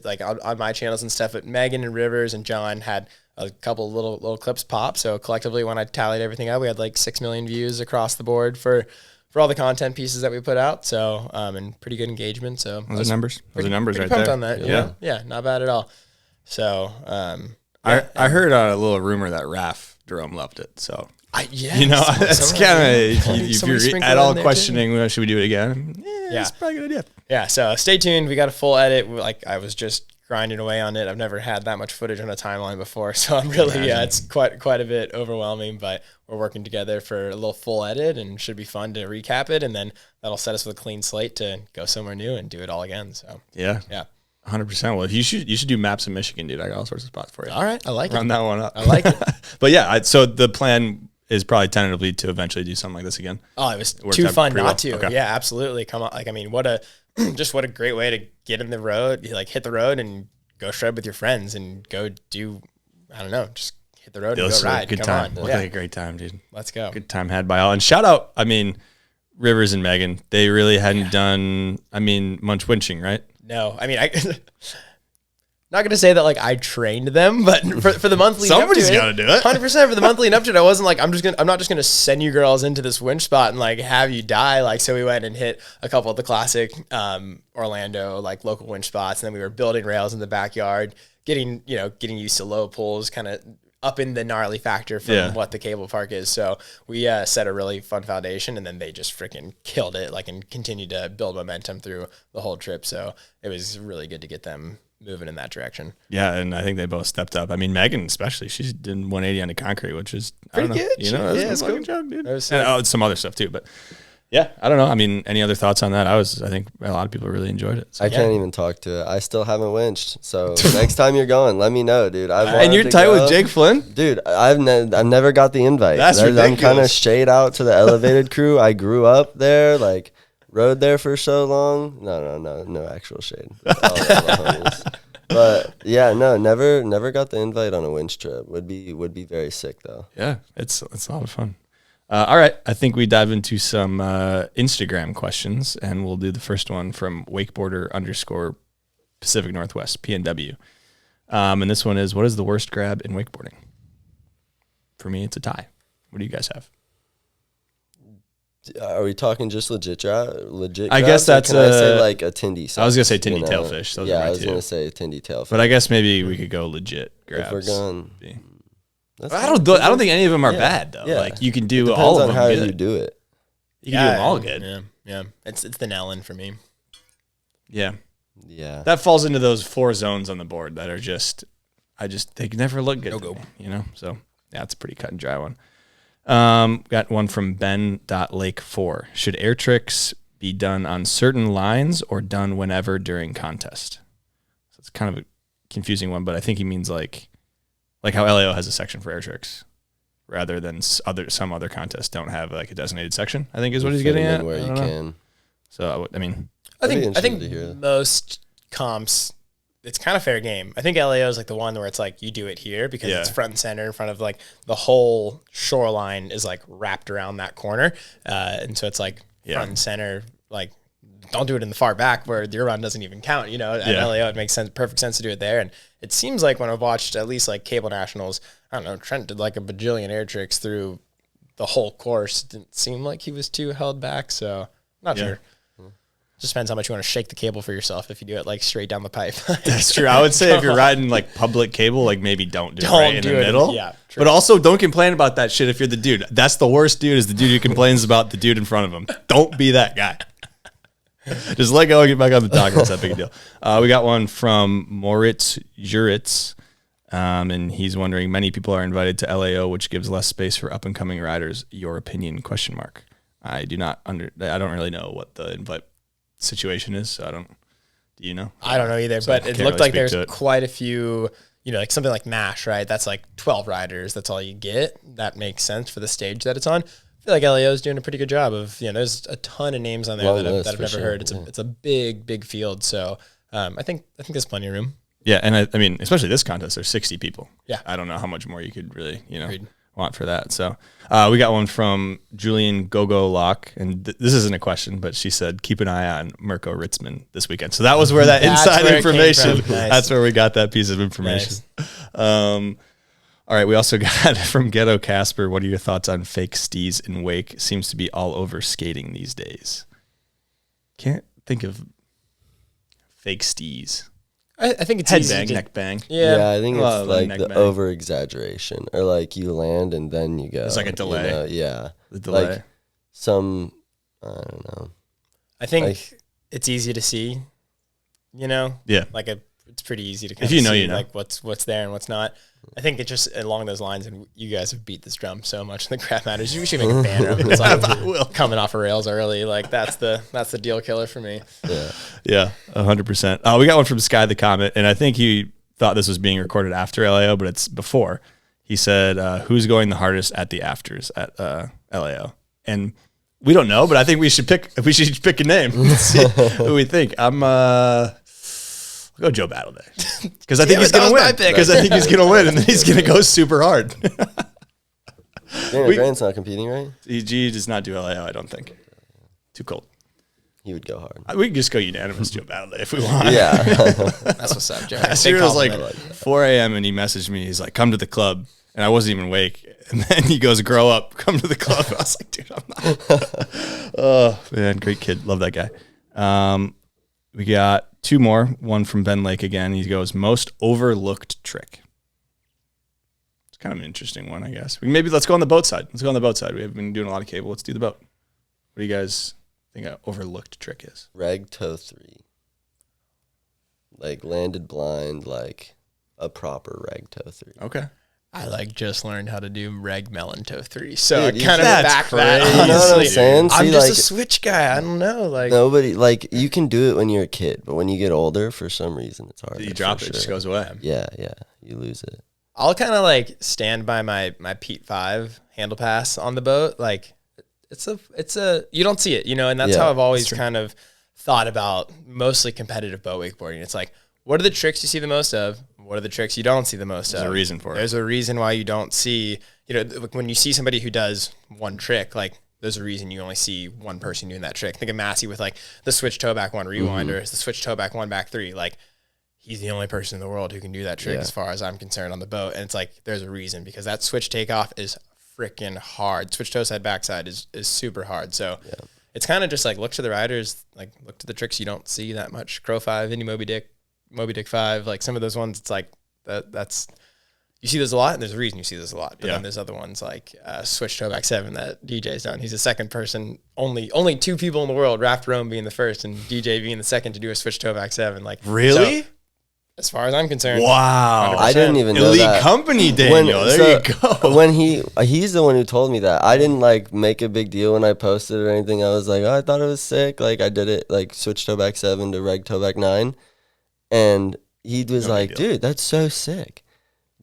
like on my channels and stuff, but Megan and Rivers and John had a couple little clips pop. So collectively, when I tallied everything up, we had like 6 million views across the board for all the content pieces that we put out. So, and pretty good engagement. So
those are numbers. Those are numbers right
pumped
there.
On that. Yeah, not bad at all. So,
I heard a little rumor that Raph Jerome loved it. So, it's kind of, if you're at all questioning, should we do it again? Yeah, it's probably a good idea.
Yeah, so stay tuned. We got a full edit. Like I was just grinding away on it. I've never had that much footage on a timeline before, so I'm really it's quite a bit overwhelming. But we're working together for a little full edit, and should be fun to recap it, and then that'll set us with a clean slate to go somewhere new and do it all again. So yeah.
100%. Well, you should do maps in Michigan, dude. I got all sorts of spots for you.
All right, I like it.
Run that one up.
I like it.
But yeah, so the plan is probably tentatively to eventually do something like this again.
Oh, it was too fun not to. Okay. Yeah, absolutely. Come on. Like, I mean, what a great way to get in the road, like hit the road and go shred with your friends and go do, I don't know, just hit the road and go ride.
Good time. Looked like a great time, dude.
Let's go.
Good time had by all. And shout out, Rivers and Megan. They really hadn't done, much winching, right?
No. Not going to say that like I trained them, but for the monthly
somebody's got to do it.
100% for the monthly and up to it. I wasn't like, I'm not just going to send you girls into this winch spot and like have you die. Like, so we went and hit a couple of the classic Orlando like local winch spots, and then we were building rails in the backyard, getting used to low pulls, kind of up in the gnarly factor from what the cable park is. So we set a really fun foundation, and then they just freaking killed it, like, and continued to build momentum through the whole trip. So it was really good to get them moving in that direction.
Yeah, and I think they both stepped up. Megan especially, she's did 180 on the concrete, which is
pretty good.
That's a fucking job, dude. And some other stuff too, but yeah, I don't know. Any other thoughts on that? I think a lot of people really enjoyed it.
So. I can't even talk to it. I still haven't winched. So next time you're going, let me know, dude.
And you're tight with Jake Flynn?
Dude, I've never got the invite.
That's ridiculous.
I'm kind of shade out to the elevated crew. I grew up there, like rode there for so long. No actual shade. But yeah, no, never got the invite on a winch trip. Would be very sick though.
Yeah, it's a lot of fun. All right, I think we dive into some Instagram questions, and we'll do the first one from wakeboarder _ Pacific Northwest PNW. And this one is, what is the worst grab in wakeboarding? For me, it's a tie. What do you guys have?
Are we talking just legit?
I guess that's
I say like a tindy.
I was gonna say tindy tailfish. Those
I was gonna say tindy tailfish.
But I guess maybe we could go legit grabs.
If we're going,
I don't think any of them are bad though. Yeah. Like you can do all of them.
How you do it?
You can do them all good.
Yeah. It's the Nellen for me.
Yeah.
Yeah.
That falls into those 4 zones on the board that are just they never look good.
Go.
So yeah, it's a pretty cut and dry one. Got one from Ben.Lake4. Should air tricks be done on certain lines or done whenever during contest? So it's kind of a confusing one, but I think he means like how LAO has a section for air tricks rather than some other contests don't have like a designated section, I think is what he's getting at.
Where you can.
So,
I think most comps it's kind of fair game. I think LAO is like the one where it's like you do it here because it's front and center in front of like the whole shoreline is like wrapped around that corner. And so it's like front and center, like don't do it in the far back where your run doesn't even count, you know, at LAO, it makes perfect sense to do it there. And it seems like when I've watched at least like cable nationals, I don't know, Trent did like a bajillion air tricks through the whole course. Didn't seem like he was too held back. So not sure. Just depends how much you want to shake the cable for yourself if you do it like straight down the pipe.
That's true. I would say if you're riding like public cable, like maybe don't do it right in the middle.
Yeah, true.
But also don't complain about that shit if you're the dude. That's the worst dude is the dude who complains about the dude in front of him. Don't be that guy. Just let go and get back on the dock. It's that big a deal. We got one from Moritz Juritz. And he's wondering, many people are invited to LAO, which gives less space for up and coming riders. Your opinion? ? I don't really know what the invite situation is, so do you know?
I don't know either, so but it looked like there's quite a few, you know, like something like MASH, right? That's like 12 riders. That's all you get. That makes sense for the stage that it's on. I feel like LAO is doing a pretty good job of, you know, there's a ton of names on there that I've never heard. It's a big field. So I think there's plenty of room.
Yeah. And I mean, especially this contest, there's 60 people.
Yeah.
I don't know how much more you could really, want for that. So we got one from Julian Gogo Lock, and this isn't a question, but she said, keep an eye on Mirko Ritzman this weekend. So that was where that inside information, nice. That's where we got that piece of information. Nice. All right. We also got from Ghetto Casper, what are your thoughts on fake stees in wake? Seems to be all over skating these days. Can't think of fake stees.
I think it's
head bang, neck bang.
Yeah, I think it's like the over exaggeration, or like you land and then you go.
It's like a delay.
You know? Yeah,
the delay.
Like some, I don't know.
I think it's easy to see. You know.
Yeah.
Like it's pretty easy to
if you know,
see,
you know,
like what's there and what's not. I think it's just along those lines, and you guys have beat this drum so much in the crap matters. You should make a banner of it. It's like coming off of rails early. Like that's the deal killer for me.
Yeah, 100%. We got one from Sky the Comet, and I think he thought this was being recorded after LAO, but it's before. He said, "Who's going the hardest at the afters at LAO?" And we don't know, but I think we should pick a name. Let's see who we think. I'll go Joe Battle Day because I think he's going to win. Because I think he's going to win, and then he's going to go super hard.
Daniel Grant's not competing, right?
He does not do LAO, I don't think. Too cold.
He would go hard.
We can just go unanimous Joe Battle Day if we want.
Yeah.
That's what's up, Joe.
Last year it was like 4 a.m. and he messaged me. He's like, come to the club. And I wasn't even awake. And then he goes, grow up, come to the club. I was like, dude, I'm not. Oh, man, great kid. Love that guy. We got two more. One from Ben Lake again. He goes, most overlooked trick. It's kind of an interesting one, I guess. Maybe let's go on the boat side. We have been doing a lot of cable. Let's do the boat. What do you guys think an overlooked trick is?
Reg toe 3. Like landed blind, like a proper reg toe 3.
Okay.
I just learned how to do reg melon toe 3, so
dude,
I kind of back that.
You know what I'm saying?
I'm just a switch guy. I don't know. Like
nobody, like you can do it when you're a kid, but when you get older, for some reason, it's hard.
You drop it, it just goes away.
Yeah, you lose it.
I'll kind of like stand by my Pete 5 handle pass on the boat. Like it's a you don't see it, you know, and that's how I've always kind of thought about mostly competitive boat wakeboarding. It's like, what are the tricks you see the most of? What are the tricks you don't see the most of?
There's a reason for it.
There's a reason why you don't see, you know, when you see somebody who does one trick, like there's a reason you only see one person doing that trick. Think of Massey with like the switch toe back 1 rewind or the switch toe back 1 back 3. Like he's the only person in the world who can do that trick as far as I'm concerned on the boat. And it's like, there's a reason because that switch takeoff is freaking hard. Switch toe side backside is super hard. So it's kind of just like, look to the riders, like look to the tricks you don't see that much. Crow 5, Indy Moby Dick 5, like some of those ones, it's like that's you see those a lot, and there's a reason you see those a lot. But then there's other ones like switch toe back 7 that DJ's done. He's the second person, only 2 people in the world, Raft Rome being the first and DJ being the second to do a switch toe back 7. Like
really?
So, as far as I'm concerned,
wow,
100%.
I didn't even know
Elite
that.
Company, Daniel. There you go.
When he's the one who told me that, I didn't like make a big deal when I posted or anything. I was like, oh, I thought it was sick. Like I did it like switch toe back 7 to reg toe back 9, and he was like, dude, that's so sick.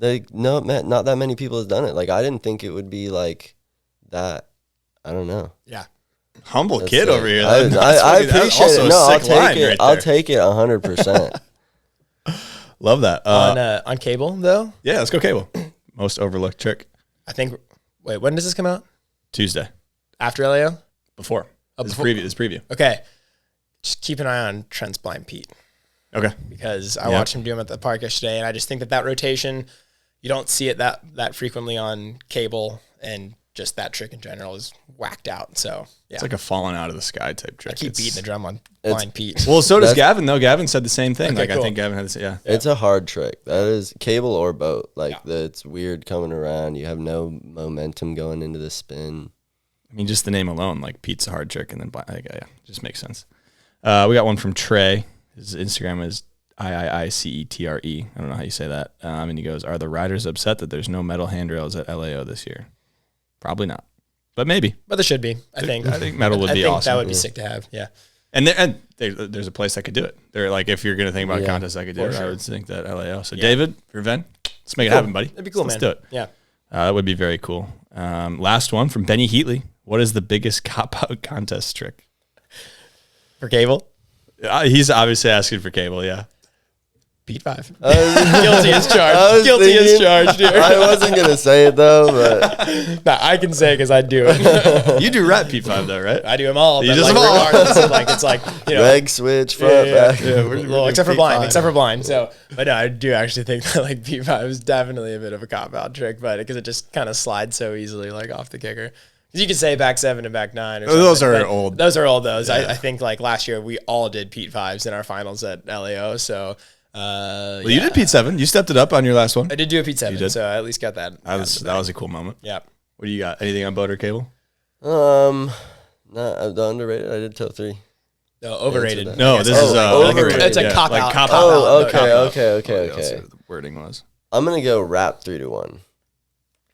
Like, no, man, not that many people have done it. Like, I didn't think it would be like that. I don't know.
Yeah.
Humble kid over here.
I appreciate it. No, I'll take it 100%.
Love that.
On cable though.
Yeah, let's go cable. Most overlooked trick.
I think. Wait, when does this come out?
Tuesday.
After LAO?
Before.
Oh,
This
before.
preview.
Okay. Just keep an eye on Trent's Blind Pete.
Okay.
Because I watched him do him at the park yesterday, and I just think that rotation, you don't see it that frequently on cable, and just that trick in general is whacked out. So yeah,
It's like a falling out of the sky type trick.
I keep beating the drum on Blind Pete.
Well, so does Gavin, though. Gavin said the same thing.
Okay,
I
cool.
think Gavin had the
It's a hard trick. That is cable or boat. It's weird coming around. You have no momentum going into the spin.
I mean, just the name alone, like Pete's a hard trick, and then just makes sense. We got one from Trey. His Instagram is IIICETRE. I don't know how you say that. And he goes, "Are the riders upset that there's no metal handrails at LAO this year?" Probably not, but maybe.
But there should be. I think
metal would be awesome.
That would be sick to have. Yeah.
And there's a place that could do it. They're like, if you're going to think about a contest that could do it, I would think that LAO. So David, Ven, let's make it happen, buddy.
That'd be cool,
Let's
man.
do it.
Yeah.
That would be very cool. Last one from Benny Heatley. What is the biggest cop-out contest trick?
For cable?
He's obviously asking for cable, yeah.
Pete 5. Guilty as charged. Guilty as charged here.
I wasn't going to say it, though, but...
Nah, I can say it because I do it.
You do rap P5, though, right?
I do them all.
You
But
do
like,
them all.
regardless, it's like, you know.
Reg switch, front, back.
Well, except for blind. So, but no, I do actually think that like P5 is definitely a bit of a cop-out trick, but because it just kind of slides so easily like off the kicker. You could say back 7 and back 9. Or
those are old.
Those are old. I think like last year we all did Pete 5s in our finals at LAO. So,
well, you did Pete 7. You stepped it up on your last one.
I did do a Pete 7, so I at least got that.
That was a cool moment.
Yeah.
What do you got? Anything on boat or cable?
Not the underrated. I did toe 3.
No, overrated.
No, this is
overrated.
It's a cop out.
Oh, okay.
The wording was.
I'm gonna go wrap 3-1.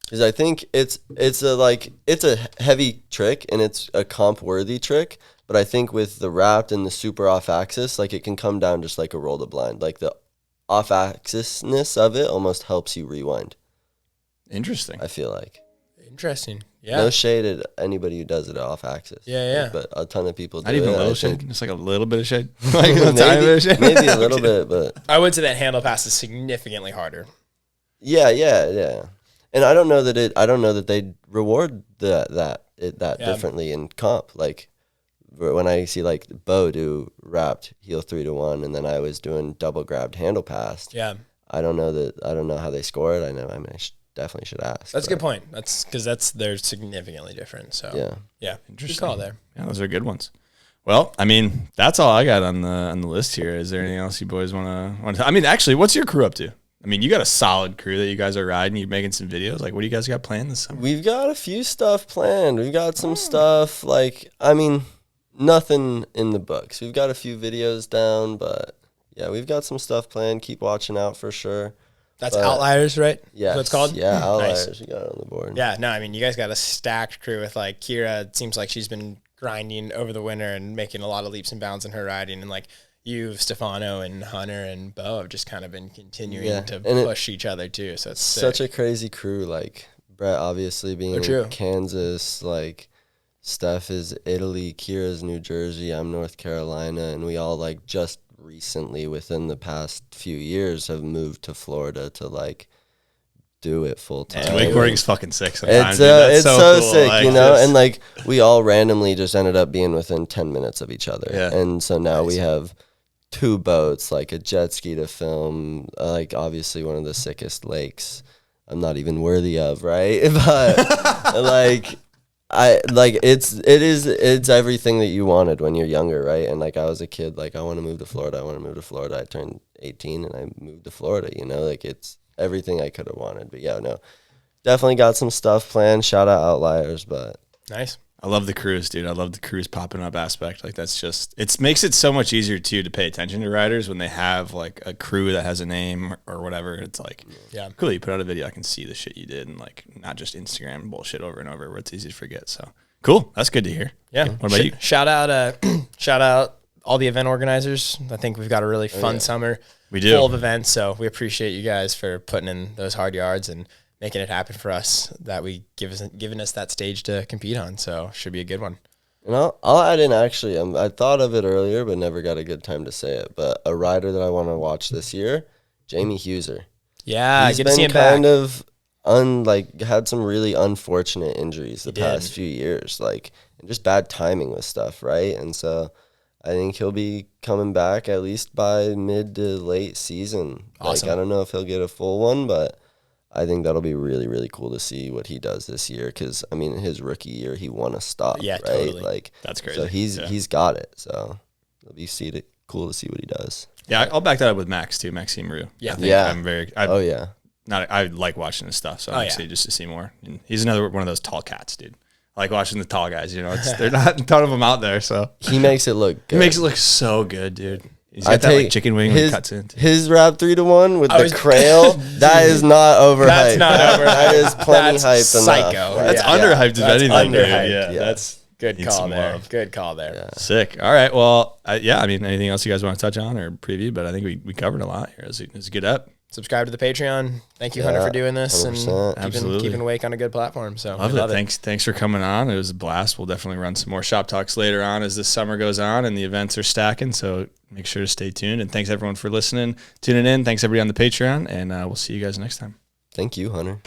Because I think it's a heavy trick and it's a comp worthy trick, but I think with the wrapped and the super off axis, like it can come down just like a roll to blind. Like the off axisness of it almost helps you rewind.
Interesting.
I feel like.
Interesting. Yeah.
No shade at anybody who does it off axis.
Yeah.
But a ton of people do.
Not even
it,
a little
I
shade.
think.
Just like a little bit of shade. Like a tiny bit of shade.
Maybe a little bit, but
I would say that handle pass is significantly harder.
Yeah. And I don't know that they reward that differently in comp. Like when I see like Bo do wrapped heel 3-1, and then I was doing double grabbed handle pass.
Yeah.
I don't know how they score it. I definitely should ask.
That's a good point. That's because they're significantly different. So yeah,
interesting.
Good call there.
Yeah, those are good ones. Well, I mean, that's all I got on the list here. Is there anything else you boys want to? I mean, actually, what's your crew up to? I mean, you got a solid crew that you guys are riding. You're making some videos. Like, what do you guys got planned this summer?
We've got a few stuff planned. We've got some stuff nothing in the books. We've got a few videos down, but yeah, we've got some stuff planned. Keep watching out for sure.
That's Outliers, right?
Yeah,
That's what it's called.
Yeah, Outliers.
Nice.
You got it on the board.
Yeah, no, I mean, you guys got a stacked crew with like Kira. It seems like she's been grinding over the winter and making a lot of leaps and bounds in her riding, and like you, Stefano, and Hunter and Bo have just kind of been continuing to push each other too. So it's
such a crazy crew. Like Brett, obviously being in Kansas, like Steph is Italy, Kira's New Jersey, I'm North Carolina, and we all like just recently within the past few years have moved to Florida to like do it full time.
Wakeboarding's fucking sick sometimes.
It's so
cool.
sick,
like,
you know, and like we all randomly just ended up being within 10 minutes of each other.
Yeah.
And so now we have 2 boats, like a jet ski to film, like obviously one of the sickest lakes I'm not even worthy of, right? But like it's everything that you wanted when you're younger, right? And like I was a kid, like I want to move to Florida. I turned 18 and I moved to Florida, you know, like it's everything I could have wanted. But yeah, no, definitely got some stuff planned. Shout out Outliers, but
nice.
I love the cruise, dude. I love the cruise popping up aspect. Like that's just, it makes it so much easier too to pay attention to riders when they have like a crew that has a name or whatever. It's like, yeah, cool. You put out a video, I can see the shit you did, and like not just Instagram bullshit over and over where it's easy to forget. So cool. That's good to hear.
Yeah.
What about you?
Shout out all the event organizers. I think we've got a really fun summer.
We do.
Full of events. So we appreciate you guys for putting in those hard yards and making it happen for us, that giving us that stage to compete on. So should be a good one.
And I'll add in, actually, I thought of it earlier, but never got a good time to say it. But a rider that I want to watch this year Jamie Huser.
Yeah,
he's
good to see
been
him
kind of had some really unfortunate injuries the past few years, like and just bad timing with stuff, right? And so I think he'll be coming back at least by mid to late season.
Awesome.
Like, I don't know if he'll get a full one, but I think that'll be really, really cool to see what he does this year. Because I mean, his rookie year, he won a stop.
Yeah,
right?
totally.
Like
that's crazy.
So he's got it. So it'll be cool to see what he does.
Yeah, I'll back that up with Max too, Maxime Roux.
Yeah,
I like watching his stuff, so I'm excited just to see more. And he's another one of those tall cats, dude. I like watching the tall guys. You know, they're not a ton of them out there, so
he makes it look good.
He makes it look so good, dude. He's got that like chicken wing when he cuts in.
His wrap 3-1 with the Crail, that is not overhyped. That's
not overhyped.
That is plenty hyped enough.
Psycho.
That's underhyped if anything.
Underhyped.
Yeah, that's
good call there. Love. Good call there.
Yeah.
Sick. All right. Well, I mean, anything else you guys want to touch on or preview? But I think we covered a lot here. It was a good up.
Subscribe to the Patreon. Thank you, Hunter, for doing this
100%.
and keeping awake on a good platform. So
love it. Thanks for coming on. It was a blast. We'll definitely run some more shop talks later on as this summer goes on and the events are stacking. So make sure to stay tuned. And thanks everyone for listening, tuning in. Thanks everybody on the Patreon, and we'll see you guys next time.
Thank you, Hunter.